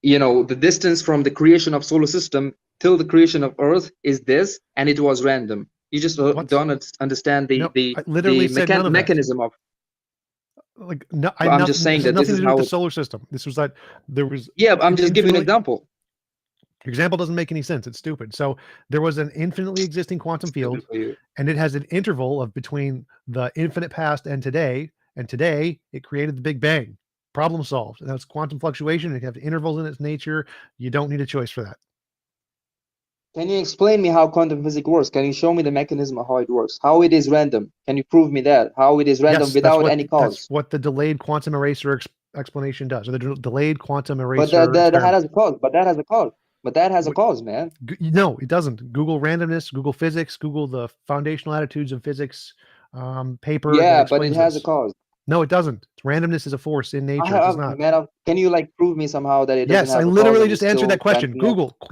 the distance from the creation of solar system till the creation of Earth is this, and it was random. You just don't understand the mechanism of. Like no, I'm just saying that this is how the solar system. This was that there was. Yeah, I'm just giving an example. Your example doesn't make any sense. It's stupid. So there was an infinitely existing quantum field, and it has an interval of between the infinite past and today. And today it created the Big Bang. Problem solved. And that's quantum fluctuation. It has intervals in its nature. You don't need a choice for that. Can you explain me how quantum physics works? Can you show me the mechanism of how it works? How it is random? Can you prove me that? How it is random without any cause? That's what the delayed quantum eraser explanation does. Or the delayed quantum eraser. But that has a cause. But that has a cause. But that has a cause, man. No, it doesn't. Google randomness. Google physics. Google the foundational attitudes of physics paper. Yeah, but it has a cause. No, it doesn't. Randomness is a force in nature. It does not. Man, can you prove me somehow that it doesn't have I a literally cause just answered that question. Randomness?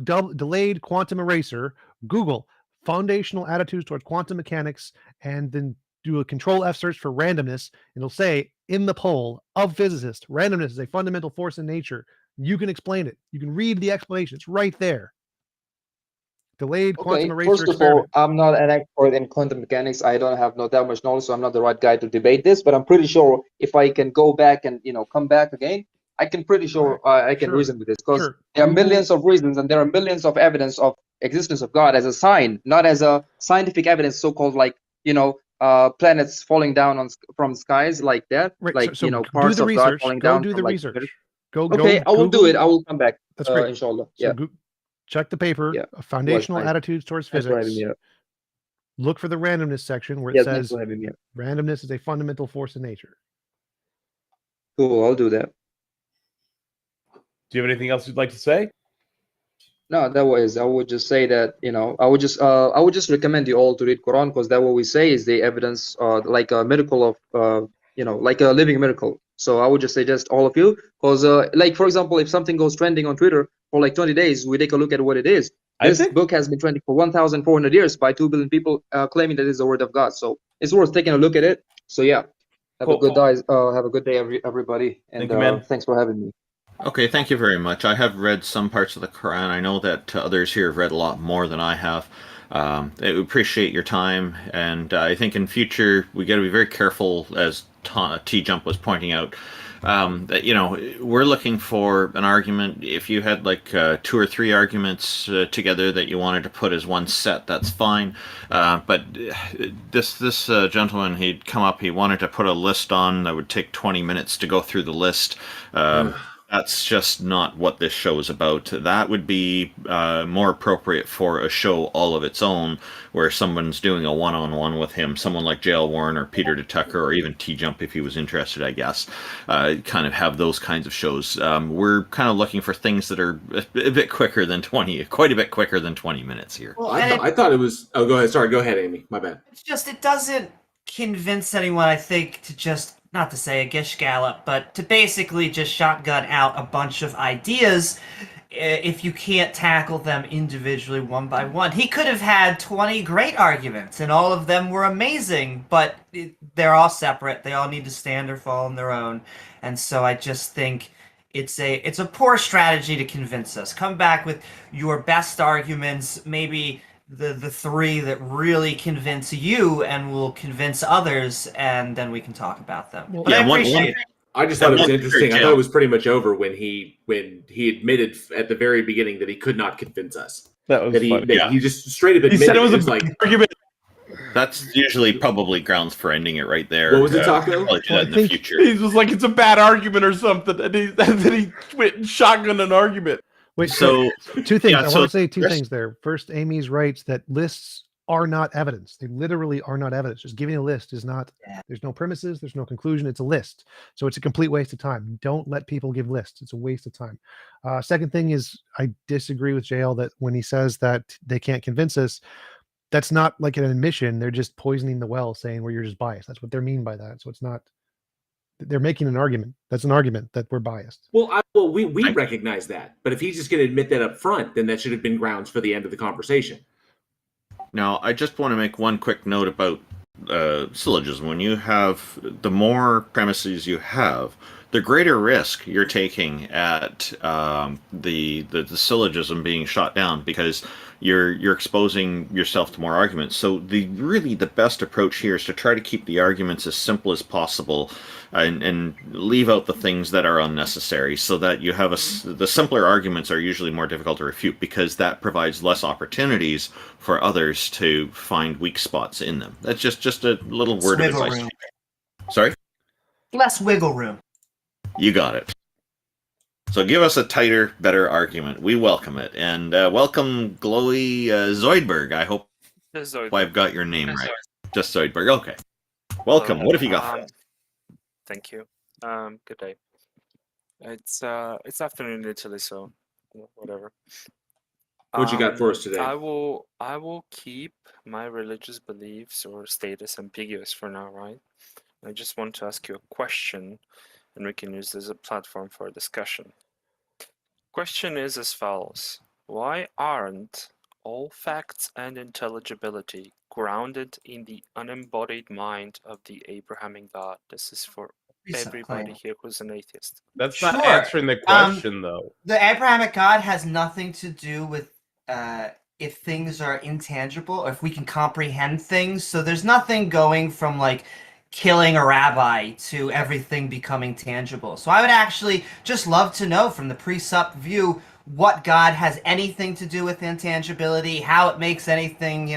Google delayed quantum eraser. Google foundational attitudes towards quantum mechanics, and then do a Control F search for randomness. And it'll say in the poll of physicists, randomness is a fundamental force in nature. You can explain it. You can read the explanation. It's right there. Delayed quantum eraser. First of all, I'm not an expert in quantum mechanics. I don't have that much knowledge, so I'm not the right guy to debate this. But I'm pretty sure if I can go back and come back again, I can reason with this, because there are millions of reasons and there are millions of evidence of existence of God as a sign, not as a scientific evidence, so-called planets falling down from skies like that, parts of God falling down. Do the research. Okay, I will do it. I will come back. That's great. Inshallah. So check the paper. Yeah. Foundational attitudes towards physics. Look for the randomness section where it says randomness is a fundamental force in nature. Cool, I'll do that. Do you have anything else you'd like to say? No, I would just say that I would just recommend you all to read Quran, because that what we say is the evidence, like a miracle of like a living miracle. So I would just suggest all of you, because for example, if something goes trending on Twitter for 20 days, we take a look at what it is. This book has been trending for 1,400 years by 2 billion people claiming that it's the word of God. So it's worth taking a look at it. So yeah, have Cool. a good day. Have a good day, everybody, and Thank you, man. thanks for having me. Okay, thank you very much. I have read some parts of the Quran. I know that others here have read a lot more than I have. I appreciate your time, and I think in future we got to be very careful, as TJump was pointing out, that we're looking for an argument. If you had like 2 or 3 arguments together that you wanted to put as one set, that's fine. But this gentleman, he'd come up, he wanted to put a list on that would take 20 minutes to go through the list. That's just not what this show is about. That would be more appropriate for a show all of its own, where someone's doing a one-on-one with him, someone like Jail Warren or Peter DeTucker or even TJump if he was interested, I guess. Kind of have those kinds of shows. We're kind of looking for things that are a bit quicker than quite a bit quicker than 20 minutes here. Well, I thought it was... Oh, go ahead. Sorry, go ahead, Amy. My bad. It's just, it doesn't convince anyone, I think, to just... not to say a gish gallop, but to basically just shotgun out a bunch of ideas if you can't tackle them individually one by one. He could have had 20 great arguments, and all of them were amazing, but they're all separate. They all need to stand or fall on their own. And so I just think it's a poor strategy to convince us. Come back with your best arguments, maybe the 3 that really convince you and will convince others, and then we can talk about them. But Yeah, I appreciate it. I just thought it was interesting. I thought it was pretty much over when he admitted at the very beginning that he could not convince us. That was he just straight up admitted. He said it was a like argument. That's usually probably grounds for ending it right there. What was it, Taco? Probably do that in the future. He was like, it's a bad argument or something, and then he went and shotgunned an argument. Wait, So 2 things. yeah, I so want to say 2 there's- things there. First, Amy's right that lists are not evidence. They literally are not evidence. Just giving a list is not, there's no premises, there's no conclusion. It's a list. So it's a complete waste of time. Don't let people give lists. It's a waste of time. Second thing is, I disagree with JL that when he says that they can't convince us, that's not like an admission. They're just poisoning the well, saying you're just biased. That's what they mean by that. So it's not, they're making an argument. That's an argument that we're biased. Well, we recognize that, but if he's just going to admit that up front, then that should have been grounds for the end of the conversation. Now, I just want to make one quick note about syllogism. When you have, the more premises you have, the greater risk you're taking at the syllogism being shot down, because you're exposing yourself to more arguments. So the best approach here is to try to keep the arguments as simple as possible, and leave out the things that are unnecessary, so that you have the simpler arguments are usually more difficult to refute, because that provides less opportunities for others to find weak spots in them. That's just a little word of advice. Room. Sorry? Less wiggle room. You got it. So give us a tighter, better argument. We welcome it. And welcome, Glowy Zoidberg. I hope I've got your name right. Just Zoidberg. Okay. Welcome. What have you got for us? Thank you. Good day. It's afternoon in Italy, so whatever. What you got for us today? I will keep my religious beliefs or status ambiguous for now, right? I just want to ask you a question, and we can use this as a platform for a discussion. Question is as follows: why aren't all facts and intelligibility grounded in the unembodied mind of the Abrahamic God? This is for everybody here who's an atheist. That's not answering the question, though. The Abrahamic God has nothing to do with if things are intangible, or if we can comprehend things. So there's nothing going from like killing a rabbi to everything becoming tangible. So I would actually just love to know from the pre-sup view what God has anything to do with intangibility, how it makes anything,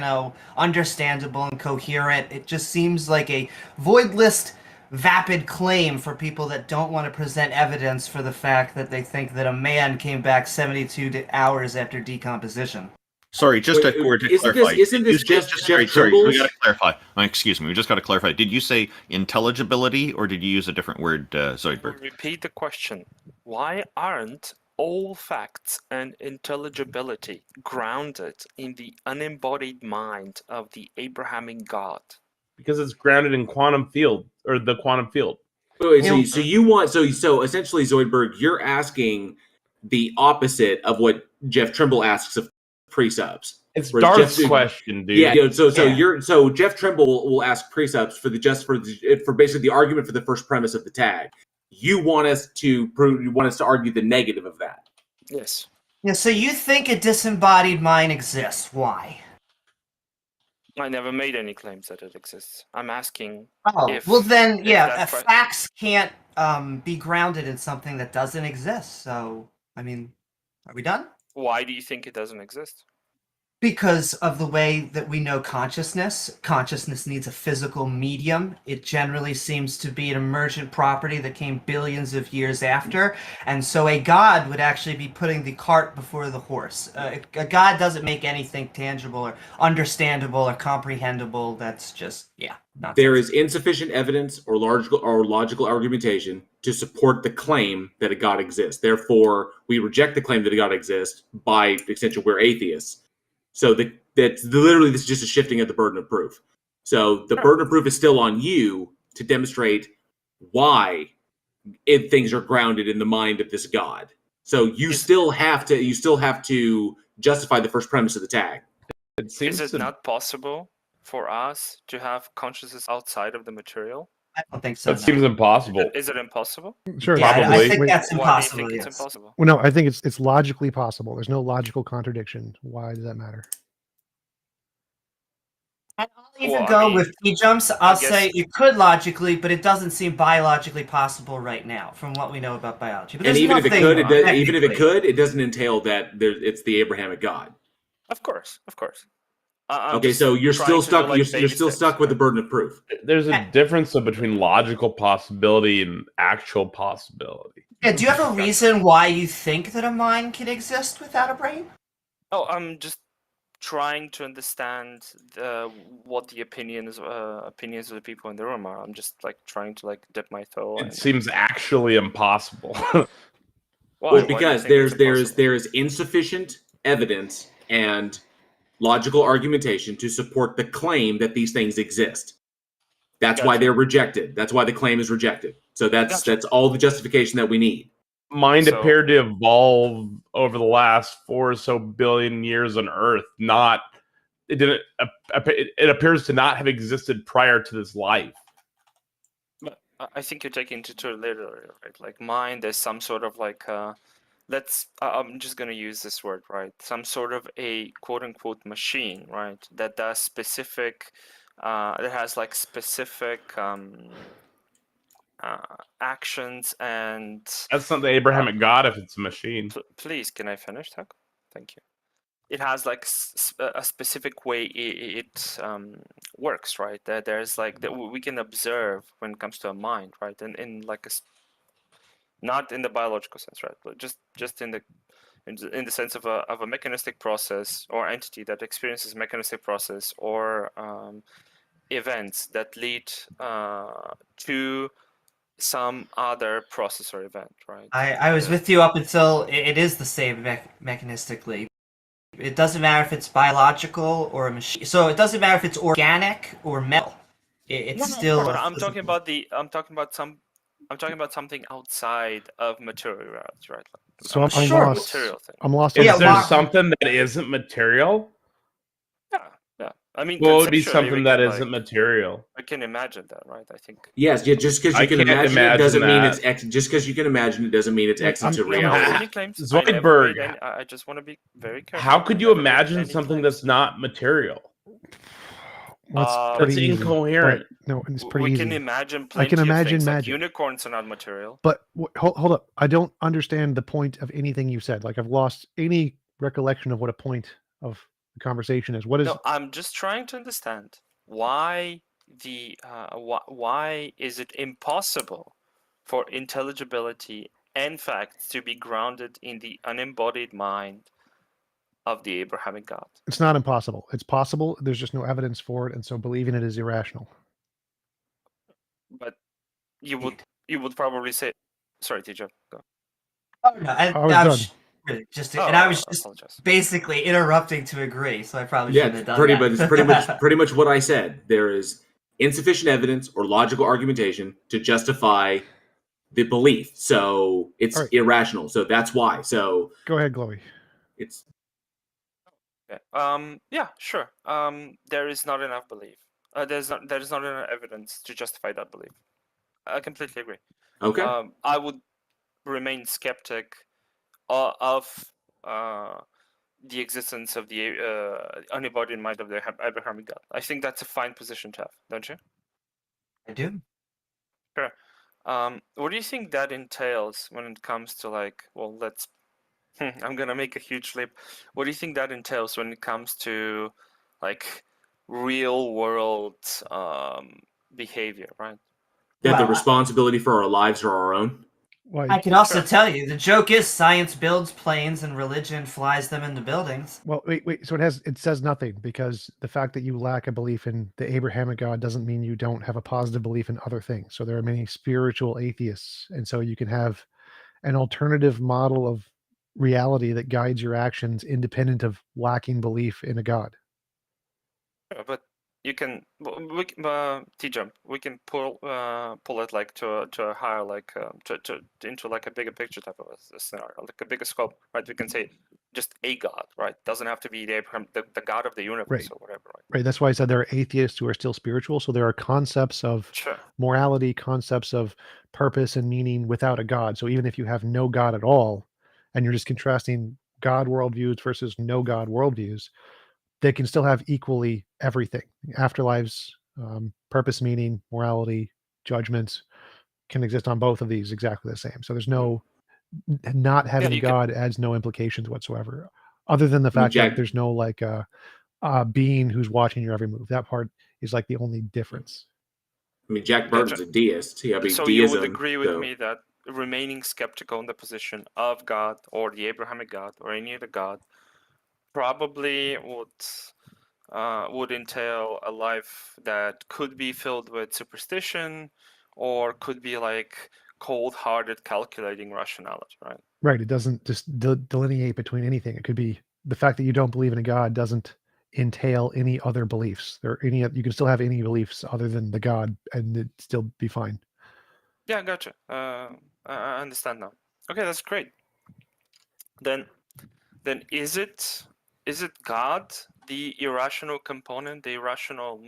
understandable and coherent. It just seems like a voidless, vapid claim for people that don't want to present evidence for the fact that they think that a man came back 72 hours after decomposition. Sorry, just a word to clarify. Isn't this just sorry, we got to clarify. Excuse me, we just got to clarify. Did you say intelligibility, or did you use a different word, Zoidberg? Repeat the question. Why aren't all facts and intelligibility grounded in the unembodied mind of the Abrahamic God? Because it's grounded in quantum field, or the quantum field. Wait, so you want so essentially, Zoidberg, you're asking the opposite of what Jeff Trimble asks of pre-subs. It's Darth's question, dude. Yeah, so Jeff Trimble will ask precepts for basically the argument for the first premise of the tag. You want us to argue the negative of that. Yes. Yeah, so you think a disembodied mind exists. Why? I never made any claims that it exists. I'm asking facts can't be grounded in something that doesn't exist. So, I mean, are we done? Why do you think it doesn't exist? Because of the way that we know consciousness. Consciousness needs a physical medium. It generally seems to be an emergent property that came billions of years after. And so a god would actually be putting the cart before the horse. A god doesn't make anything tangible or understandable or comprehensible. That's just, nonsense. There is insufficient evidence or logical argumentation to support the claim that a god exists. Therefore, we reject the claim that a god exists. By extension, we're atheists. So that's literally this is just a shifting of the burden of proof. So the burden of proof is still on you to demonstrate why things are grounded in the mind of this God. So you still have to justify the first premise of the tag. Is it not possible for us to have consciousness outside of the material? I don't think so. That seems impossible. Is it impossible? Sure. Yeah, Probably. I think that's impossible. Why do you think it's impossible? Well, no, I think it's logically possible. There's no logical contradiction. Why does that matter? I'll even go with TJumps. I'll say it could logically, but it doesn't seem biologically possible right now, from what we know about biology. But And even if it could, it doesn't entail that it's the Abrahamic God. Of course. Okay, so you're still stuck. You're still stuck with the burden of proof. There's a difference between logical possibility and actual possibility. Yeah. Do you have a reason why you think that a mind can exist without a brain? Oh, I'm just trying to understand what the opinions of the people in the room are. I'm just trying to dip my toe. It seems actually impossible. Well, because there is insufficient evidence and logical argumentation to support the claim that these things exist. That's why they're rejected. That's why the claim is rejected. So that's all the justification that we need. Mind appeared to evolve over the last 4 or so billion years on Earth. It appears to not have existed prior to this life. But I think you're taking it to literally, right? Like mind, there's some sort of I'm just going to use this word, right? Some sort of a quote unquote machine, right? That does specific, that has specific actions and. That's not the Abrahamic God if it's a machine. Please, can I finish, Tuck? Thank you. It has a specific way it works, right? There's that we can observe when it comes to a mind, right? And in not in the biological sense, right? But just in the sense of a mechanistic process or entity that experiences mechanistic process or events that lead to some other process or event, right? I was with you up until it is the same mechanistically. It doesn't matter if it's biological or a machine. So it doesn't matter if it's organic or metal. It's still. But I'm talking about something outside of material reality, right? So I'm lost. Material thing. I'm lost. Is there something that isn't material? Yeah. I mean, what would be something that isn't material? I can imagine that, right? I think. Yes, just because you can imagine it doesn't mean it's just because you can imagine it doesn't mean it's exit to reality. Zoidberg, I just want to be very careful. How could you imagine something that's not material? Well, that's incoherent. No, it's pretty easy. We can imagine plenty of things, like unicorns are not material. But hold up. I don't understand the point of anything you said. I've lost any recollection of what a point of the conversation is. What is? No, I'm just trying to understand why why is it impossible for intelligibility and facts to be grounded in the unembodied mind of the Abrahamic God? It's not impossible. It's possible. There's just no evidence for it, and so believing it is irrational. But you would probably say, sorry, TJump, go. Oh no, I was just basically interrupting to agree, so I probably shouldn't have done that. But it's pretty much what I said. There is insufficient evidence or logical argumentation to justify the belief, so it's irrational. So that's why. So go ahead, Chloe. It's Okay. Yeah, sure. There is not enough belief. There is not enough evidence to justify that belief. I completely agree. Okay. I would remain skeptic of the existence of the unembodied mind of the Abrahamic God. I think that's a fine position to have, don't you? I do. Sure. What do you think that entails when it comes to like, well, let's. I'm gonna make a huge leap. What do you think that entails when it comes to like real world behavior, right? That the Well, responsibility for our lives are our own. I can also Sure. tell you the joke is science builds planes and religion flies them into buildings. Well, wait. So it says nothing because the fact that you lack a belief in the Abrahamic God doesn't mean you don't have a positive belief in other things. So there are many spiritual atheists, and so you can have an alternative model of reality that guides your actions independent of lacking belief in a God. But you can TJump. We can pull it like to a higher like to into like a bigger picture type of a scenario, like a bigger scope, right? We can say just a God, right? Doesn't have to be the Abraham, the God of the universe Right. or whatever, right? Right. That's why I said there are atheists who are still spiritual. So there are concepts of Sure. morality, concepts of purpose and meaning without a God. So even if you have no God at all, and you're just contrasting God worldviews versus no God worldviews, they can still have equally everything. Afterlives, purpose, meaning, morality, judgments can exist on both of these exactly the same. So there's no not having a you can. God adds no implications whatsoever, other than the I mean, fact that Jack. there's no like being who's watching your every move. That part is like the only difference. I mean, Jack Gotcha. Burton's a deist. I mean, So you would deism. agree with So me that remaining skeptical in the position of God or the Abrahamic God or any other God probably would entail a life that could be filled with superstition or could be like cold-hearted calculating rationality, right? Right. It doesn't just delineate between anything. It could be the fact that you don't believe in a God doesn't entail any other beliefs. There any you can still have any beliefs other than the God and it'd still be fine. Yeah, gotcha. I understand now. Okay, that's great. Then is it God, the irrational component, the irrational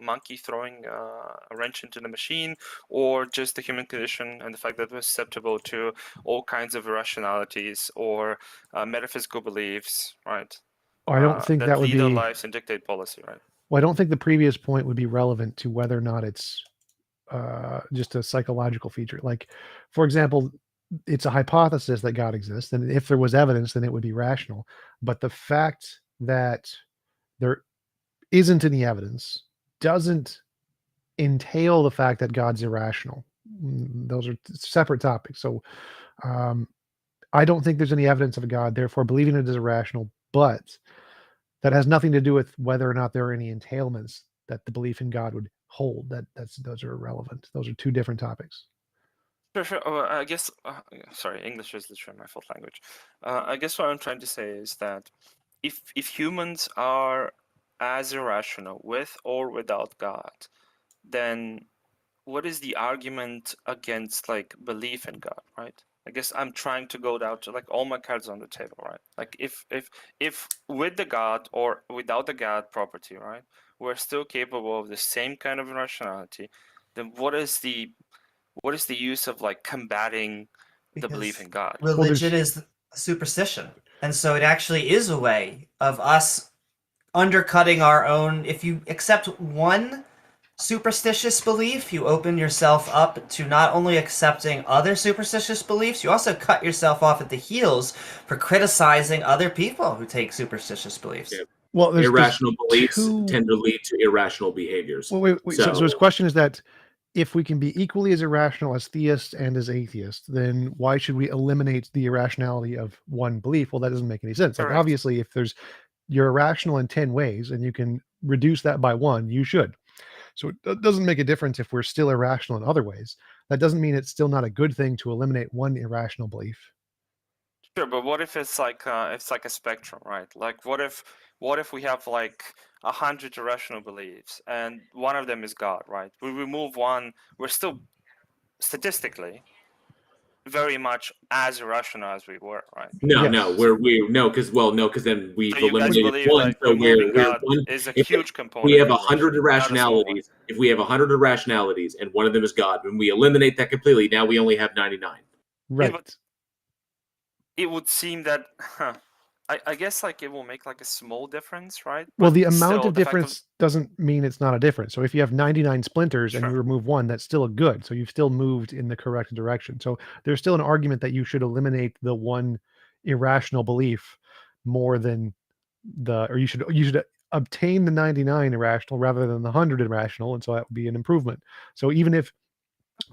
monkey throwing a wrench into the machine, or just the human condition and the fact that we're susceptible to all kinds of irrationalities or metaphysical beliefs, right? I don't think that would lead our be lives and dictate policy, right? well, I don't think the previous point would be relevant to whether or not it's just a psychological feature. Like, for example, it's a hypothesis that God exists, and if there was evidence, then it would be rational. But the fact that there isn't any evidence doesn't entail the fact that God's irrational. Those are separate topics. So I don't think there's any evidence of a God, therefore believing it is irrational, but that has nothing to do with whether or not there are any entailments that the belief in God would hold. Those are irrelevant. Those are two different topics. Sure. I guess, sorry, English is literally my fourth language. I guess what I'm trying to say is that if humans are as irrational with or without God, then what is the argument against like belief in God, right? I guess I'm trying to go down to like all my cards on the table, right? Like if with the God or without the God property, right, we're still capable of the same kind of irrationality, then what is the use of like combating the belief in God? Religion is superstition. And so it actually is a way of us undercutting our own. If you accept one superstitious belief, you open yourself up to not only accepting other superstitious beliefs, you also cut yourself off at the heels for criticizing other people who take superstitious beliefs. Yeah. Well, irrational beliefs tend to lead to irrational behaviors. Well, wait. So his question is that if we can be equally as irrational as theists and as atheists, then why should we eliminate the irrationality of one belief? Well, that doesn't make any sense. Like, obviously, if you're irrational in 10 ways and you can reduce that by one, you should. So it doesn't make a difference if we're still irrational in other ways. That doesn't mean it's still not a good thing to eliminate one irrational belief. Sure, but what if it's like a spectrum, right? Like what if we have like 100 irrational beliefs and one of them is God, right? We remove one, we're still statistically very much as irrational as we were, right? No, Yes. because then we've So you guys eliminated believe one. like So removing we're God one. is a If huge we component. have of 100 illusion, not a small one. irrationalities, if we have 100 irrationalities and one of them is God, when we eliminate that completely, now we only have 99. Right. But it would seem that, I guess like it will make like a small difference, right? Well, But the amount still, of the fact difference doesn't mean it's not a difference. So if you have 99 splinters and you Sure. remove one, that's still a good. So you've still moved in the correct direction. So there's still an argument that you should eliminate the one irrational belief more than or you should obtain the 99 irrational rather than the 100 irrational, and so that would be an improvement. So even if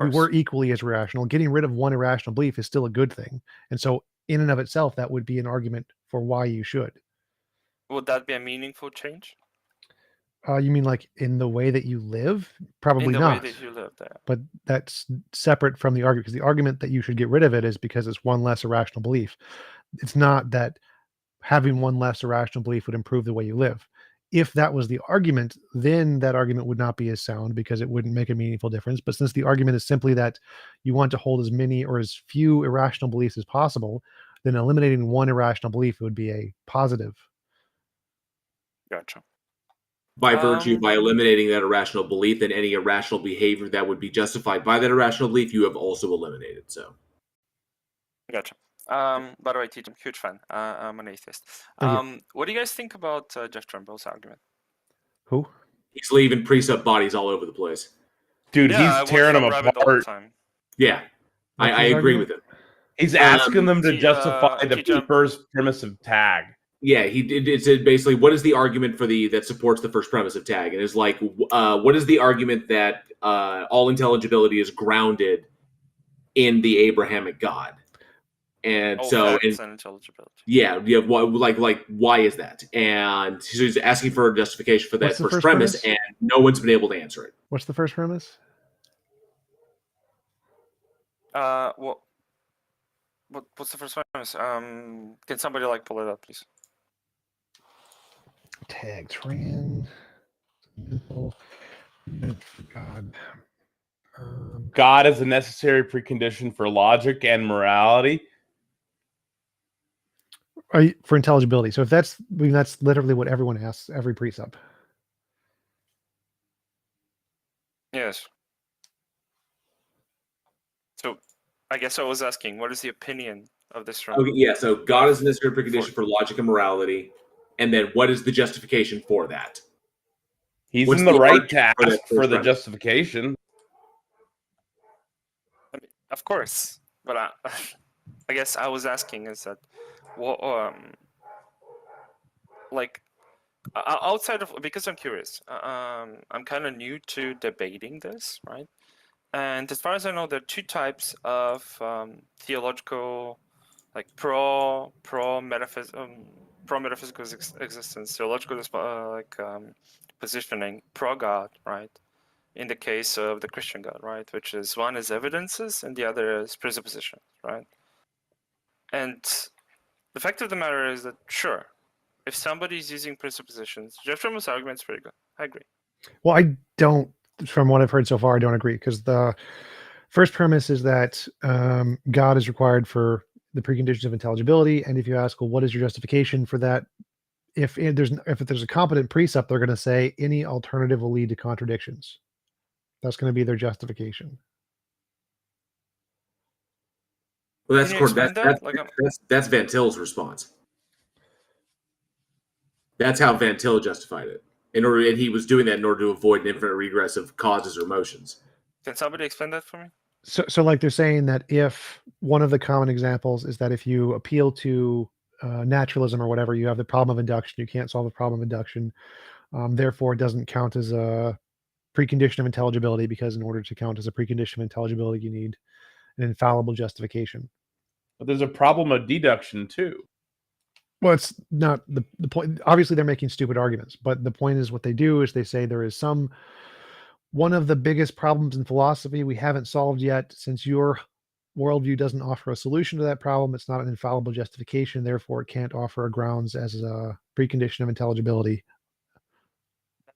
we were equally as rational, getting rid of one irrational belief is still a good thing. And so in and of itself, that would be an argument for why you should. Would that be a meaningful change? You mean like in the way that you live? In Probably the not. way that you live there. But that's separate from the argument, because the argument that you should get rid of it is because it's one less irrational belief. It's not that having one less irrational belief would improve the way you live. If that was the argument, then that argument would not be as sound because it wouldn't make a meaningful difference. But since the argument is simply that you want to hold as many or as few irrational beliefs as possible, then eliminating one irrational belief would be a positive. Gotcha. By virtue, by eliminating that irrational belief, then any irrational behavior that would be justified by that irrational belief, you have also eliminated. So, Gotcha. By the way, TJump, huge fan. I'm an atheist. What do you guys think about Jeff Trumbull's argument? Who? He's leaving precept bodies all over the place. Dude, Yeah, he's tearing them all the apart. time. Yeah, I agree with him. He's asking them to justify the TJump. first premise of tag. Yeah, it said basically, what is the argument for that supports the first premise of tag? And it's like, what is the argument that all intelligibility is grounded in the Abrahamic God? And intelligibility. Yeah, why is that? And so he's asking for a justification for that What's the first first premise, premise? and no one's been able to answer it. What's the first premise? What's the first premise? Can somebody like pull it up, please? Tag trans. God. God is a necessary precondition for logic and morality. For intelligibility. So if that's literally what everyone asks every precept. Yes. So I guess I was asking, what is the opinion of this from? Okay, yeah, so God is a necessary precondition for logic and morality. And then what is the justification for that? He's in the right to ask for the justification. I mean, of course, but I guess I was asking is that what outside of, because I'm curious, I'm kind of new to debating this, right? And as far as I know, there are two types of theological, like pro metaphysical existence, theological positioning, pro God, right? In the case of the Christian God, right? Which is one is evidences and the other is presuppositions, right? And the fact of the matter is that, sure, if somebody's using presuppositions, Jeff Trumbull's argument's pretty good. I agree. Well, I don't, from what I've heard so far, I don't agree, because the first premise is that God is required for the preconditions of intelligibility. And if you ask, well, what is your justification for that? If there's a competent precept, they're going to say any alternative will lead to contradictions. That's going to be their justification. Well, that's Van Til's response. That's how Van Til justified it. And he was doing that in order to avoid an infinite regress of causes or motions. Can somebody explain that for me? So like they're saying that if one of the common examples is that if you appeal to naturalism or whatever, you have the problem of induction, you can't solve the problem of induction. Therefore, it doesn't count as a precondition of intelligibility, because in order to count as a precondition of intelligibility, you need an infallible justification. But there's a problem of deduction too. Well, it's not the point. Obviously, they're making stupid arguments, but the point is what they do is they say there is one of the biggest problems in philosophy we haven't solved yet. Since your worldview doesn't offer a solution to that problem, it's not an infallible justification. Therefore, it can't offer a grounds as a precondition of intelligibility.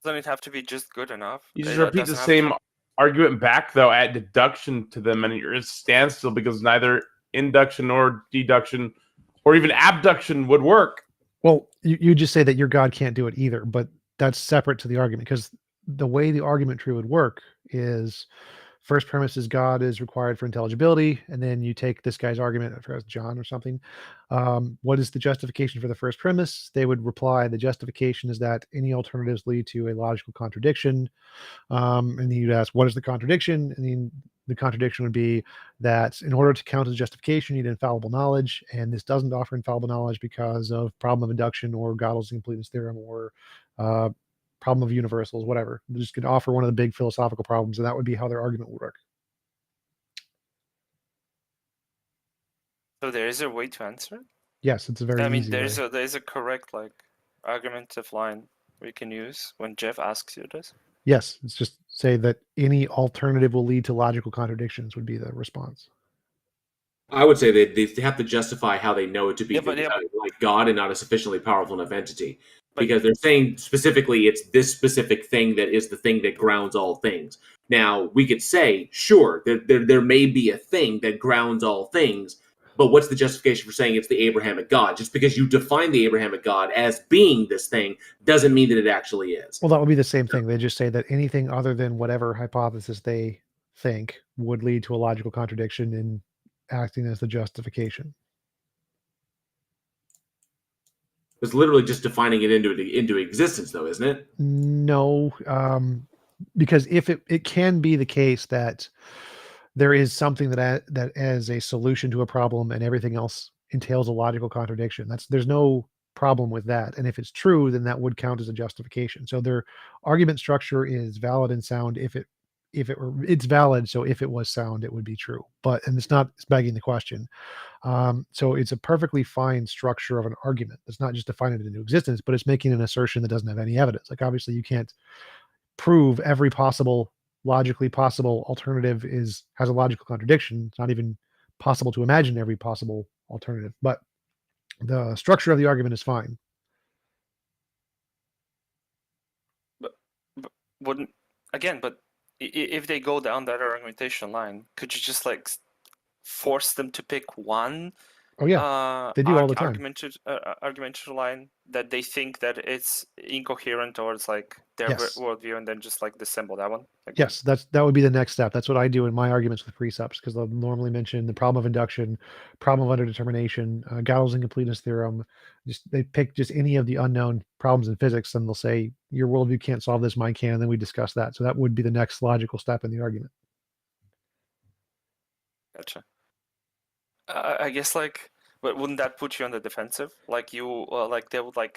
Doesn't it have to be just good enough? You just repeat the same argument back though at deduction to them, and you're at a standstill because neither induction or deduction or even abduction would work. Well, you just say that your God can't do it either, but that's separate to the argument, because the way the argument tree would work is first premise is God is required for intelligibility, and then you take this guy's argument, I forgot, it's John or something. What is the justification for the first premise? They would reply, the justification is that any alternatives lead to a logical contradiction. And then you'd ask, what is the contradiction? And then the contradiction would be that in order to count as justification, you need infallible knowledge, and this doesn't offer infallible knowledge because of problem of induction or Gödel's completeness theorem or problem of universals, whatever. They're just going to offer one of the big philosophical problems, and that would be how their argument would work. So there is a way to answer it? Yes, it's a very easy way. There's a correct argumentative line we can use when Jeff asks you this. Yes, it's just say that any alternative will lead to logical contradictions would be the response. I would say they have to justify how they know it to be like God and not a sufficiently powerful enough entity. Because they're saying specifically it's this specific thing that is the thing that grounds all things. Now, we could say, sure, there may be a thing that grounds all things, but what's the justification for saying it's the Abrahamic God? Just because you define the Abrahamic God as being this thing doesn't mean that it actually is. Well, that would be the same thing. They just say that anything other than whatever hypothesis they think would lead to a logical contradiction in acting as the justification. It's literally just defining it into existence, though, isn't it? No, because if it can be the case that there is something that as a solution to a problem and everything else entails a logical contradiction. There's no problem with that. And if it's true, then that would count as a justification. So their argument structure is valid and sound it's valid. So if it was sound, it would be true. It's begging the question. So it's a perfectly fine structure of an argument. It's not just defining it into existence, but it's making an assertion that doesn't have any evidence. Like obviously you can't prove every logically possible alternative has a logical contradiction. It's not even possible to imagine every possible alternative, but the structure of the argument is fine. But if they go down that argumentation line, could you just force them to pick one? Oh yeah, they do all the time. Argumentation line that they think that it's incoherent or it's their worldview, and then just dissemble that one. Yes, that would be the next step. That's what I do in my arguments with precepts, because they'll normally mention the problem of induction, problem of underdetermination, Gödel's incompleteness theorem. They pick just any of the unknown problems in physics, and they'll say your worldview can't solve this, mine can, and then we discuss that. So that would be the next logical step in the argument. Gotcha. I guess but wouldn't that put you on the defensive? They would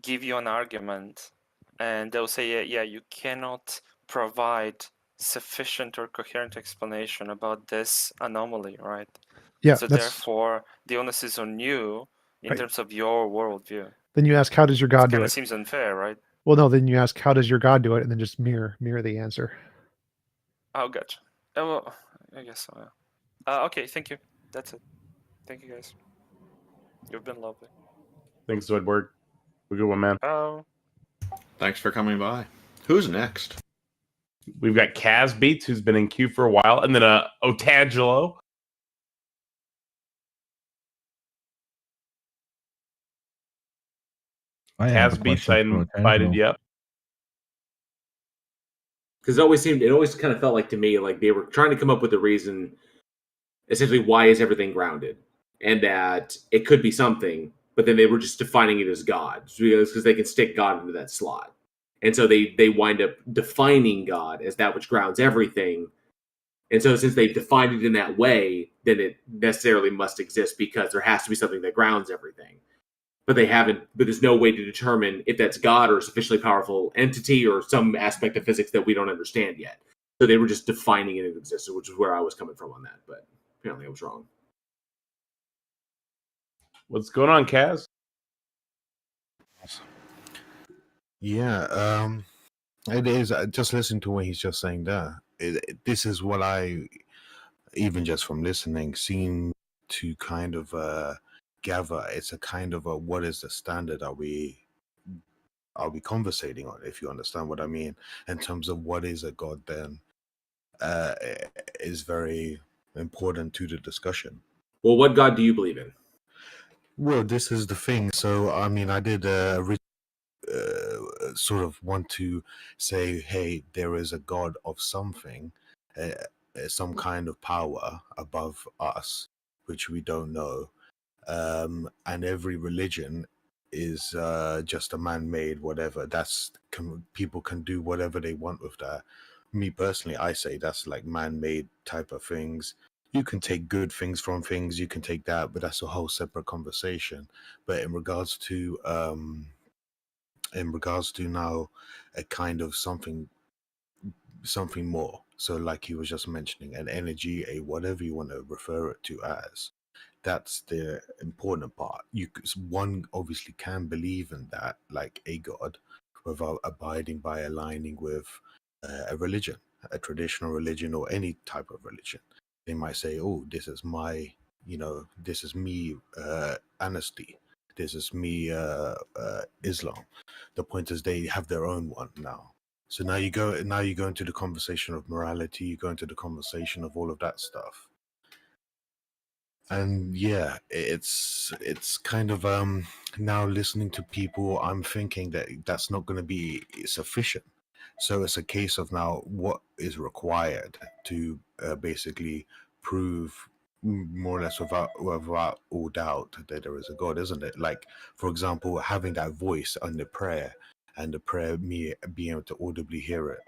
give you an argument, and they'll say, yeah, you cannot provide sufficient or coherent explanation about this anomaly, right? Yeah. So therefore, the onus is on you in terms of your worldview. Then you ask, how does your God do it? Kind of seems unfair, right? Well, no. Then you ask, how does your God do it, and then just mirror the answer. Oh, gotcha. Well, I guess so. Yeah. Okay, thank you. That's it. Thank you, guys. You've been lovely. Thanks, Zoidberg. We're good one, man. Oh. Thanks for coming by. Who's next? We've got Kaz Beats, who's been in queue for a while, and then Otangelo. Kaz Beats, I invited you up. Because it always kind of felt like to me like they were trying to come up with a reason, essentially, why is everything grounded, and that it could be something, but then they were just defining it as God, because they can stick God into that slot, and so they wind up defining God as that which grounds everything, and so since they defined it in that way, then it necessarily must exist because there has to be something that grounds everything. But there's no way to determine if that's God or a sufficiently powerful entity or some aspect of physics that we don't understand yet. So they were just defining it as existence, which is where I was coming from on that. But apparently I was wrong. What's going on, Kaz? Yeah, it is. Just listen to what he's just saying there. This is what I, even just from listening, seem to kind of gather. It's a kind of what is the standard are we conversating on, if you understand what I mean, in terms of what is a God then, is very important to the discussion. Well, what God do you believe in? Well, this is the thing. So, I mean, I did sort of want to say, hey, there is a God of something, some kind of power above us, which we don't know. And every religion is just a man-made whatever. People can do whatever they want with that. Me personally, I say that's like man-made type of things. You can take good things from things, you can take that, but that's a whole separate conversation. But in regards to now a kind of something more, so like he was just mentioning, an energy, a whatever you want to refer it to as, that's the important part. One obviously can believe in that, like a god, without abiding by aligning with a religion, a traditional religion, or any type of religion. They might say, oh, this is my, this is me, honesty, this is me, Islam. The point is they have their own one now. So now you go into the conversation of morality, you go into the conversation of all of that stuff. And yeah, it's kind of now listening to people, I'm thinking that that's not going to be sufficient. So it's a case of now what is required to basically prove more or less without all doubt that there is a God, isn't it? Like, for example, having that voice on the prayer, and the prayer, me being able to audibly hear it,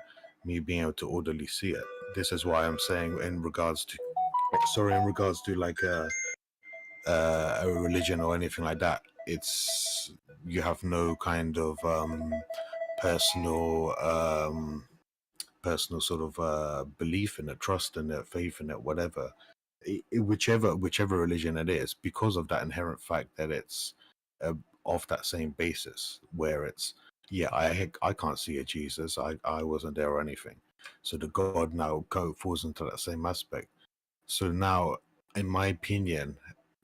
me being able to audibly see it. This is why I'm saying in regards to like a religion or anything like that, it's you have no kind of personal sort of belief in it, trust in it, faith in it, whatever. Whichever religion it is, because of that inherent fact that it's off that same basis, where it's I can't see a Jesus, I wasn't there or anything, so the God now falls into that same aspect. So now, in my opinion,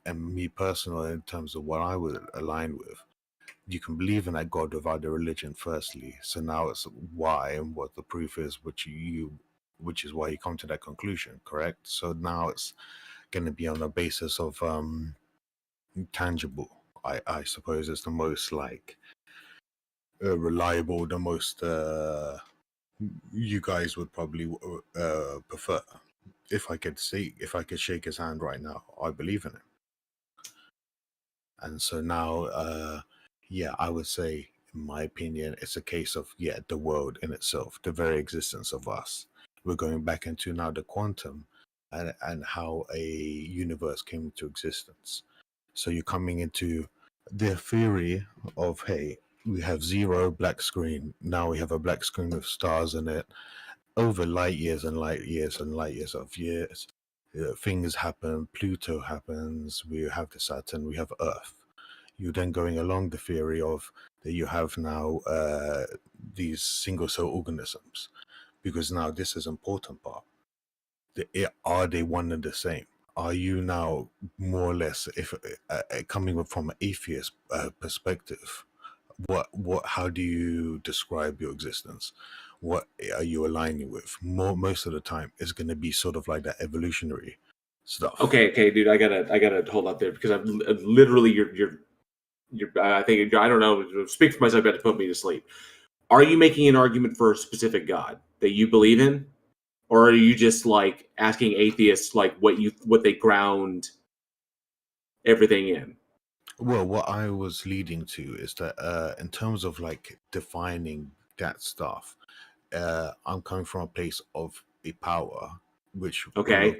and me personally, in terms of what I would align with, you can believe in that God without the religion, firstly. So now it's why and what the proof is, which is why you come to that conclusion, correct? So now it's going to be on a basis of tangible. I suppose it's the most like reliable, the most you guys would probably prefer. If I could shake his hand right now, I believe in him. And so now, I would say, in my opinion, it's a case of, the world in itself, the very existence of us. We're going back into now the quantum and how a universe came into existence. So you're coming into the theory of, hey, we have zero black screen. Now we have a black screen with stars in it. Over light years and light years and light years of years, things happen. Pluto happens. We have the Saturn. We have Earth. You're then going along the theory of that you have now these single cell organisms, because now this is important part. Are they one and the same? Are you now more or less, if coming from an atheist perspective, how do you describe your existence? What are you aligning with? Most of the time it's going to be sort of like that evolutionary stuff. Okay, dude, I gotta hold up there, because I'm literally you're I think, I don't know, speak for myself, about to put me to sleep. Are you making an argument for a specific God that you believe in, or are you just like asking atheists like what they ground everything in? Well, what I was leading to is that in terms of like defining that stuff, I'm coming from a place of a power, which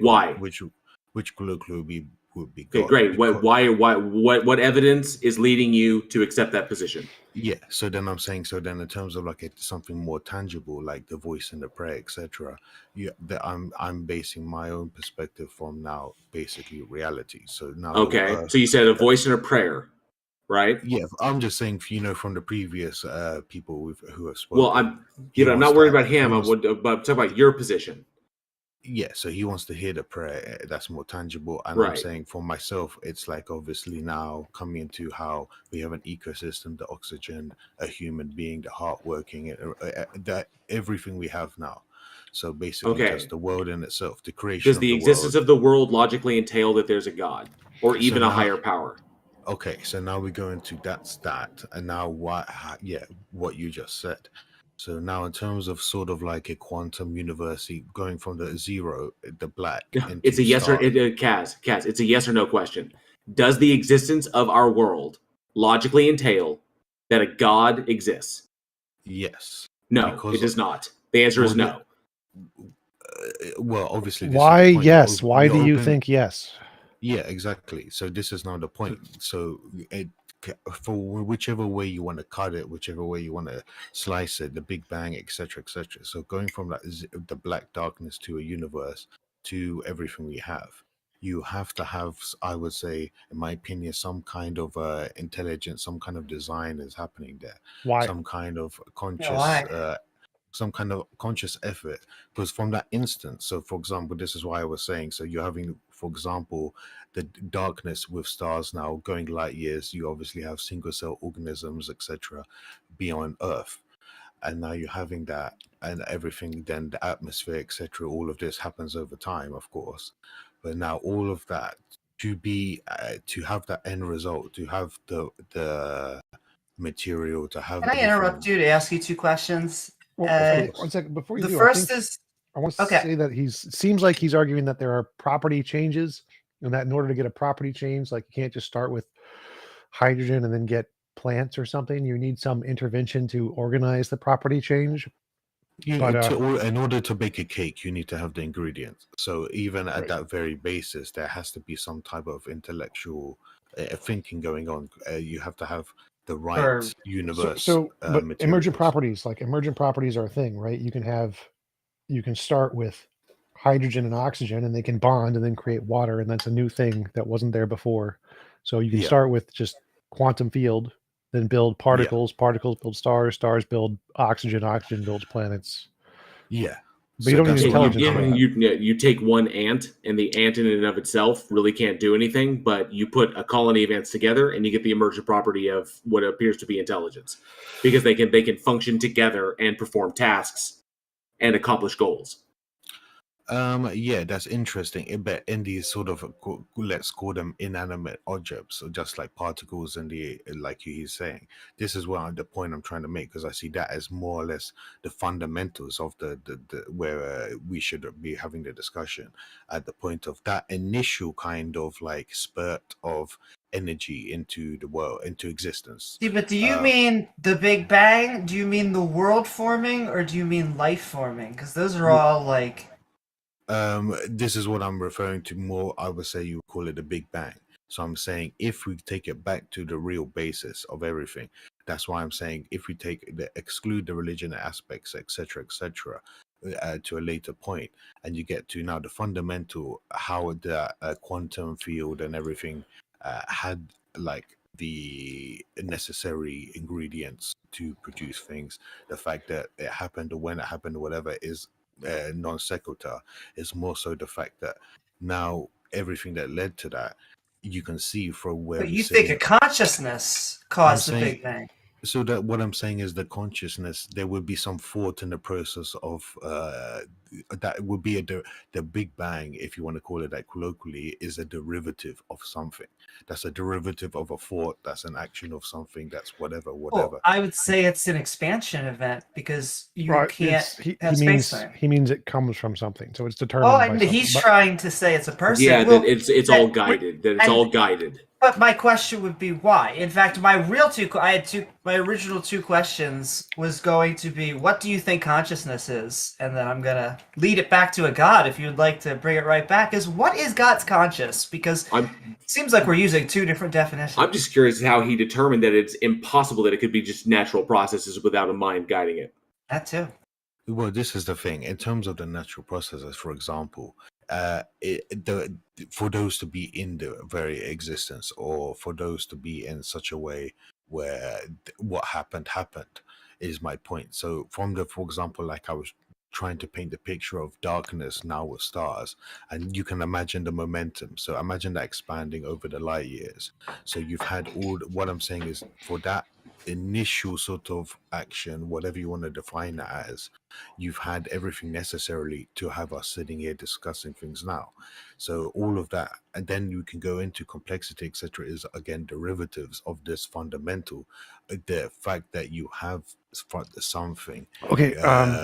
why? Which colloquially would be okay, God. great. What evidence is leading you to accept that position? Yeah. So then I'm saying, in terms of like something more tangible, like the voice and the prayer, etc. I'm basing my own perspective from now, basically reality. So now, so you said a voice and a prayer, right? Yeah, I'm just saying, from the previous people who have spoken. Well, I'm not worried about him. I'm talking about your position. Yeah, so he wants to hear the prayer that's more tangible. And right. I'm saying for myself, it's like obviously now coming into how we have an ecosystem, the oxygen, a human being, the heart working, that everything we have now. So basically, just the world in itself, the creation. Does the existence of the world logically entail that there's a God or even a higher power? Okay, so now we go into that, and now what you just said. So now in terms of sort of like a quantum universe, going from the zero, the black, into it's a yes or Kaz, it's a yes or no question. Does the existence of our world logically entail that a God exists? Yes. No, it does not. The answer is no. Well, obviously, why yes? Why do you think yes? Yeah, exactly. So this is now the point. So for whichever way you want to cut it, whichever way you want to slice it, the Big Bang, etc., etc. So going from that the black darkness to a universe to everything we have, you have to have, I would say, in my opinion, some kind of intelligence, some kind of design is happening there. Why? Some kind of conscious effort, because from that instance, so for example, this is why I was saying, so you're having, for example, the darkness with stars now going light years, you obviously have single cell organisms, etc., beyond Earth, and now you're having that, and everything, then the atmosphere, etc., all of this happens over time, of course, but now all of that to be to have that end result, to have the material, to have. Can I interrupt you to ask you two questions? Well, one second before you the do. First I want to say that seems like he's arguing that there are property changes, and that in order to get a property change, like you can't just start with hydrogen and then get plants or something. You need some intervention to organize the property change. Yeah, but in order to bake a cake, you need to have the ingredients. So even at that very basis, there has to be some type of intellectual thinking going on. You have to have the right universe. But emergent properties are a thing, right? You can start with hydrogen and oxygen, and they can bond and then create water, and that's a new thing that wasn't there before. So you can start with just quantum field, then build particles, particles build stars, stars build oxygen, oxygen builds planets. Yeah. But you don't need intelligence. You take one ant, and the ant in and of itself really can't do anything, but you put a colony of ants together, and you get the emergent property of what appears to be intelligence, because they can function together and perform tasks and accomplish goals. Yeah, that's interesting. But in these sort of, let's call them inanimate objects, so just like particles in the, like he's saying, this is what the point I'm trying to make, because I see that as more or less the fundamentals of the where we should be having the discussion at the point of that initial kind of like spurt of energy into the world, into existence. See, but do you mean the Big Bang? Do you mean the world forming, or do you mean life forming? Because those are all like. This is what I'm referring to more. I would say you call it the Big Bang. So I'm saying if we take it back to the real basis of everything, that's why I'm saying if we exclude the religion aspects, etc., to a later point, and you get to now the fundamental, how the quantum field and everything had like the necessary ingredients to produce things. The fact that it happened or when it happened or whatever is non sequitur. Is more so the fact that now everything that led to that, you can see from where. But you think a consciousness caused the Big Bang? So that what I'm saying is the consciousness, there would be some thought in the process of that would be the Big Bang, if you want to call it that colloquially, is a derivative of something. That's a derivative of a thought. That's an action of something. That's whatever. Well, I would say it's an expansion event, because you can't have space time. He means it comes from something, so it's determined. Oh, and he's trying to say it's a person. Yeah, it's all guided. That it's all guided. But my question would be why. In fact, my original two questions was going to be, what do you think consciousness is? And then I'm gonna lead it back to a God, if you'd like to bring it right back. Is what is God's conscious? Because it seems like we're using two different definitions. I'm just curious how he determined that it's impossible that it could be just natural processes without a mind guiding it. That too. Well, this is the thing. In terms of the natural processes, for example, for those to be in the very existence, or for those to be in such a way where what happened is my point. So for example, like I was trying to paint the picture of darkness now with stars, and you can imagine the momentum. So imagine that expanding over the light years. So you've had what I'm saying is, for that initial sort of action, whatever you want to define that as, you've had everything necessarily to have us sitting here discussing things now. So all of that, and then you can go into complexity, etc., is again derivatives of this fundamental. The fact that you have something, Okay,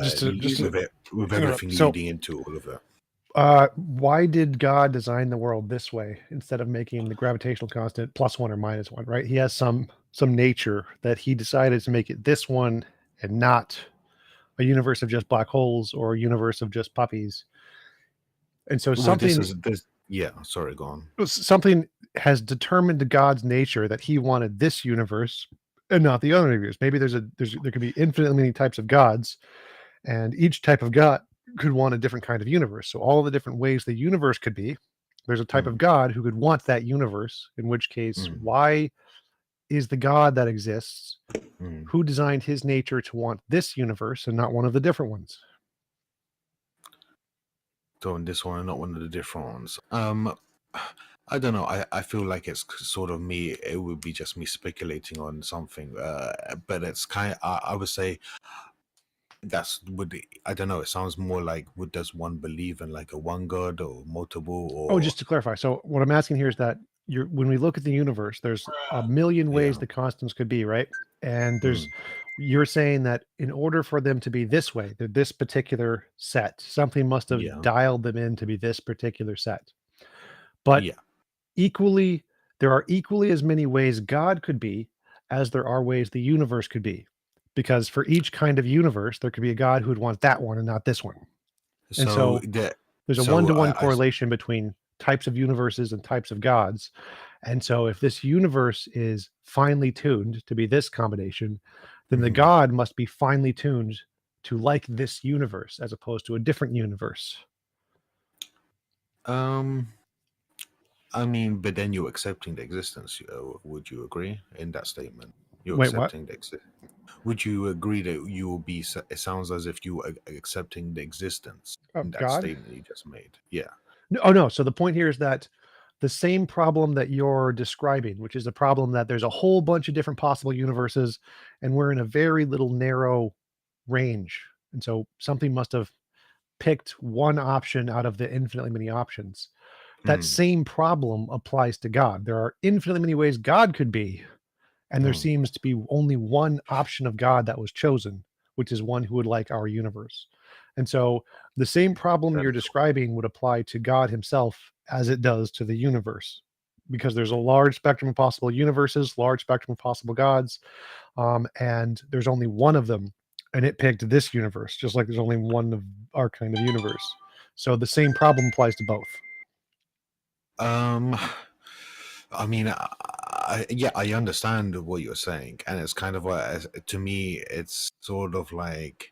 just with everything leading into all of it. Why did God design the world this way instead of making the gravitational constant +1 or -1, right? He has some nature that he decided to make it this one and not a universe of just black holes or a universe of just puppies. And so something sorry, go on. Something has determined God's nature that he wanted this universe and not the other universe. Maybe there could be infinitely many types of gods, and each type of God could want a different kind of universe. So all of the different ways the universe could be, there's a type of God who could want that universe, in which case, why is the God that exists, who designed his nature to want this universe and not one of the different ones? So in this one and not one of the different ones. I don't know. I feel like it's sort of me. It would be just me speculating on something. But it's kind of, I would say, I don't know, it sounds more like, does one believe in like a one god or multiple, or just to clarify, so what I'm asking here is that when we look at the universe, there's a million ways the constants could be, right? And you're saying that in order for them to be this way, they're this particular set, something must have dialed them in to be this particular set. But there are equally as many ways God could be as there are ways the universe could be. Because for each kind of universe, there could be a God who would want that one and not this one. And so there's a one-to-one correlation between types of universes and types of gods. And so if this universe is finely tuned to be this combination, then the God must be finely tuned to like this universe as opposed to a different universe. I mean, but then you're accepting the existence. Would you agree in that statement? You're Wait, accepting the existence. Would you agree that you will be? It sounds as if you are accepting the existence in that God? statement you just made. Yeah. No. So the point here is that the same problem that you're describing, which is a problem that there's a whole bunch of different possible universes, and we're in a very little narrow range. And so something must have picked one option out of the infinitely many options. That same problem applies to God. There are infinitely many ways God could be, and there seems to be only one option of God that was chosen, which is one who would like our universe. And so the same problem you're describing would apply to God himself as it does to the universe, because there's a large spectrum of possible universes, large spectrum of possible gods, and there's only one of them, and it picked this universe, just like there's only one of our kind of universe. So the same problem applies to both. I mean, I understand what you're saying, and it's kind of to me, it's sort of like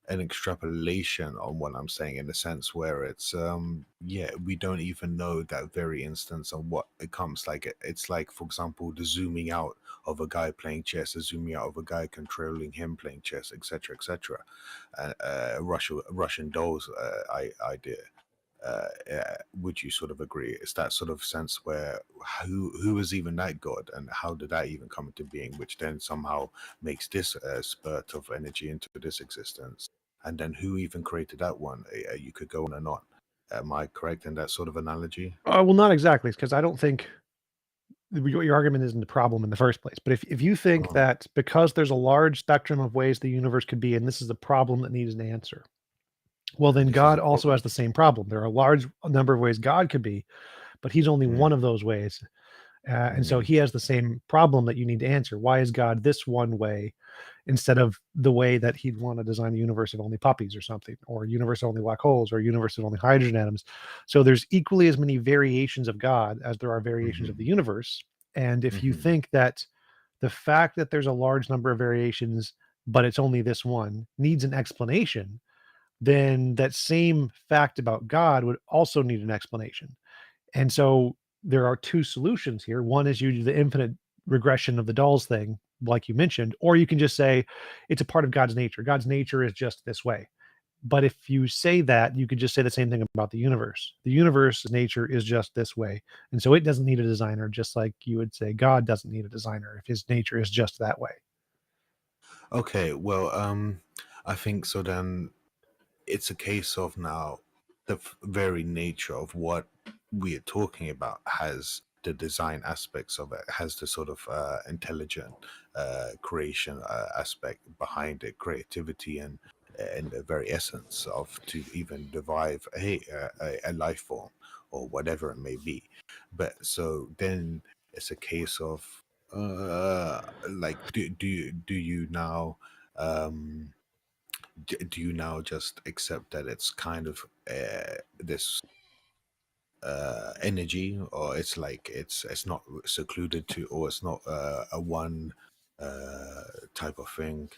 an extrapolation on what I'm saying, in the sense where it's we don't even know that very instance of what it comes like. It's like, for example, the zooming out of a guy playing chess, the zooming out of a guy controlling him playing chess, etc., etc. Russian dolls idea. Would you sort of agree? It's that sort of sense where who is even that god, and how did that even come into being, which then somehow makes this spurt of energy into this existence, and then who even created that one? You could go on and on. Am I correct in that sort of analogy? Well, not exactly, because I don't think your argument isn't the problem in the first place. But if you think that because there's a large spectrum of ways the universe could be, and this is a problem that needs an answer, well, then God also has the same problem. There are a large number of ways God could be, but he's only one of those ways. And so he has the same problem that you need to answer. Why is God this one way instead of the way that he'd want to design a universe of only puppies or something, or a universe of only black holes, or a universe of only hydrogen atoms? So there's equally as many variations of God as there are variations of the universe. And if you think that the fact that there's a large number of variations, but it's only this one, needs an explanation, then that same fact about God would also need an explanation. And so there are two solutions here. One is you do the infinite regression of the dolls thing, like you mentioned, or you can just say it's a part of God's nature. God's nature is just this way. But if you say that, you could just say the same thing about the universe. The universe's nature is just this way. And so it doesn't need a designer, just like you would say God doesn't need a designer if his nature is just that way. Okay, well, I think so. Then it's a case of now the very nature of what we are talking about has the design aspects of it, has the sort of intelligent creation aspect behind it, creativity and the very essence of to even derive a life form or whatever it may be. But so then it's a case of like do you now do you now just accept that it's kind of this energy, or it's like it's not secluded to, or it's not a one type of thing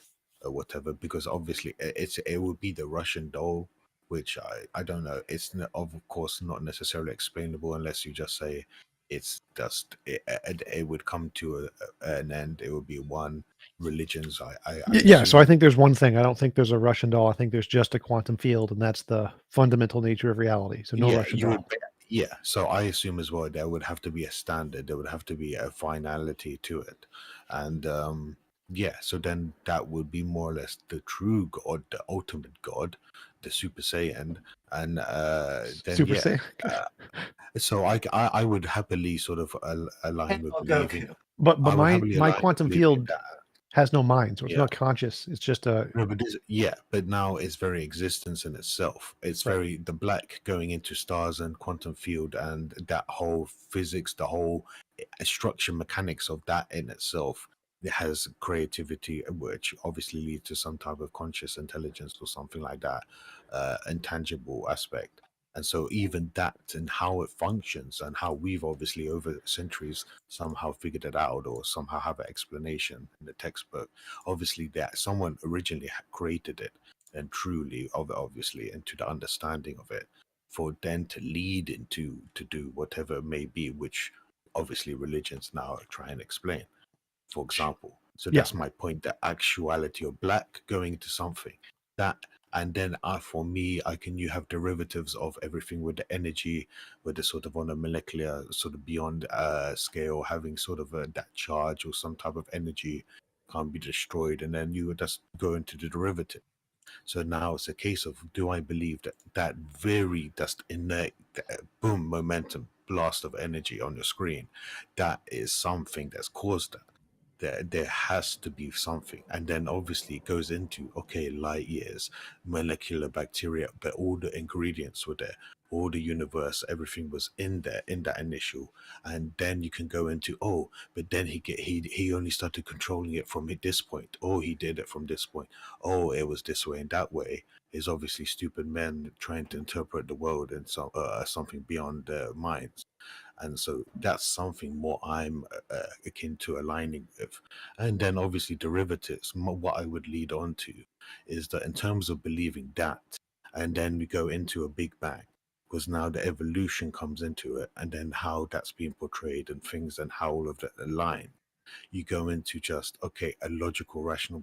or whatever? Because obviously it would be the Russian doll, which I don't know. It's of course not necessarily explainable unless you just say it's just it would come to an end. It would be one religions. I Yeah, so assume. I think there's one thing. I don't think there's a Russian doll. I think there's just a quantum field, and that's the fundamental nature of reality. So no Russian doll. Yeah, so I assume as well there would have to be a standard, there would have to be a finality to it. And yeah, so then that would be more or less the true God, the ultimate God, the Super Saiyan. And then Super yeah. Saiyan. So I would happily sort of align with believing. But my quantum field has no mind, so it's Yeah. not conscious. It's just a No, but but now it's very existence in itself. It's very the black going into stars and quantum field and that whole physics, the whole structure mechanics of that in itself. It has creativity, which obviously leads to some type of conscious intelligence or something like that, intangible aspect. And so even that and how it functions and how we've obviously over centuries somehow figured it out or somehow have an explanation in the textbook. Obviously that someone originally created it and truly obviously into the understanding of it for then to lead into to do whatever it may be, which obviously religions now try and explain, for example. So that's my point, the actuality of black going into something that, and then for me, you have derivatives of everything with the energy, with the sort of on a molecular sort of beyond scale, having sort of that charge or some type of energy can't be destroyed, and then you would just go into the derivative. So now it's a case of, do I believe that that very just innate boom momentum blast of energy on your screen, that is something that's caused that? There has to be something, and then obviously it goes into light years, molecular bacteria, but all the ingredients were there, all the universe, everything was in there in that initial, and then you can go into but then he only started controlling it from this point, he did it from this point, it was this way and that way. Is obviously stupid men trying to interpret the world in something beyond their minds. And so that's something more I'm akin to aligning with. And then obviously derivatives, what I would lead on to is that in terms of believing that, and then we go into a Big Bang, because now the evolution comes into it, and then how that's being portrayed and things and how all of that align. You go into just, a logical, rational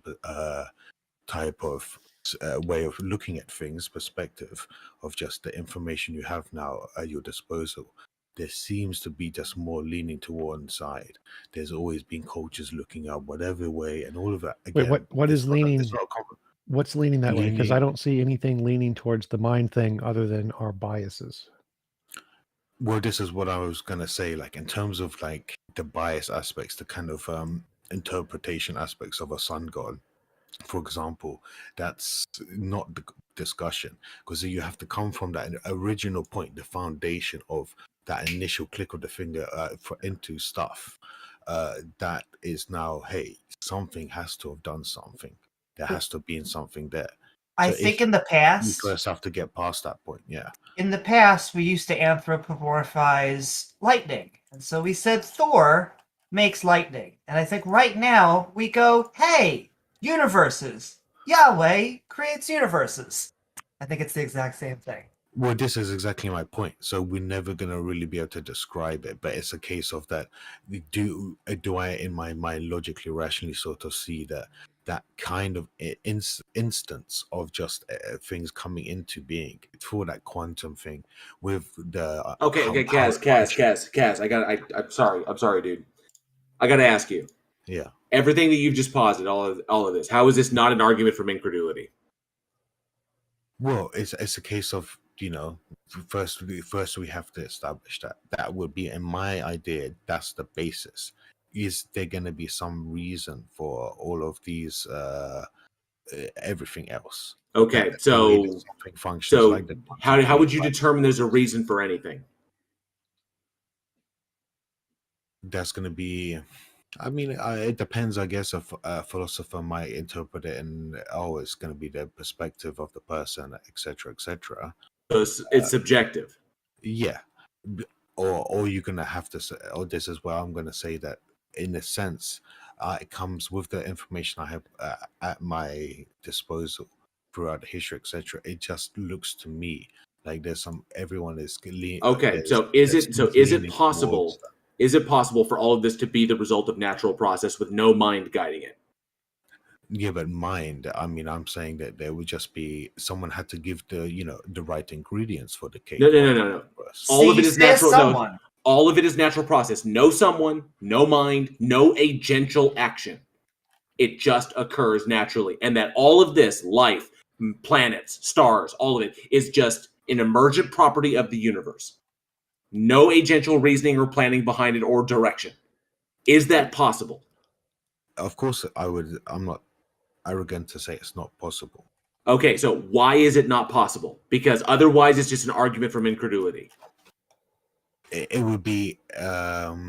type of way of looking at things, perspective of just the information you have now at your disposal. There seems to be just more leaning to one side. There's always been cultures looking at whatever way and all of that. Again, wait. What is leaning? What's leaning that way? Because I don't see anything leaning towards the mind thing other than our biases. Well, this is what I was gonna say. Like in terms of like the bias aspects, the kind of interpretation aspects of a sun god, for example, that's not the discussion, because you have to come from that original point, the foundation of that initial click of the finger into stuff that is now, hey, something has to have done something. There has to have been something there. I think in the past, you first have to get past that point. In the past, we used to anthropomorphize lightning, and so we said Thor makes lightning. And I think right now we go, hey, universes. Yahweh creates universes. I think it's the exact same thing. Well, this is exactly my point. So we're never going to really be able to describe it, but it's a case of that. Do I, in my mind, logically, rationally sort of see that kind of instance of just things coming into being for that quantum thing with the Kaz, I'm sorry, dude. I gotta ask you. Yeah. Everything that you've just posited, all of this, how is this not an argument from incredulity? Well, it's a case of, first we have to establish that would be, in my idea, that's the basis. Is there going to be some reason for all of these everything else? Okay, so something functions like that. How would you determine there's a reason for anything? That's going to be, I mean, it depends. I guess a philosopher might interpret it, and it's going to be the perspective of the person, etc., etc. So it's subjective. Yeah, or you're going to have to say, or this is where I'm going to say that, in a sense, it comes with the information I have at my disposal throughout history, etc. It just looks to me like there's everyone is okay. So is it possible? Is it possible for all of this to be the result of natural process with no mind guiding it? Yeah, but mind, I mean, I'm saying that there would just be, someone had to give the right ingredients for the cake. No. All of it is natural. No, all of it is natural process. No someone, no mind, no agential action. It just occurs naturally. And that all of this, life, planets, stars, all of it, is just an emergent property of the universe. No agential reasoning or planning behind it or direction. Is that possible? Of course, I'm not arrogant to say it's not possible. Okay, so why is it not possible? Because otherwise it's just an argument from incredulity. It would be, I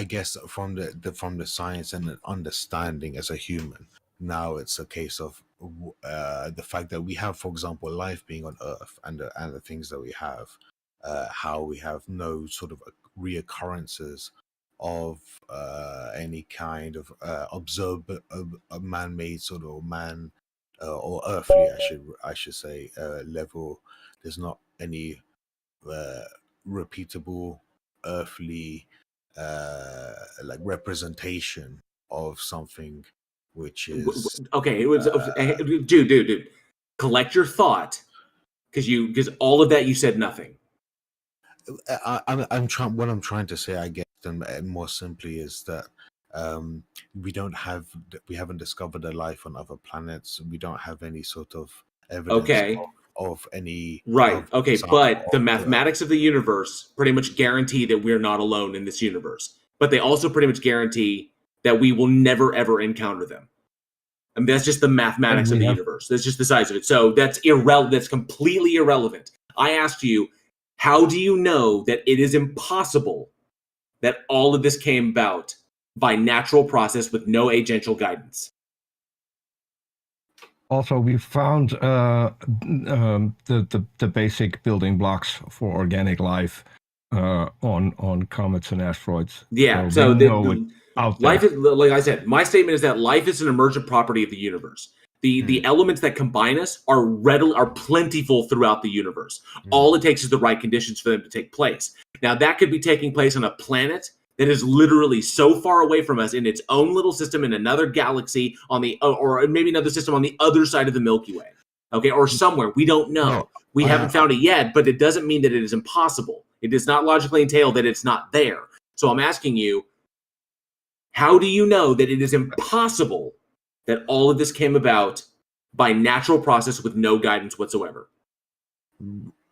guess, from the science and the understanding as a human. Now it's a case of the fact that we have, for example, life being on Earth, and the things that we have, how we have no sort of reoccurrences of any kind of observed man-made sort of man or earthly, I should say, level. There's not any repeatable earthly like representation of something which is okay. It was dude. Collect your thought, because all of that you said nothing. I'm trying. What I'm trying to say, I guess, and more simply, is that we haven't discovered a life on other planets. We don't have any sort of evidence of any. Right. Okay. But the mathematics of the universe pretty much guarantee that we're not alone in this universe. But they also pretty much guarantee that we will never ever encounter them. I mean, that's just the mathematics of the universe. That's just the size of it. So that's irrelevant. That's completely irrelevant. I asked you, how do you know that it is impossible that all of this came about by natural process with no agential guidance? Also, we found the basic building blocks for organic life on comets and asteroids. Yeah. So life is, like I said, my statement is that life is an emergent property of the universe. The elements that combine us are plentiful throughout the universe. All it takes is the right conditions for them to take place. Now, that could be taking place on a planet that is literally so far away from us in its own little system in another galaxy or maybe another system on the other side of the Milky Way. Okay, or somewhere. We don't know. We haven't found it yet, but it doesn't mean that it is impossible. It does not logically entail that it's not there. So I'm asking you, how do you know that it is impossible that all of this came about by natural process with no guidance whatsoever?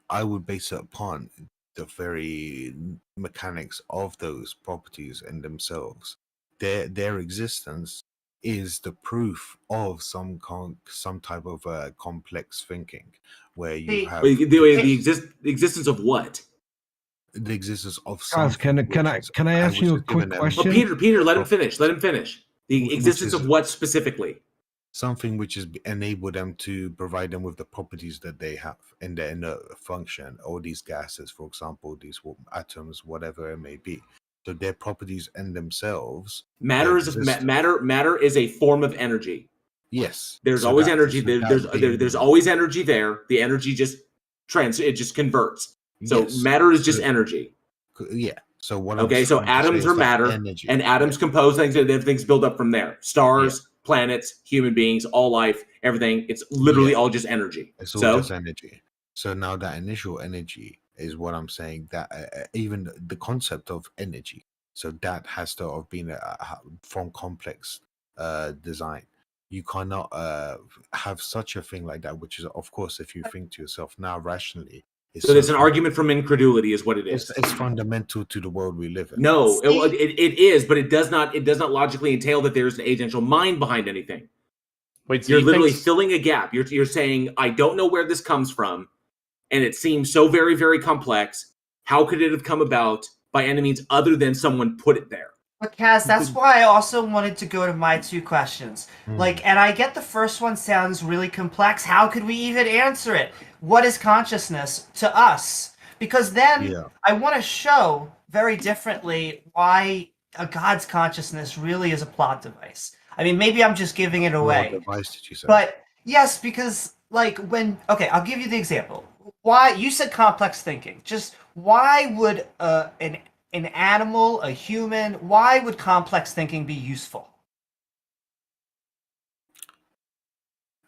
I would base it upon the very mechanics of those properties in themselves. Their existence is the proof of some type of complex thinking, where you have the existence of what? The existence of something. Can I ask you a quick question? Peter, let him finish. Let him finish. The existence of what specifically? Something which is enable them to provide them with the properties that they have in their inner function. All these gases, for example, these atoms, whatever it may be. So their properties in themselves. Matter is a form of energy. Yes. There's always energy. There's always energy there. The energy just converts. So matter is just energy. Yeah. So what? Okay. So atoms are matter, and atoms compose things, and everything's built up from there. Stars, planets, human beings, all life, everything. It's literally all just energy. It's all just energy. So now that initial energy is what I'm saying. That even the concept of energy. So that has to have been from complex design. You cannot have such a thing like that, which is, of course, if you think to yourself now rationally. So it's an argument from incredulity is what it is. It's fundamental to the world we live in. No, it is, but it does not logically entail that there's an agential mind behind anything. Wait, so you're literally filling a gap. You're saying, I don't know where this comes from, and it seems so very, very complex. How could it have come about by any means other than someone put it there? But Kaz, that's why I also wanted to go to my two questions. And I get the first one sounds really complex. How could we even answer it? What is consciousness to us? Because then I want to show very differently why a God's consciousness really is a plot device. I mean, maybe I'm just giving it away. What device did you say? But yes, because like I'll give you the example. Why you said complex thinking? Just why would an animal, a human, why would complex thinking be useful?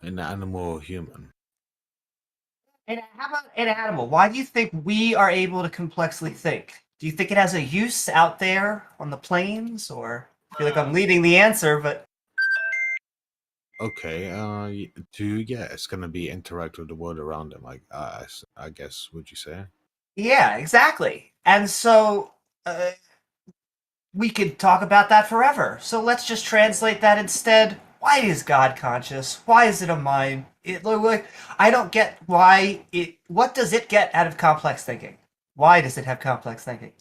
An animal or human? And how about an animal? Why do you think we are able to complexly think? Do you think it has a use out there on the plains, or I feel like I'm leading the answer, but okay, it's gonna be interact with the world around them. Like, I guess, would you say? yeah, exactly. And so we could talk about that forever. So let's just translate that instead. Why is God conscious? Why is it a mind? I don't get why it. What does it get out of complex thinking? Why does it have complex thinking?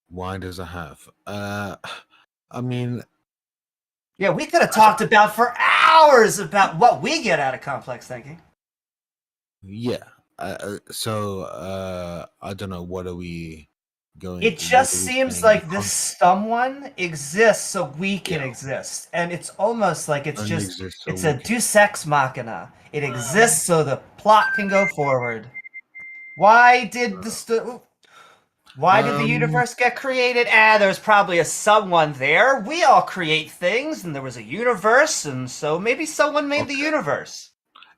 Why does it have? I mean, yeah, we could have talked about for hours about what we get out of complex thinking. Yeah. So I don't know. What are we going? It just seems like this someone exists so we can exist, and it's almost like it's just it's a Deus Ex Machina. It exists so the plot can go forward. Why did Why did the universe get created? There's probably a someone there. We all create things, and there was a universe, and so maybe someone made the universe.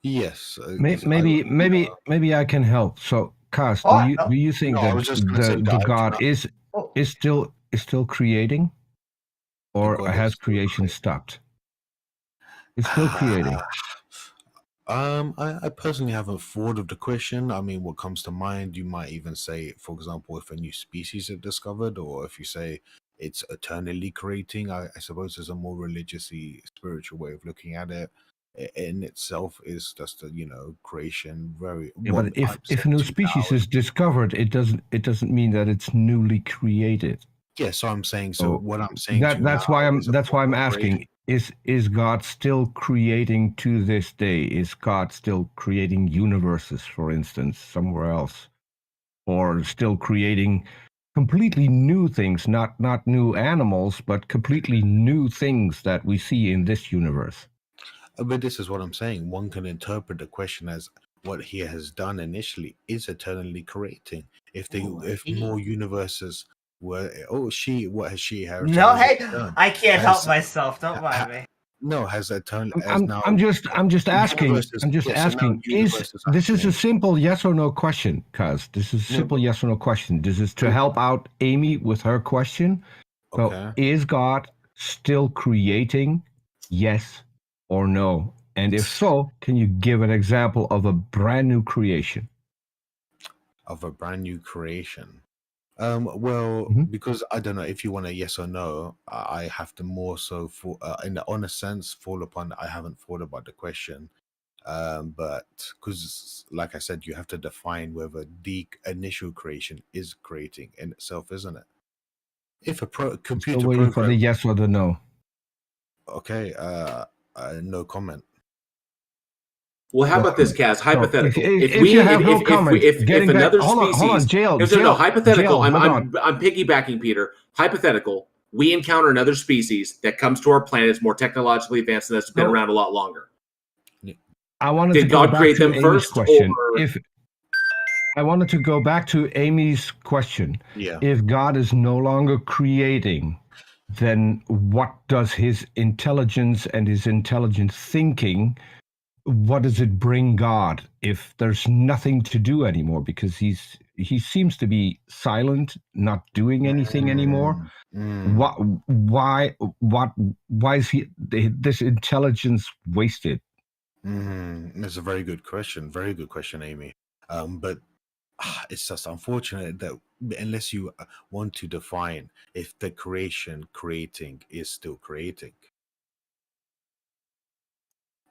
Yes. Maybe I can help. So, Kaz, do you think that the God is still creating, or has creation stopped? It's still creating. I personally haven't thought of the question. I mean, what comes to mind, you might even say, for example, if a new species is discovered, or if you say it's eternally creating, I suppose there's a more religiously spiritual way of looking at it. In itself is just a, creation. But if a new species is discovered, it doesn't mean that it's newly created. Yeah, so I'm saying. So what I'm saying. That's why I'm asking. Is God still creating to this day? Is God still creating universes, for instance, somewhere else, or still creating completely new things, not new animals, but completely new things that we see in this universe? But this is what I'm saying. One can interpret the question as what he has done initially is eternally creating. If more universes were, what has she? No, hey, I can't help myself. Don't mind me. No, has eternally. I'm just asking. I'm just asking. This is a simple yes or no question, Kaz. This is a simple yes or no question. This is to help out Amy with her question. So, is God still creating? Yes or no? And if so, can you give an example of a brand new creation? Of a brand new creation. Because I don't know if you want a yes or no, I have to more so in the honest sense fall upon. I haven't thought about the question, but because, like I said, you have to define whether the initial creation is creating in itself, isn't it? If a computer still waiting for the yes or the no. Okay, no comment. Well, how about this, Kaz? Hypothetical. If another species, hypothetical. I'm piggybacking Peter. Hypothetical. We encounter another species that comes to our planet, is more technologically advanced than us, been around a lot longer. Did God create them first? Question. I wanted to go back to Amy's question. Yeah. If God is no longer creating, then what does his intelligence and his intelligent thinking? What does it bring God if there's nothing to do anymore? Because he's he seems to be silent, not doing anything anymore. Why is this intelligence wasted? That's a very good question. Very good question, Amy. But it's just unfortunate that unless you want to define if the creating is still creating.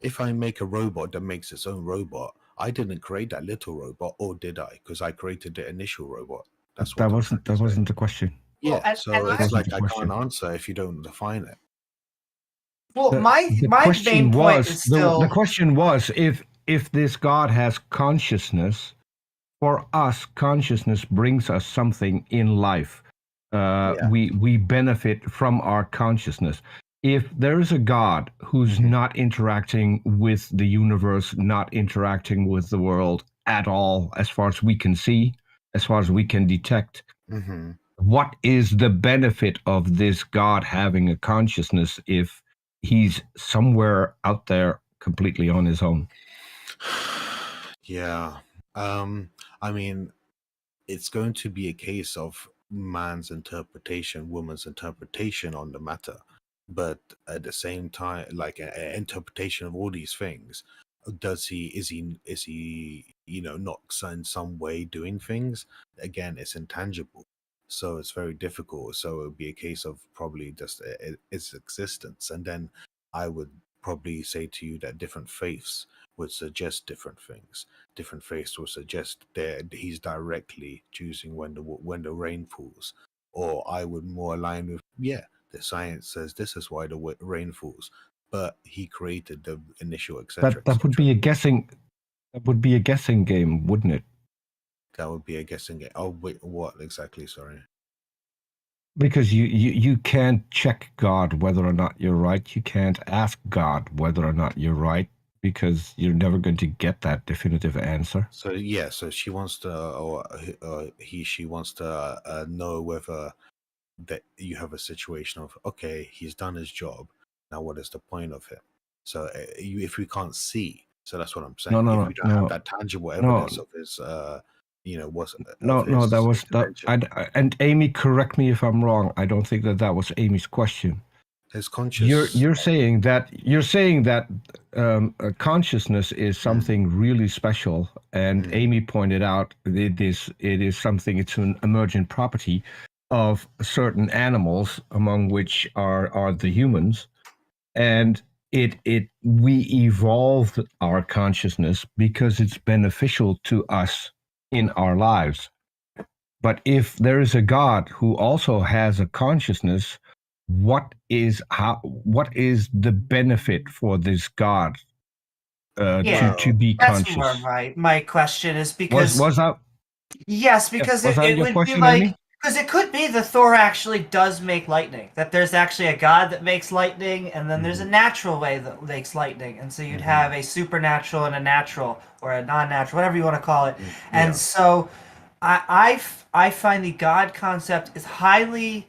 If I make a robot that makes its own robot, I didn't create that little robot, or did I? Because I created the initial robot. That's what that wasn't the question. Yeah, Well, so and it's like I question. can't answer if you don't define it. Well, The my question main point was is still the question was if this God has consciousness. For us, consciousness brings us something in life. We benefit from our consciousness. If there is a God who's not interacting with the universe, not interacting with the world at all, as far as we can see, as far as we can detect, what is the benefit of this God having a consciousness if he's somewhere out there completely on his own? Yeah. I mean, it's going to be a case of man's interpretation, woman's interpretation on the matter. But at the same time, like an interpretation of all these things, is he, not in some way doing things? Again, it's intangible. So it's very difficult. So it would be a case of probably just its existence. And then I would probably say to you that different faiths would suggest different things. Different faiths will suggest that he's directly choosing when the rain falls. Or I would more align with, the science says this is why the rain falls, but he created the initial, etc. That would be a guessing. That would be a guessing game, wouldn't it? That would be a guessing game. Oh wait, what exactly? Sorry. Because you can't check God whether or not you're right. You can't ask God whether or not you're right, because you're never going to get that definitive answer. So so she wants to, or she wants to know whether that you have a situation of, okay, he's done his job. Now, what is the point of him? So if we can't see, so that's what I'm saying. If we don't have that tangible evidence of his, and Amy, correct me if I'm wrong. I don't think that was Amy's question. His conscious. You're saying that consciousness is something really special, and Amy pointed out it is something. It's an emergent property of certain animals, among which are the humans, and we evolved our consciousness because it's beneficial to us in our lives. But if there is a God who also has a consciousness, what is the benefit for this God to be conscious? That's more my question is because was that? Yes, because was that it your would question, be like Amy? because it could be that Thor actually does make lightning. That there's actually a god that makes lightning, and then there's a natural way that makes lightning, and so you'd have a supernatural and a natural, or a non-natural, whatever you want to call it. And so, I find the God concept is highly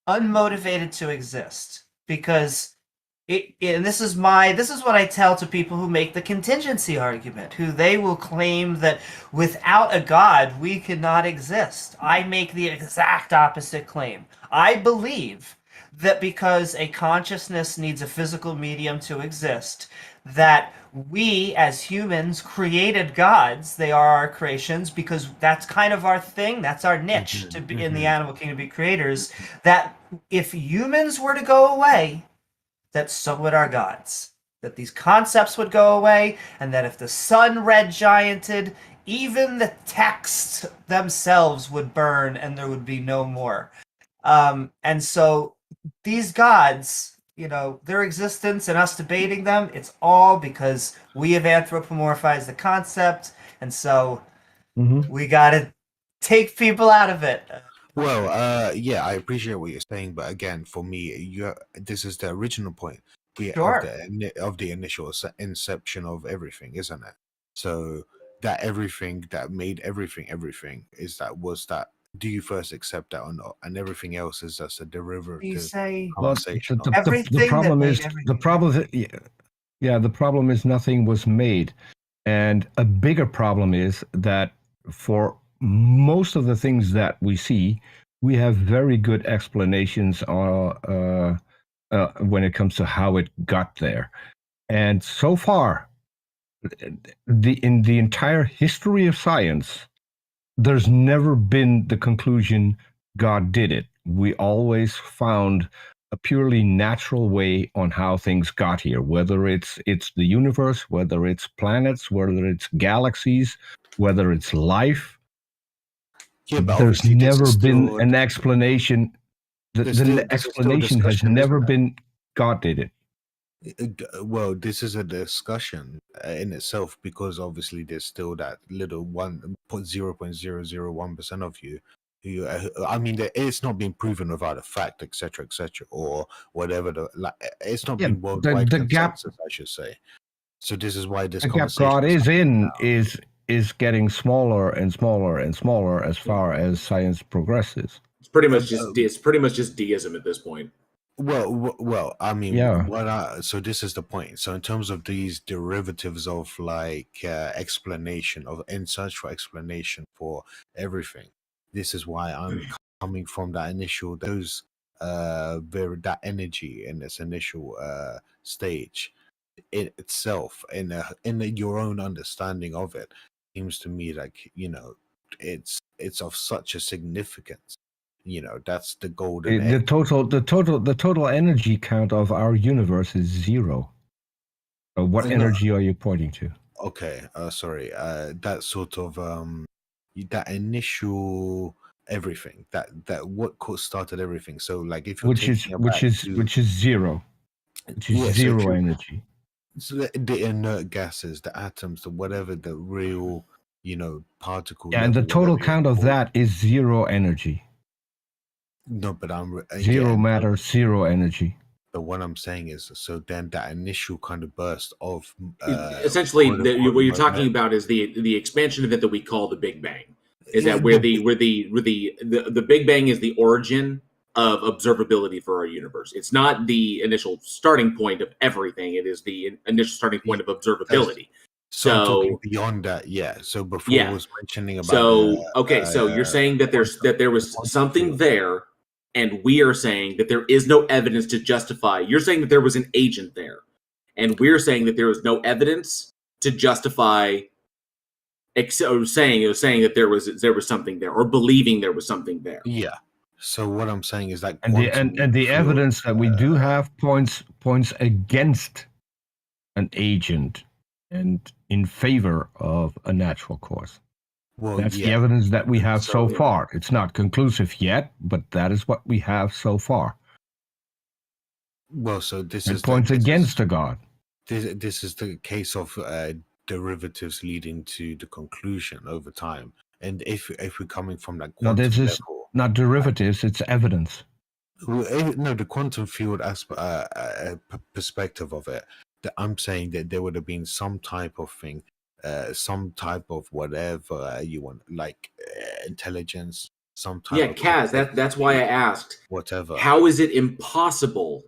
unmotivated to exist, because and this is what I tell to people who make the contingency argument, who they will claim that without a God we cannot exist. I make the exact opposite claim. I believe that because a consciousness needs a physical medium to exist, that we as humans created gods. They are our creations because that's kind of our thing. That's our niche to be in the animal kingdom, to be creators. That if humans were to go away, that so would our gods. That these concepts would go away, and that if the sun red gianted, even the texts themselves would burn and there would be no more. And so these gods, their existence and us debating them, it's all because we have anthropomorphized the concept, and so we got to take people out of it. Well, I appreciate what you're saying, but again, for me, this is the original point of the initial inception of everything, isn't it? So that everything that made everything is that. Do you first accept that or not? And everything else is just a derivative conversation. The problem is nothing was made, and a bigger problem is that for most of the things that we see, we have very good explanations when it comes to how it got there. And so far, in the entire history of science, there's never been the conclusion God did it. We always found a purely natural way on how things got here, whether it's the universe, whether it's planets, whether it's galaxies, whether it's life. Yeah, but There's obviously this never is been still an explanation. The explanation has never been God did it. Well, this is a discussion in itself because obviously there's still that little 0.001% of you who, I mean, it's not been proven without a fact, etc., or whatever. It's not been worldwide consensus, I should say. So this is why this the gap conversation God is in is getting smaller and smaller and smaller as far as science progresses. It's pretty much just deism at this point. Well, I mean, yeah. So this is the point. So in terms of these derivatives of like explanation of in search for explanation for everything, this is why I'm coming from that initial that energy in its initial stage in itself, in your own understanding of it, seems to me like it's of such a significance. That's the golden the total energy count of our universe is 0. What energy are you pointing to? Okay, sorry. That sort of that initial everything that what started everything. So like if you're which is 0, which is 0 energy. So the inert gases, the atoms, the whatever, the real particle. And the total count of that is 0 energy. No, but I'm 0 matter, 0 energy. But what I'm saying is, so then that initial kind of burst of essentially what you're talking about is the expansion event that we call the Big Bang. Is that where the Big Bang is the origin of observability for our universe? It's not the initial starting point of everything. It is the initial starting point of observability. So I'm talking beyond that, yeah. So before I was mentioning about so you're saying that there was something there. And we are saying that there is no evidence to justify. You're saying that there was an agent there, and we're saying that there is no evidence to justify. Saying that there was something there, or believing there was something there. Yeah. So what I'm saying is that, and the evidence that we do have points against an agent and in favor of a natural cause. Well, that's the evidence that we have so far. It's not conclusive yet, but that is what we have so far. Well, so this points against a God. This is the case of derivatives leading to the conclusion over time. And if we're coming from that quantum this is level, not derivatives; it's evidence. No, the quantum field perspective of it. I'm saying that there would have been some type of thing. Some type of whatever you want, like intelligence, some type of Kaz, that's why I asked. Whatever. How is it impossible?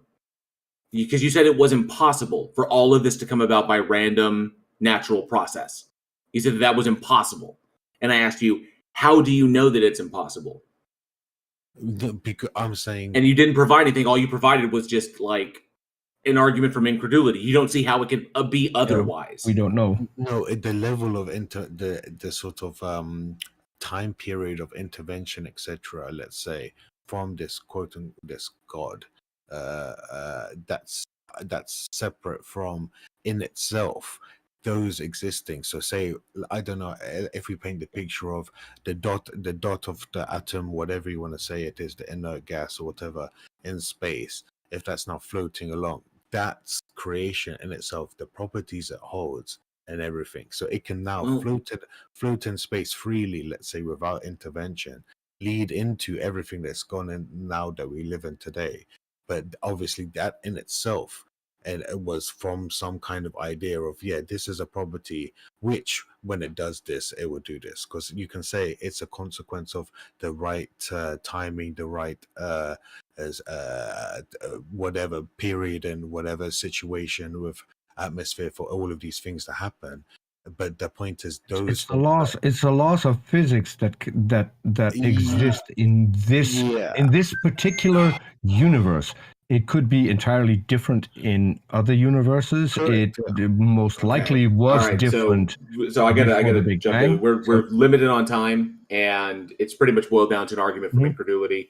Because you said it was impossible for all of this to come about by random natural process. You said that was impossible. And I asked you, how do you know that it's impossible? Because I'm saying... And you didn't provide anything. All you provided was just like an argument from incredulity. You don't see how it can be otherwise. We don't know. No, at the level of the sort of time period of intervention, etc. Let's say from this this God, that's separate from in itself those existing. So say, I don't know, if we paint the picture of the dot of the atom, whatever you want to say it is, the inert gas or whatever in space, if that's not floating along, that's creation in itself, the properties it holds and everything. So it can now float in space freely, let's say, without intervention, lead into everything that's gone in now that we live in today. But obviously that in itself, and it was from some kind of idea of, this is a property which when it does this, it will do this. Because you can say it's a consequence of the right timing, the right whatever period and whatever situation with atmosphere for all of these things to happen. But the point is, it's the laws. It's the laws of physics that exist in this particular universe. It could be entirely different in other universes. Correct, most likely was different. So I gotta jump in. We're limited on time, and it's pretty much boiled down to an argument from incredulity.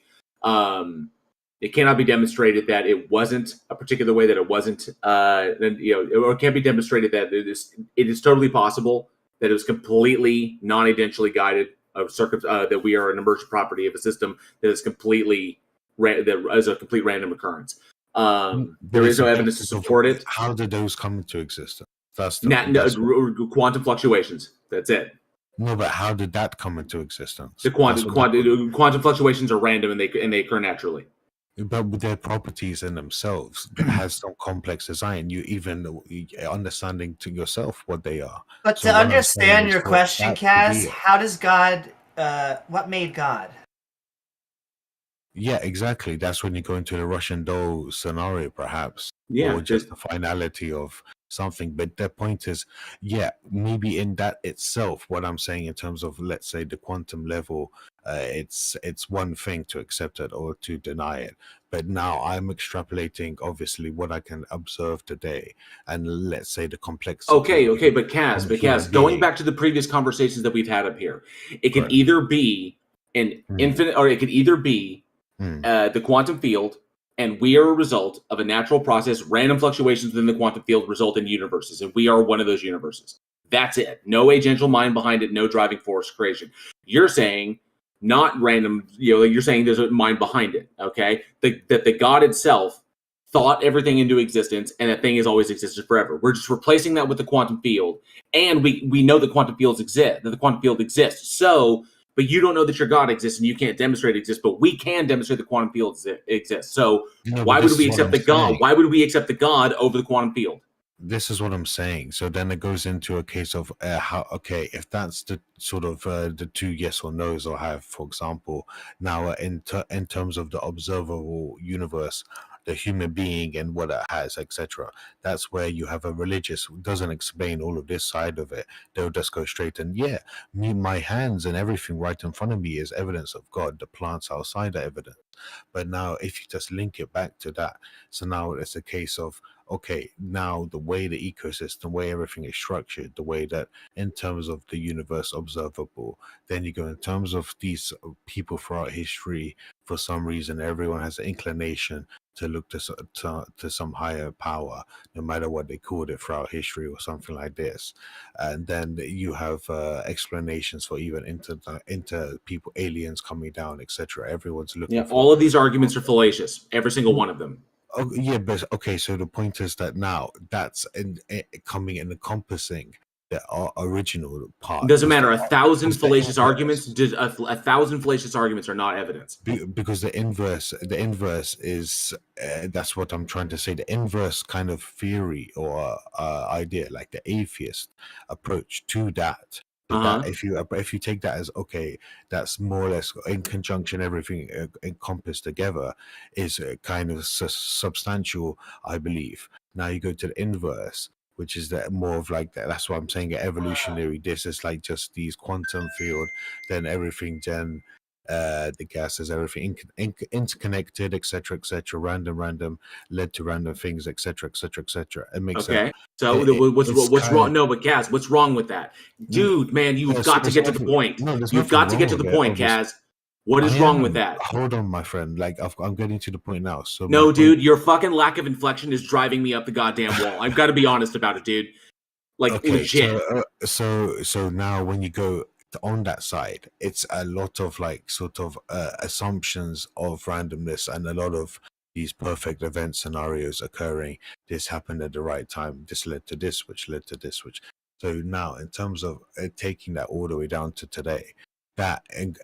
It cannot be demonstrated that it wasn't a particular way, that it wasn't, or it can't be demonstrated that it is totally possible that it was completely non-agentially guided, that we are an emergent property of a system that is completely that is a complete random occurrence. There is no evidence to support it. How did those come into existence? That's quantum fluctuations. That's it. No, but how did that come into existence? The quantum fluctuations are random and they occur naturally. But with their properties in themselves, it has some complex design. You even understanding to yourself what they are. But so to understand your question, Kaz, how does God? What made God? Yeah, exactly. That's when you go into the Russian doll scenario, perhaps. Yeah, or just the finality of something. But the point is, maybe in that itself, what I'm saying in terms of, let's say, the quantum level, it's one thing to accept it or to deny it. But now I'm extrapolating, obviously, what I can observe today, and let's say the complexity. Okay, but Kaz, going back to the previous conversations that we've had up here, it can either be an infinite, or it could either be the quantum field, and we are a result of a natural process. Random fluctuations within the quantum field result in universes, and we are one of those universes. That's it. No agential mind behind it, no driving force creation. You're saying not random, you're saying there's a mind behind it, okay? That the God itself thought everything into existence, and that thing has always existed forever. We're just replacing that with the quantum field, and we know the quantum fields exist, that the quantum field exists. So, but you don't know that your God exists, and you can't demonstrate it exists, but we can demonstrate the quantum field exists. So why would we accept the God? Why would we accept the God over the quantum field? This is what I'm saying. So then it goes into a case of if that's the sort of the two yes or no's I have, for example, now in terms of the observable universe, the human being and what it has, etc. That's where you have a religious who doesn't explain all of this side of it. They'll just go straight and my hands and everything right in front of me is evidence of God. The plants outside are evidence. But now if you just link it back to that, so now it's a case of, okay, now the way the ecosystem, the way everything is structured, the way that in terms of the universe observable, then you go in terms of these people throughout history, for some reason, everyone has an inclination to look to some higher power, no matter what they called it throughout history or something like this. And then you have explanations for even inter people, aliens coming down, etc. Everyone's looking for... all of these arguments are fallacious, every single one of them. Oh, yeah, but okay, so the point is that now that's coming and encompassing the original part. It doesn't matter. 1,000 fallacious arguments. 1,000 fallacious arguments are not evidence. Because the inverse is that's what I'm trying to say. The inverse kind of theory or idea, like the atheist approach to that. That if you take that as okay, that's more or less in conjunction, everything encompassed together is kind of substantial, I believe. Now you go to the inverse, which is that more of like that. That's why I'm saying evolutionary. This is like just these quantum field, then everything, then the gases, everything interconnected, etc., random led to random things, etc. It makes sense. So what's wrong? No, but Kaz, what's wrong with that, dude? Man, you've got to get to the point. You've got to get to the point, Kaz. What is wrong with that? Hold on, my friend. Like I'm getting to the point now. So no, dude, your fucking lack of inflection is driving me up the goddamn wall. I've got to be honest about it, dude. Like legit. So now when you go on that side, it's a lot of like sort of assumptions of randomness and a lot of these perfect event scenarios occurring. This happened at the right time. This led to this, which led to this, which. So now, in terms of taking that all the way down to today, that in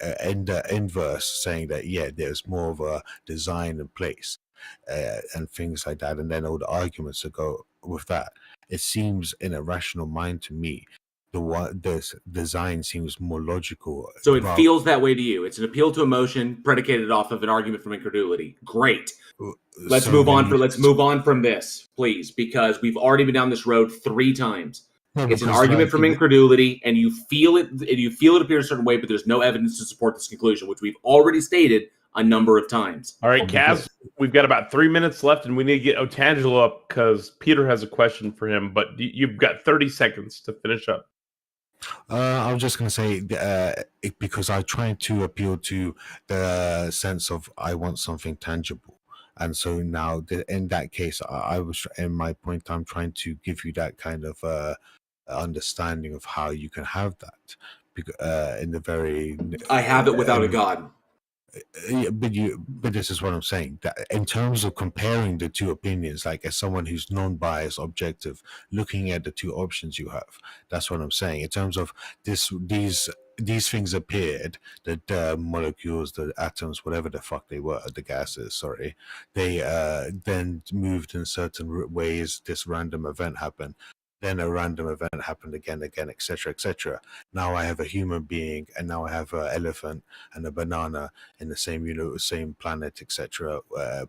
the inverse, saying that there's more of a design in place and things like that, and then all the arguments that go with that. It seems in a rational mind to me. The design seems more logical. So it feels that way to you. It's an appeal to emotion predicated off of an argument from incredulity. Great. Let's move on from this, please, because we've already been down this road 3 times. It's an argument from incredulity, and you feel it appear a certain way, but there's no evidence to support this conclusion, which we've already stated a number of times. All right, Kaz, we've got about 3 minutes left, and we need to get Otangelo up because Peter has a question for him, but you've got 30 seconds to finish up. I was just going to say, because I try to appeal to the sense of I want something tangible. And so now, in that case, I was, in my point, I'm trying to give you that kind of understanding of how you can have that. In the very... I have it without a God. But this is what I'm saying. That in terms of comparing the two opinions, like as someone who's non-biased, objective, looking at the two options you have, that's what I'm saying. In terms of these things appeared, the molecules, the atoms, whatever the fuck they were, the gases, sorry, they then moved in certain ways. This random event happened. Then a random event happened again, etc., etc. Now I have a human being, and now I have an elephant and a banana in the same, same planet, etc.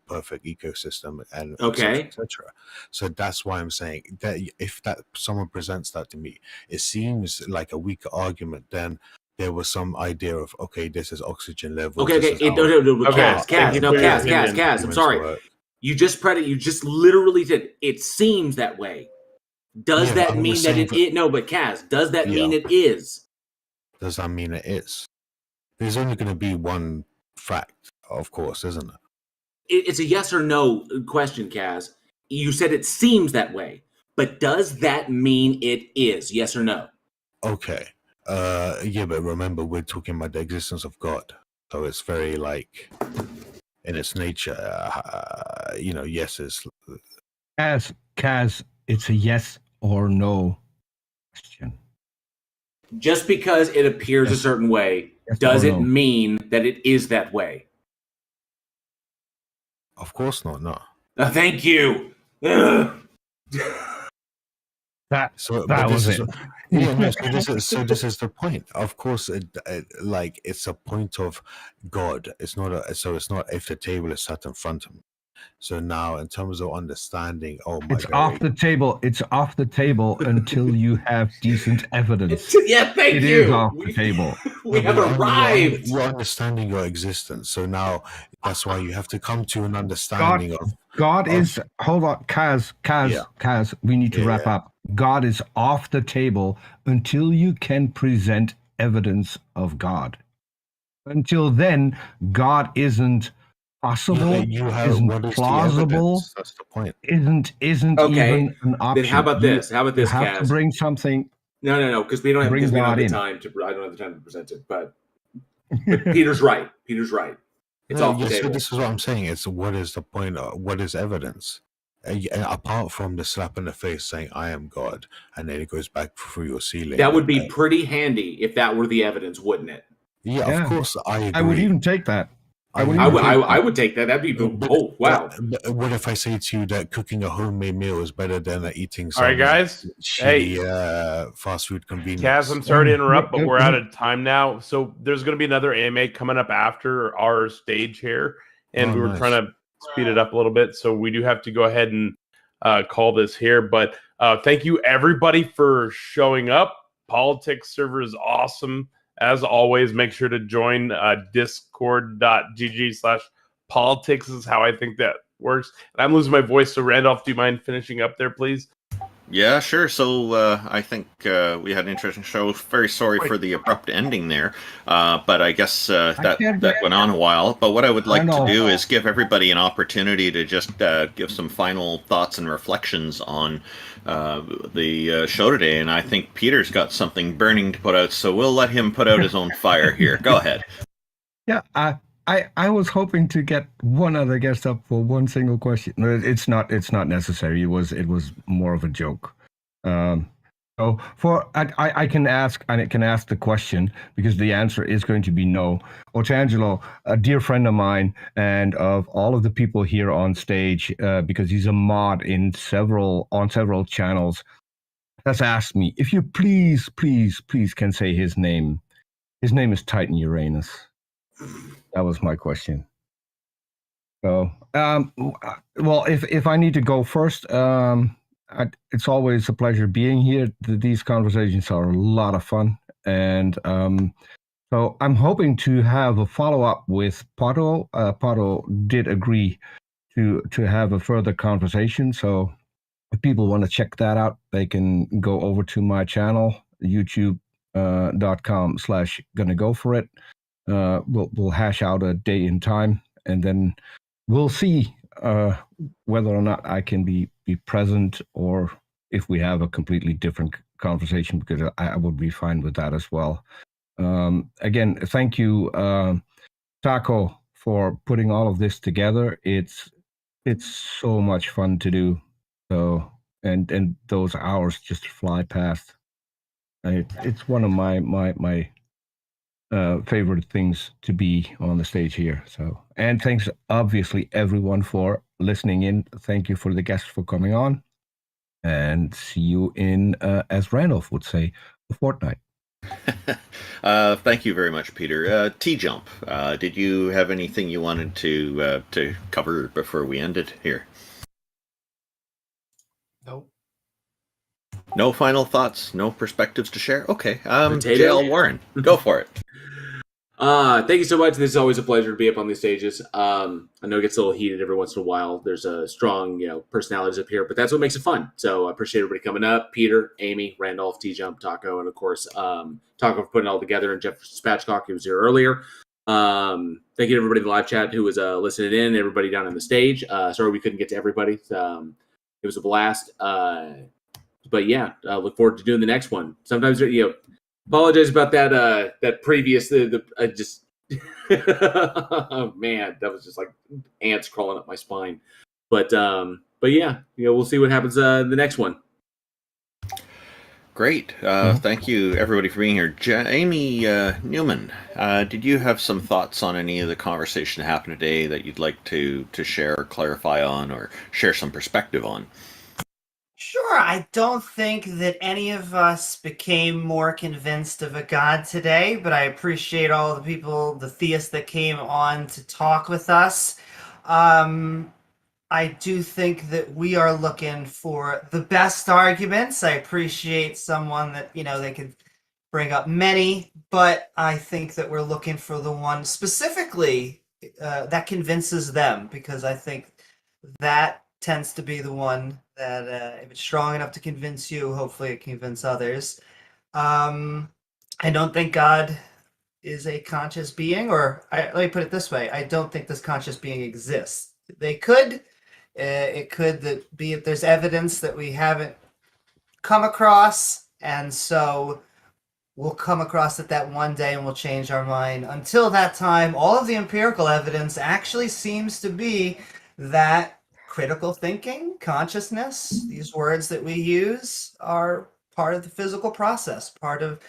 Perfect ecosystem, and etc. So that's why I'm saying that if someone presents that to me, it seems like a weaker argument than there was some idea of, okay, this is oxygen level. Kaz, I'm sorry. You just literally did. It seems that way. Does that mean that it is? No, but Kaz, does that mean it is? Does that mean it is? There's only going to be one fact, of course, isn't it? It's a yes or no question, Kaz. You said it seems that way, but does that mean it is? Yes or no? Okay. Yeah, but remember, we're talking about the existence of God. So it's very like, in its nature, yes is... Kaz, it's a yes or no question. Just because it appears a certain way, does it mean that it is that way? Of course not, no. Thank you. That was it. So this is the point. Of course, it's a point of God. It's not if the table is set in front of me. So now, in terms of understanding, it's off the table. It's off the table until you have decent evidence. Yeah, thank you. It is off the table. We have arrived. You're understanding your existence. So now, that's why you have to come to an understanding of God is. Hold on, Kaz. We need to wrap up. God is off the table until you can present evidence of God. Until then, God isn't possible, isn't plausible. That's the point. Isn't even an option. Then how about this? You have Kaz? To bring something. No, because we don't have the time to. I don't have the time to present it. But Peter's right. It's off the table. So this is what I'm saying. It's what is the point? What is evidence? Apart from the slap in the face saying I am God, and then it goes back through your ceiling. That would be pretty handy if that were the evidence, wouldn't it? Yeah, of course. I agree. I would even take that. I would take that. That'd be wow. But what if I say to you that cooking a homemade meal is better than eating some all right, guys. fast food convenience? Kaz, I'm sorry to interrupt, but we're out of time now. So there's going to be another AMA coming up after our stage here, and we were trying to speed it up a little bit. So we do have to go ahead and call this here. But thank you, everybody, for showing up. Politics server is awesome. As always, make sure to join discord.gg/politics is how I think that works. And I'm losing my voice, so Randolph, do you mind finishing up there, please? Yeah, sure. So I think we had an interesting show. Very sorry for the abrupt ending there, but I guess that went on a while. But what I would like to do is give everybody an opportunity to just give some final thoughts and reflections on the show today. And I think Peter's got something burning to put out, so we'll let him put out his own fire here. Go ahead. Yeah, I was hoping to get one other guest up for one single question. It's not necessary. It was more of a joke. So I can ask the question because the answer is going to be no. Otangelo, a dear friend of mine, and of all of the people here on stage, because he's a mod on several channels, has asked me if you please can say his name. His name is Titan Uranus. That was my question. So, well, if I need to go first, it's always a pleasure being here. These conversations are a lot of fun, and so I'm hoping to have a follow-up with Pato. Pato did agree to have a further conversation, so if people want to check that out, they can go over to my channel, youtube.com/gonna go for it. We'll hash out a day and time, and then we'll see whether or not I can be present, or if we have a completely different conversation, because I would be fine with that as well. Again, thank you, Taco, for putting all of this together. It's so much fun to do. So and those hours just fly past. It's one of my favorite things to be on the stage here. So, and thanks obviously everyone for listening in. Thank you for the guests for coming on, and see you in, as Randolph would say, a fortnight. Thank you very much, Peter. TJump, did you have anything you wanted to cover before we ended here? Nope. No final thoughts, no perspectives to share? Okay. JL Warren, go for it. Thank you so much. This is always a pleasure to be up on these stages. I know it gets a little heated every once in a while. There's a strong, personalities up here, but that's what makes it fun. So I appreciate everybody coming up. Peter, Amy, Randolph, TJump, Taco, and of course, Taco for putting it all together, and Jeff Spatchcock, who was here earlier. Thank you to everybody in the live chat who was listening in, everybody down on the stage. Sorry we couldn't get to everybody. It was a blast. But yeah, look forward to doing the next one. Sometimes, apologize about that previous, I just, oh man, that was just like ants crawling up my spine. But yeah, we'll see what happens the next one. Great. Thank you, everybody, for being here. Amy Newman, did you have some thoughts on any of the conversation that happened today that you'd like to share or clarify on, or share some perspective on? Sure. I don't think that any of us became more convinced of a God today, but I appreciate all the people, the theists that came on to talk with us. I do think that we are looking for the best arguments. I appreciate someone that, they could bring up many, but I think that we're looking for the one specifically that convinces them, because I think that tends to be the one that if it's strong enough to convince you, hopefully it convinces others. I don't think God is a conscious being, or let me put it this way. I don't think this conscious being exists. They could. It could be if there's evidence that we haven't come across, and so we'll come across it that one day and we'll change our mind. Until that time, all of the empirical evidence actually seems to be that critical thinking, consciousness, these words that we use, are part of the physical process, part of